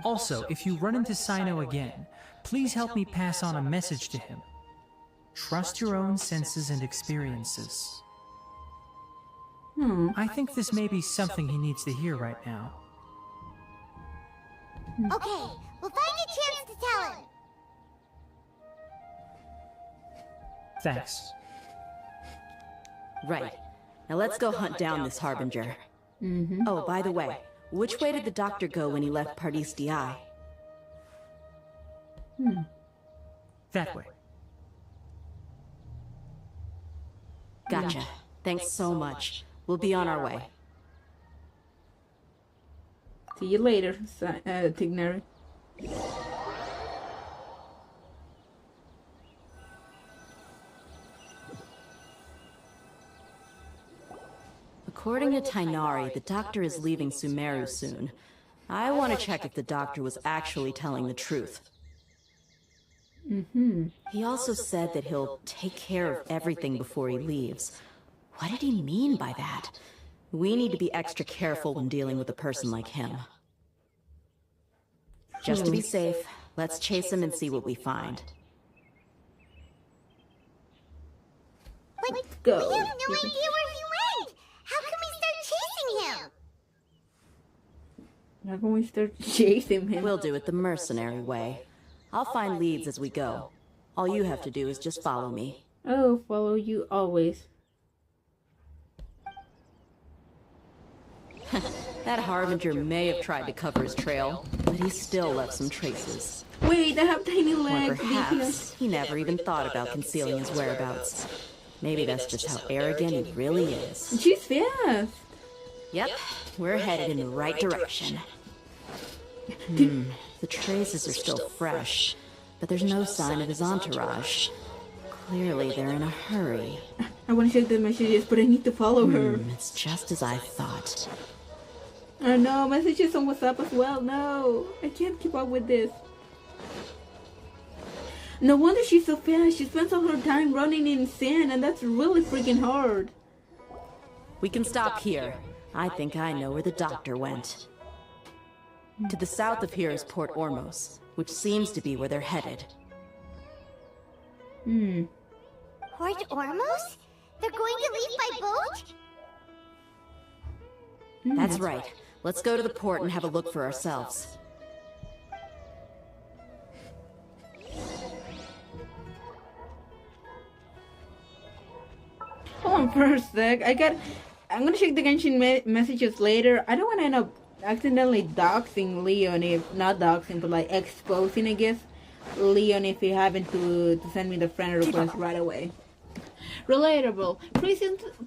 Also, if you run into Sino again, please help me pass on a message to him. Trust your own senses and experiences. I think this may be something he needs to hear right now. Okay, we'll find a chance to tell him. Thanks. Right. Now let's go hunt down this Harbinger. Oh, by the way, which way did the doctor go when he left Pt.1? That way. Gotcha. Thanks so much. We'll be on our way. See you later, Tignari. According to Tainari, the doctor is leaving Sumeru soon. I want to check if the doctor was actually telling the truth. He also said that he'll take care of everything before he leaves. What did he mean by that? We need to be extra careful when dealing with a person like him. Just to be safe, let's chase him and see what we find. But go. we have no idea where he went! How can we start chasing him? How can we start chasing him? We'll do it the mercenary way. I'll find leads as we go. All you have to do is just follow me. Oh, follow you always. That Harbinger may have tried to cover his trail, but he still left some traces. Wait, I have tiny Or legs. perhaps he never even thought about concealing his whereabouts. Maybe that's just how arrogant he really is. She's fast. Yep, we're headed in the right direction. The traces are still fresh, but there's no sign of his entourage. Clearly, they're in a hurry. I want to check the messages, but I need to follow her. It's just as I thought. Oh no, messages on WhatsApp as well. No, I can't keep up with this. No wonder she's so fast. She spends all her time running in sand, and that's really freaking hard. We can stop here. I think I know where the doctor went. To the south of here is Port Ormos, which seems to be where they're headed. Port Ormos? They're going to leave by boat? That's right. Let's go to the port and have a look for ourselves. Hold on for a sec. I'm gonna check the Genshin messages later. I don't want to end up accidentally doxing Leon, if not doxing, but like exposing, I guess, Leon if he happened to send me the friend request right away. Relatable.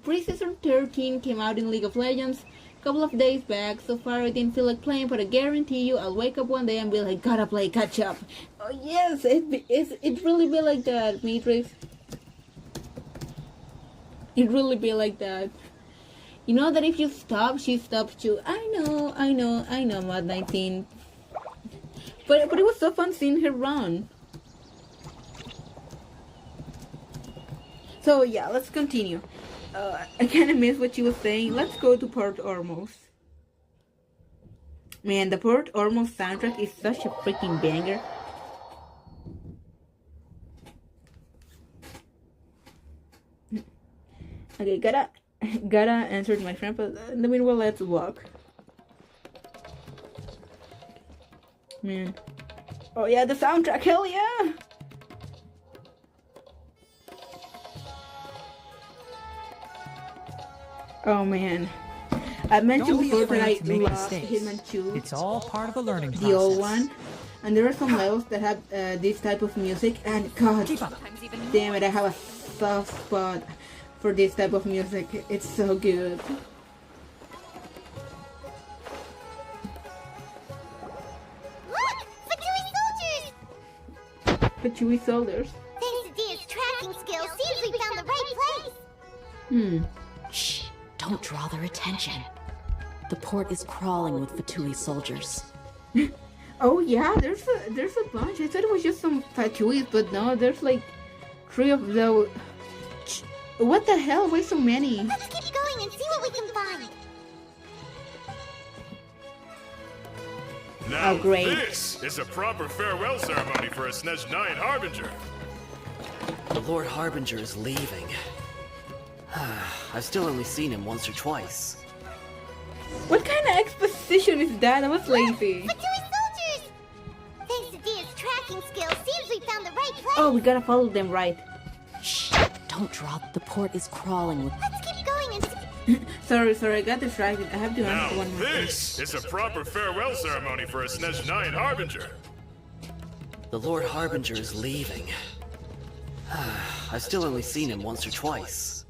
Pre-Season 13 came out in League of Legends a couple of days back. So far I didn't feel like playing, but I guarantee you I'll wake up one day and be like, gotta play catch up. Oh yes, it really be like that, Matrix. It really be like that. You know that if you stop, she stops too. I know, Mod 19. But it was so fun seeing her run. So yeah, let's continue. I kind of missed what she was saying. Let's go to Port Ormos. Man, the Port Ormos soundtrack is such a freaking banger. Okay, gotta answer to my friend, but in the meanwhile, let's walk. Man. Oh yeah, the soundtrack, hell yeah! Oh man. I mentioned before that I love Hitman 2. It's all part of the learning process. The old one. And there are some levels that have this type of music, and god damn it, I have a soft spot for this type of music. It's so good. Look! Fatui soldiers! Fatui soldiers? Thanks to Dia's tracking skills, seems we found the right place! Shh! Don't draw their attention. The port is crawling with Fatui soldiers. Oh yeah, there's a bunch. I thought it was just some Fatuis, but no, there's like 3 of those. What the hell? Why so many? Let's keep going and see what we can find. Now oh, great. This is a proper farewell ceremony for a Snezh Giant Harbinger. The Lord Harbinger is leaving. I've still only seen him once or twice. What kind of exposition is that? I was lazy. Fatui soldiers! Thanks to Dia's tracking skills, seems we found the right place. Oh, we gotta follow them, right? Shh! Don't draw. The port is crawling with... Let's keep going and... sorry, I got distracted. I have to answer one more. This is a proper farewell ceremony for a Snezh Giant Harbinger. The Lord Harbinger is leaving. I've still only seen him once or twice.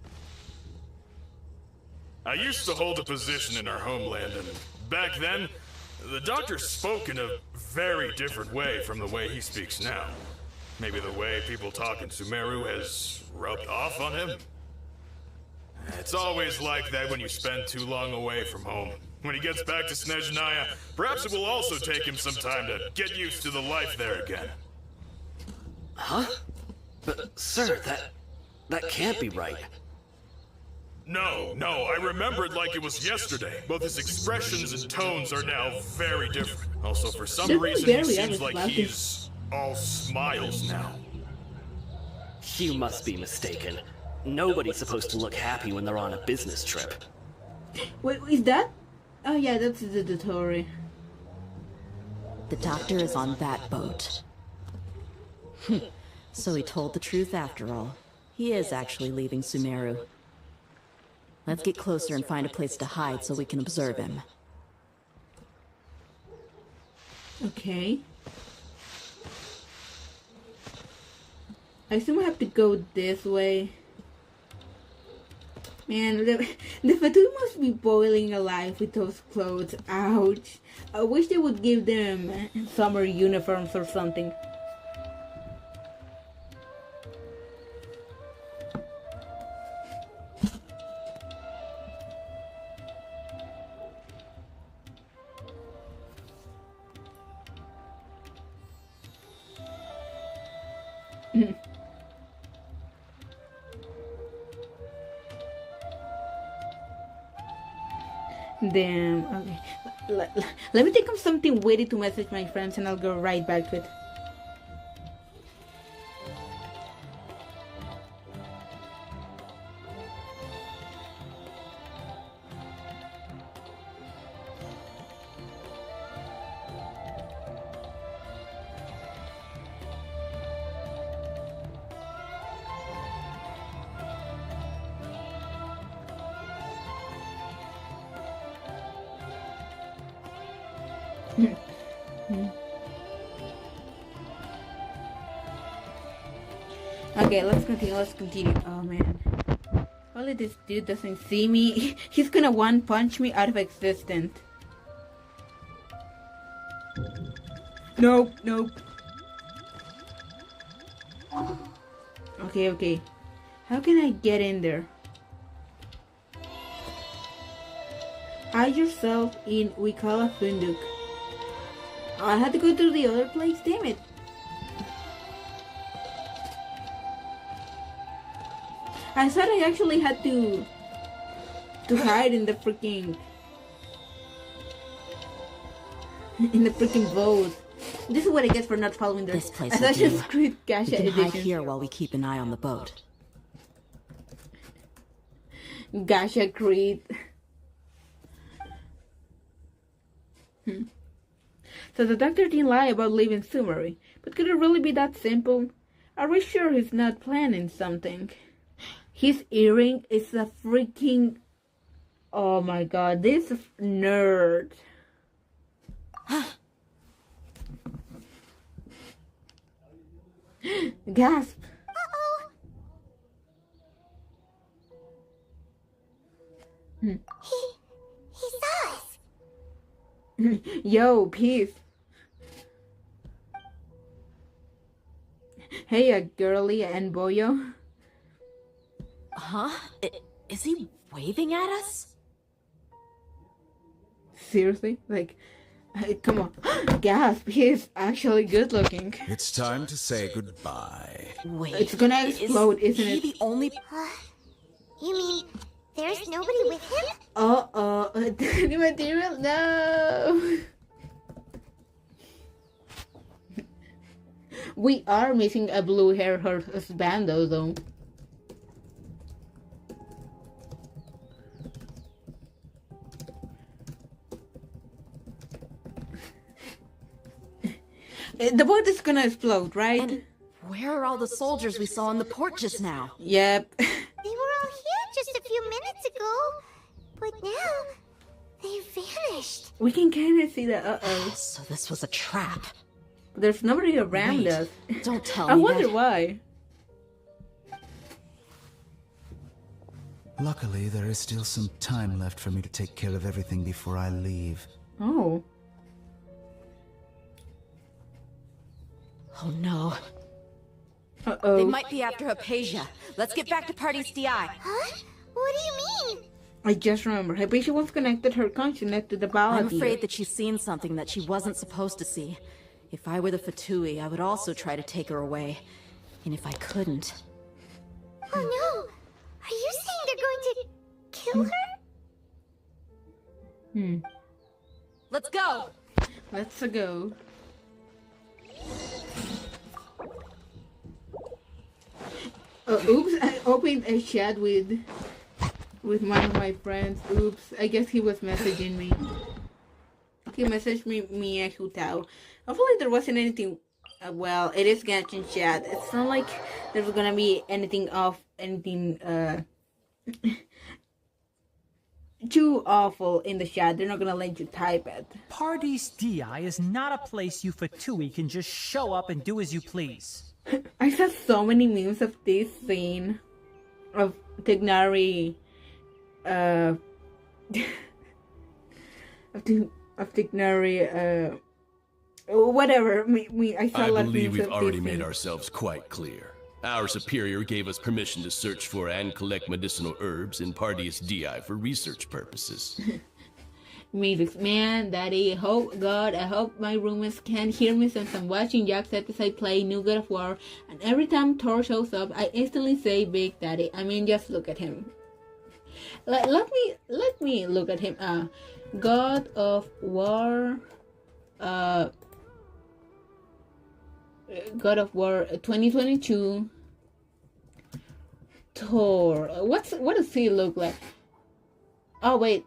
I used to hold a position in our homeland, and back then, the doctor spoke in a very different way from the way he speaks now. Maybe the way people talk in Sumeru has rubbed off on him? It's always like that when you spend too long away from home. When he gets back to Snezhnaya, perhaps it will also take him some time to get used to the life there again. Huh? But, sir, that can't be right. No, I remembered like it was yesterday. Both his expressions and tones are now very different. Also, for some reason, he seems like he's all smiles now. You must be mistaken. Nobody's supposed to look happy when they're on a business trip. Wait, is that? Oh yeah, that's the Dotori. The doctor is on that boat. So he told the truth after all. He is actually leaving Sumeru. Let's get closer and find a place to hide so we can observe him. Okay. I assume I have to go this way. Man, the Fatu must be boiling alive with those clothes. Ouch. I wish they would give them summer uniforms or something. Damn, okay. Let me think of something witty to message my friends and I'll go right back to it. Okay, let's continue. Oh man. Only this dude doesn't see me. He's gonna one-punch me out of existence. Nope. Okay. How can I get in there? Hide yourself in Wikala Funduk. I had to go to the other place, damn it. I thought I actually had to hide in the freaking boat. This is what I get for not following this place. I thought you screwed Gasha edition. We can hide edition. here while we keep an eye on the boat. Gasha Creed. So the doctor didn't lie about leaving Sumeru, but could it really be that simple? Are we sure he's not planning something? His earring is a freaking... Oh my god, this nerd. Gasp. Uh-oh. He saw us. Yo, peace. Hey, girly and boyo. Huh? Is he waving at us? Seriously? Like, come on. Gasp, he's actually good looking. It's time to say goodbye. Wait, it's gonna explode, isn't it? The only... You mean there's nobody with him? Uh-oh. The material? No! We are missing a blue hair band though. The boat is gonna explode, right? And where are all the soldiers we saw on the port just now? Yep. They were all here just a few minutes ago, but now they vanished. We can kind of see the So this was a trap. There's nobody around us. Don't tell me I wonder that. why. Luckily, there is still some time left for me to take care of everything before I leave. Oh. Oh no. Uh-oh. They might be after Hypatia. Let's get back to Party's DI. Huh? What do you mean? I just remember. Hypatia was connected her consciousness to the ballad. I'm afraid that she's seen something that she wasn't supposed to see. If I were the Fatui, I would also try to take her away. And if I couldn't... Oh no! Are you saying they're going to kill her? Let's go! Let's go. Oops, I opened a chat with one of my friends. Oops, I guess he was messaging me. He messaged me at Hutao. Hopefully there wasn't anything. Well, it is Genshin chat. It's not like there's gonna be anything too awful in the chat. They're not gonna let you type it. Party's DI is not a place you Fatui can just show up and do as you please. I saw so many memes of this scene of Tignari, of Tignari, whatever. I saw I believe we've already made ourselves quite clear. Our superior gave us permission to search for and collect medicinal herbs in Party's DI for research purposes. Music, man, daddy, I hope my roommates can hear me since I'm watching Jack set as I play new God of War, and every time Thor shows up, I instantly say Big Daddy. I mean, just look at him. Let me look at him. God of War, God of War 2022. Thor. What does he look like? Oh wait.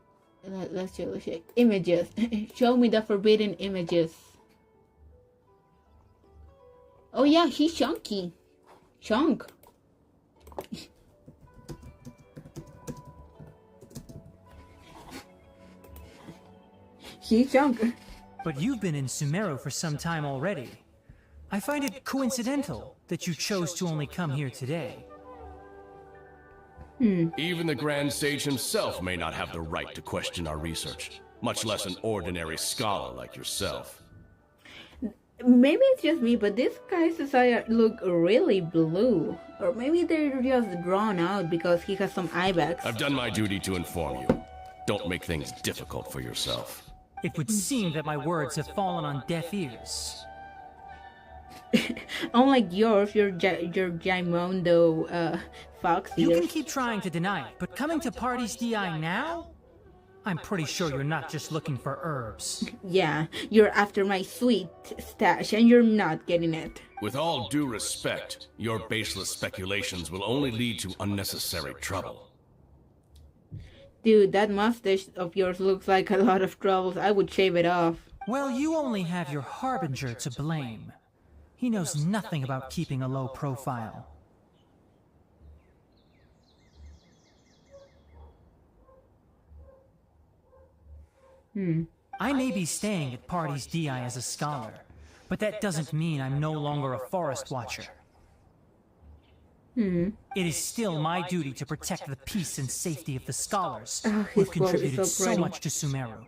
Let's check. Images. Show me the forbidden images. Oh yeah, he's chunky. Chunk. He's chunk. But you've been in Sumeru for some time already. I find it coincidental that you chose to only come here today. Even the Grand Sage himself may not have the right to question our research, much less an ordinary scholar like yourself. Maybe it's just me, but these guys' eyes look really blue. Or maybe they're just drawn out because he has some eye bags. I've done my duty to inform you. Don't make things difficult for yourself. It would seem that my words have fallen on deaf ears. Unlike yours, your Jaimondo fox ears. You can keep trying to deny it, but coming to Party's DI now? I'm pretty sure you're not just looking for herbs. Yeah, you're after my sweet stash, and you're not getting it. With all due respect, your baseless speculations will only lead to unnecessary trouble. Dude, that mustache of yours looks like a lot of troubles. I would shave it off. Well, you only have your Harbinger to blame. He knows nothing about keeping a low profile. I may be staying at Party's DI as a scholar, but that doesn't mean I'm no longer a forest watcher. It is still my duty to protect the peace and safety of the scholars who've contributed so much to Sumeru.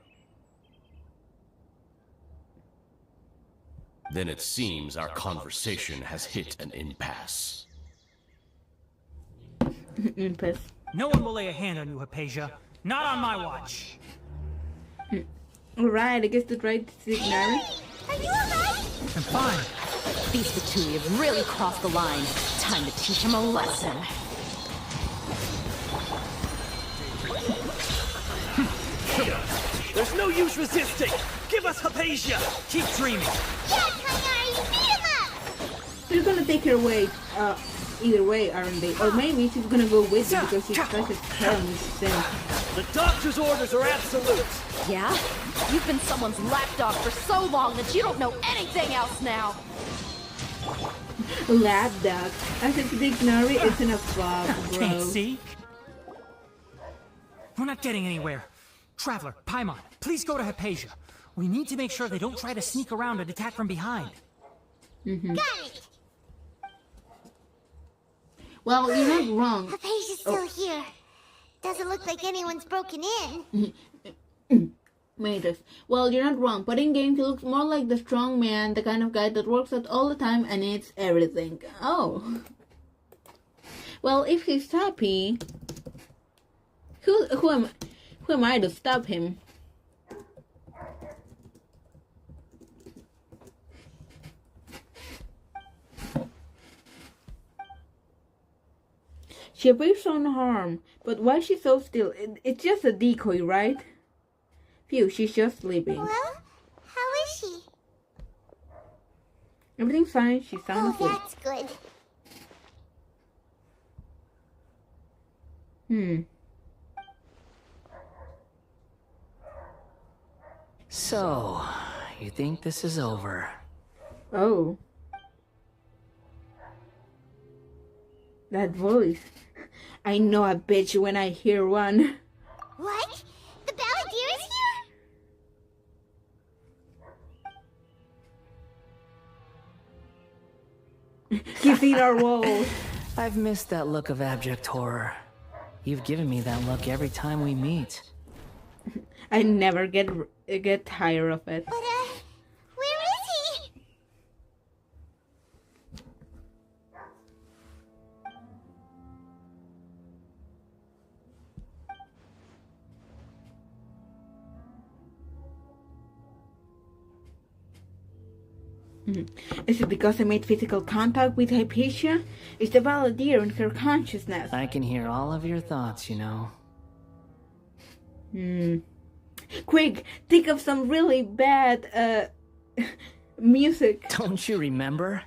Then it seems our conversation has hit an impasse. Impasse. No one will lay a hand on you, Hypatia. Not on my watch. Alright, I guess the right signal. Are you alright? I'm fine. These Fatui have really crossed the line. Time to teach him a lesson. There's no use resisting! Give us Hypatia! Keep dreaming! Yeah, Kanyari, beat him up! They're gonna take her away, either way, aren't they? Or maybe she's gonna go with you because she touches terms then. The doctor's orders are absolute! Yeah? You've been someone's lapdog for so long that you don't know anything else now! Lapdog. I said Dignari isn't a fog, bro. Can't see? We're not getting anywhere. Traveler, Paimon, please go to Hypatia. We need to make sure they don't try to sneak around and attack from behind. Got it! Well, you're not wrong. Hypatia's still here. Doesn't look like anyone's broken in. Matrix. Well, you're not wrong, but in games he looks more like the strong man, the kind of guy that works out all the time and eats everything. Oh. Well, if he's happy, who am I to stop him? She appears unharmed, but why is she so still? It's just a decoy, right? Phew, she's just sleeping. Well, how is she? Everything's fine, she's sound asleep. That's good. So, you think this is over? Oh. That voice. I know a bitch when I hear one. What? The Balladeer is here? He's in our walls. I've missed that look of abject horror. You've given me that look every time we meet. I never get tired of it. But, where is he? Is it because I made physical contact with Hypatia? Is the Balladeer in her consciousness? I can hear all of your thoughts, you know. Quick, think of some really bad, music. Don't you remember?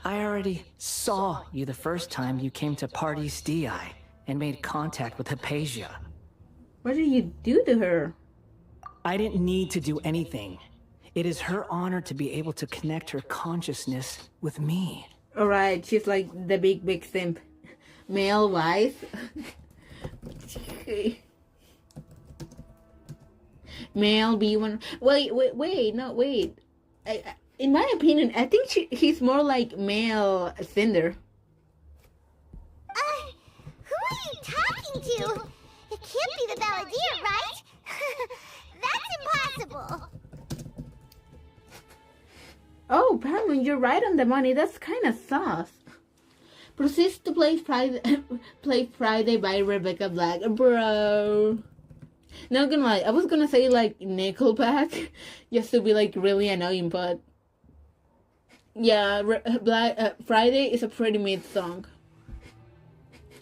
I already saw you the first time you came to Party's DI and made contact with Hypatia. What did you do to her? I didn't need to do anything. It is her honor to be able to connect her consciousness with me. Alright, she's like the big simp. Male wise. Male B1. Wait. In my opinion, I think he's more like male Cinder. Who are you talking to? It can't be the Balladeer, right? That's impossible. Oh, Pamela, you're right on the money. That's kind of sauce. Proceeds to play Friday by Rebecca Black. Bro. Not gonna lie, I was gonna say like Nickelback, just to be like really annoying, but yeah, Friday is a pretty mid song.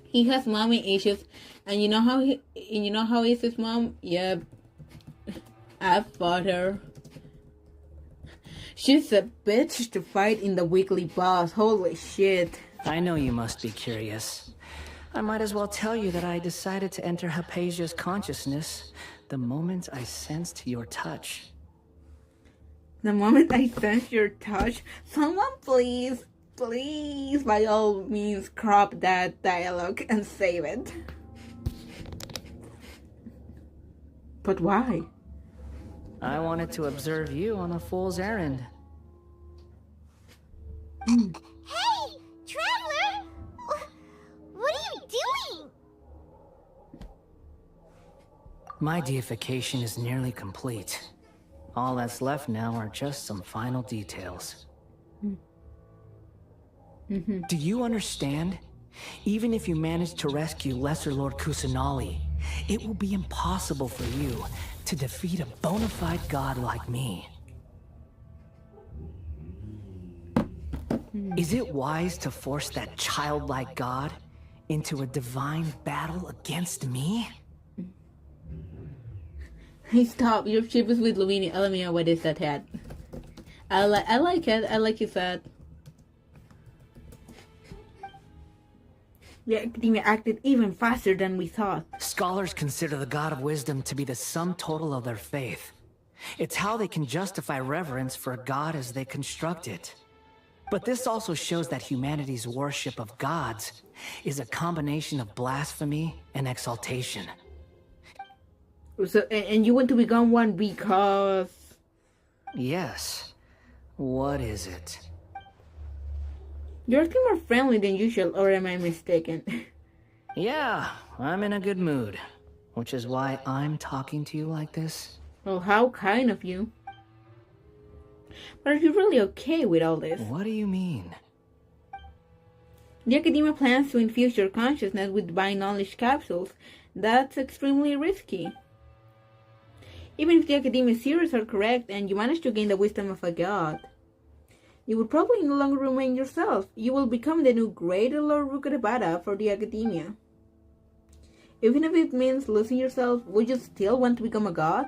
He has mommy issues, and you know how is his mom? Yep, I fought her. She's a bitch to fight in the weekly boss. Holy shit. I know you must be curious. I might as well tell you that I decided to enter Hypatia's consciousness the moment I sensed your touch. The moment I sensed your touch? Someone please, by all means, crop that dialogue and save it. But why? I wanted to observe you on a fool's errand. Hey, Traveler! What are you doing? My deification is nearly complete. All that's left now are just some final details. Do you understand? Even if you manage to rescue Lesser Lord Kusanali, it will be impossible for you to defeat a bona fide god like me. Is it wise to force that childlike god into a divine battle against me? Hey, stop. Your ship is with Luini. LMAO, what is that hat? I like it. I like his hat. The academia acted even faster than we thought. Scholars consider the God of Wisdom to be the sum total of their faith. It's how they can justify reverence for a god as they construct it. But this also shows that humanity's worship of gods is a combination of blasphemy and exaltation. So, and you want to become one because... Yes. What is it? You're acting more friendly than usual, or am I mistaken? Yeah, I'm in a good mood. Which is why I'm talking to you like this. Well, how kind of you. But are you really okay with all this? What do you mean? The Academia plans to infuse your consciousness with divine knowledge capsules. That's extremely risky. Even if the Academia's theories are correct and you manage to gain the wisdom of a god, you will probably no longer remain yourself. You will become the new great Lord Rukadabada for the Academia. Even if it means losing yourself, would you still want to become a god?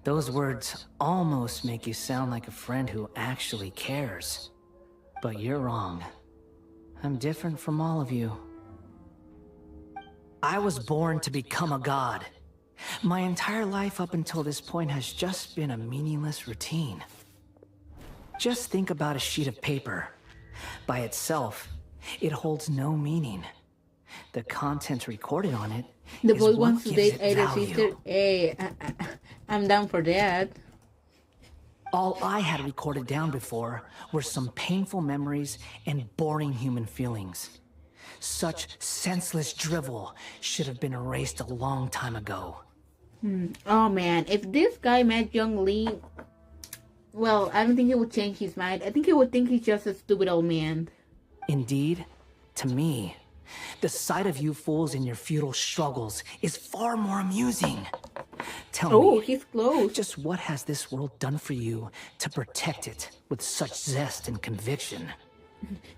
Those words almost make you sound like a friend who actually cares. But you're wrong. I'm different from all of you. I was born to become a god. My entire life up until this point has just been a meaningless routine. Just think about a sheet of paper. By itself, it holds no meaning. The content recorded on it The is boy what wants to gives date it either value. sister. Hey, I'm down for that. All I had recorded down before were some painful memories and boring human feelings. Such senseless drivel should have been erased a long time ago. Oh man, if this guy met Young Lee, well, I don't think he would change his mind. I think he would think he's just a stupid old man. Indeed, to me, the sight of you fools in your futile struggles is far more amusing. Tell me, he's close. Just what has this world done for you to protect it with such zest and conviction?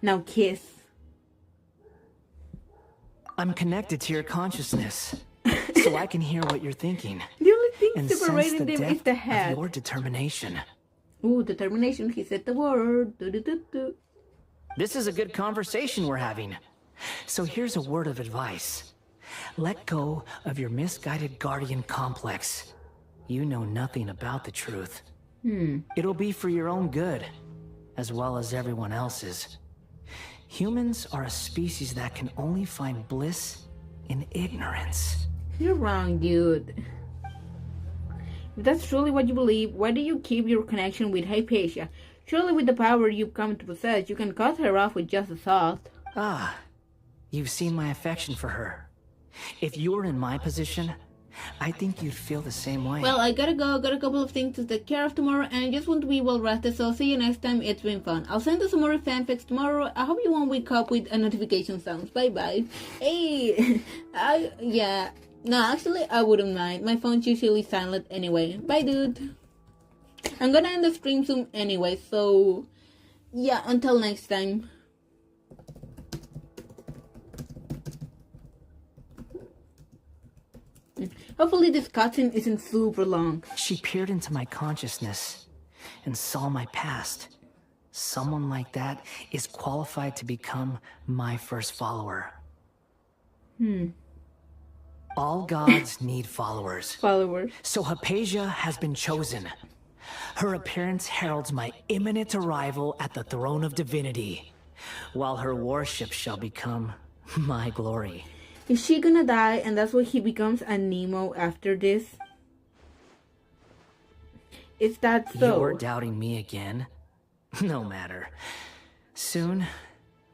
Now kiss. I'm connected to your consciousness, so I can hear what you're thinking. The only thing and sense separating the them is depth the of head. your determination. Ooh, determination. He said the word. Do. This is a good conversation we're having. So here's a word of advice. Let go of your misguided guardian complex. You know nothing about the truth. It'll be for your own good, as well as everyone else's. Humans are a species that can only find bliss in ignorance. You're wrong, dude. If that's truly what you believe, why do you keep your connection with Hypatia? Surely with the power you've come to possess, you can cut her off with just a thought. Ah, you've seen my affection for her. If you were in my position, I think you'd feel the same way. Well, I gotta go. Got a couple of things to take care of tomorrow, and I just want to be well rested, so see you next time. It's been fun. I'll send you some more fanfics tomorrow. I hope you won't wake up with a notification sounds. Bye-bye. Hey, yeah. No, actually, I wouldn't mind. My phone's usually silent anyway. Bye, dude. I'm gonna end the stream soon anyway, so... yeah, until next time. Hopefully this cutscene isn't super long. She peered into my consciousness and saw my past. Someone like that is qualified to become my first follower. All gods need followers. So Hypatia has been chosen. Her appearance heralds my imminent arrival at the throne of divinity, while her worship shall become my glory. Is she gonna die and that's why he becomes a Nemo after this? Is that so? You're doubting me again? No matter. Soon,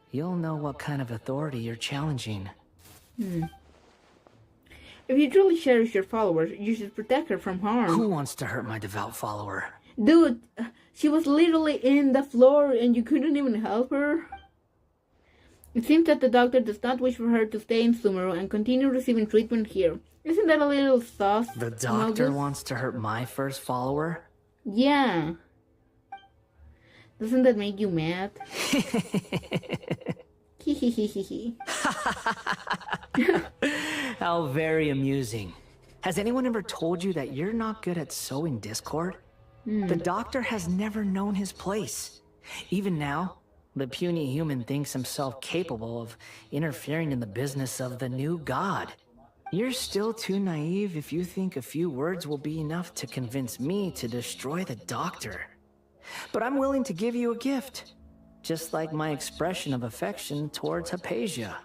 you'll know what kind of authority you're challenging. If you truly cherish your followers, you should protect her from harm. Who wants to hurt my devout follower? Dude, she was literally in the floor and you couldn't even help her. It seems that the doctor does not wish for her to stay in Sumeru and continue receiving treatment here. Isn't that a little sus? The doctor wants to hurt my first follower? Yeah. Doesn't that make you mad? How very amusing. Has anyone ever told you that you're not good at sowing discord? The doctor has never known his place. Even now, the puny human thinks himself capable of interfering in the business of the new god. You're still too naive if you think a few words will be enough to convince me to destroy the doctor. But I'm willing to give you a gift, just like my expression of affection towards Hypatia.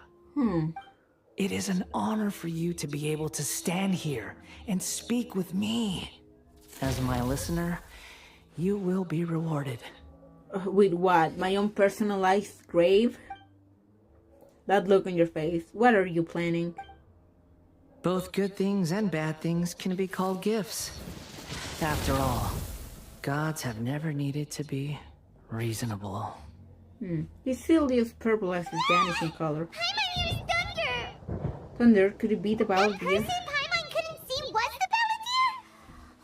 It is an honor for you to be able to stand here and speak with me. As my listener, you will be rewarded. With what? My own personalized grave? That look on your face. What are you planning? Both good things and bad things can be called gifts. After all, gods have never needed to be reasonable. He still used purple as his vanishing color. Paimon used thunder! Thunder? Could it be the Battledeer? Paimon couldn't see was the Battledeer?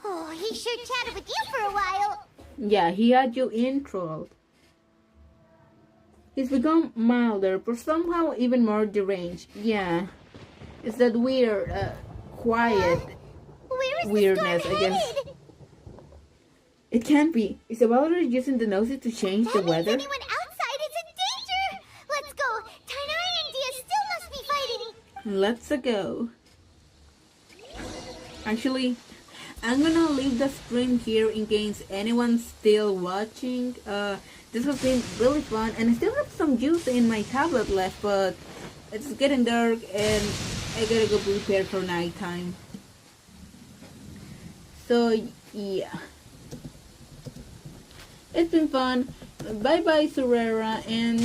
Oh, he sure chatted with you for a while. Yeah, he had you enthralled. He's become milder, but somehow even more deranged. Yeah. It's that weird, quiet weirdness, I guess. It can't be. Is the Battledeer using the noses to change the weather? Anyone outside is in danger! Let's go! Tainari and Dia still must be fighting! Let's go. Actually, I'm gonna leave the stream here in case anyone's still watching. This has been really fun, and I still have some juice in my tablet left, but it's getting dark and I gotta go prepare for nighttime. So yeah, it's been fun. Bye bye Sorera, and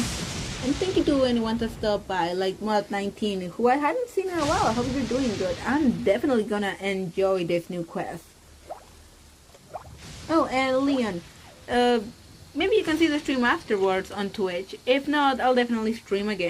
thank you to anyone that stopped by, like Mod19, who I hadn't seen in a while. I hope you're doing good. I'm definitely gonna enjoy this new quest. Oh, and Leon, maybe you can see the stream afterwards on Twitch. If not, I'll definitely stream again.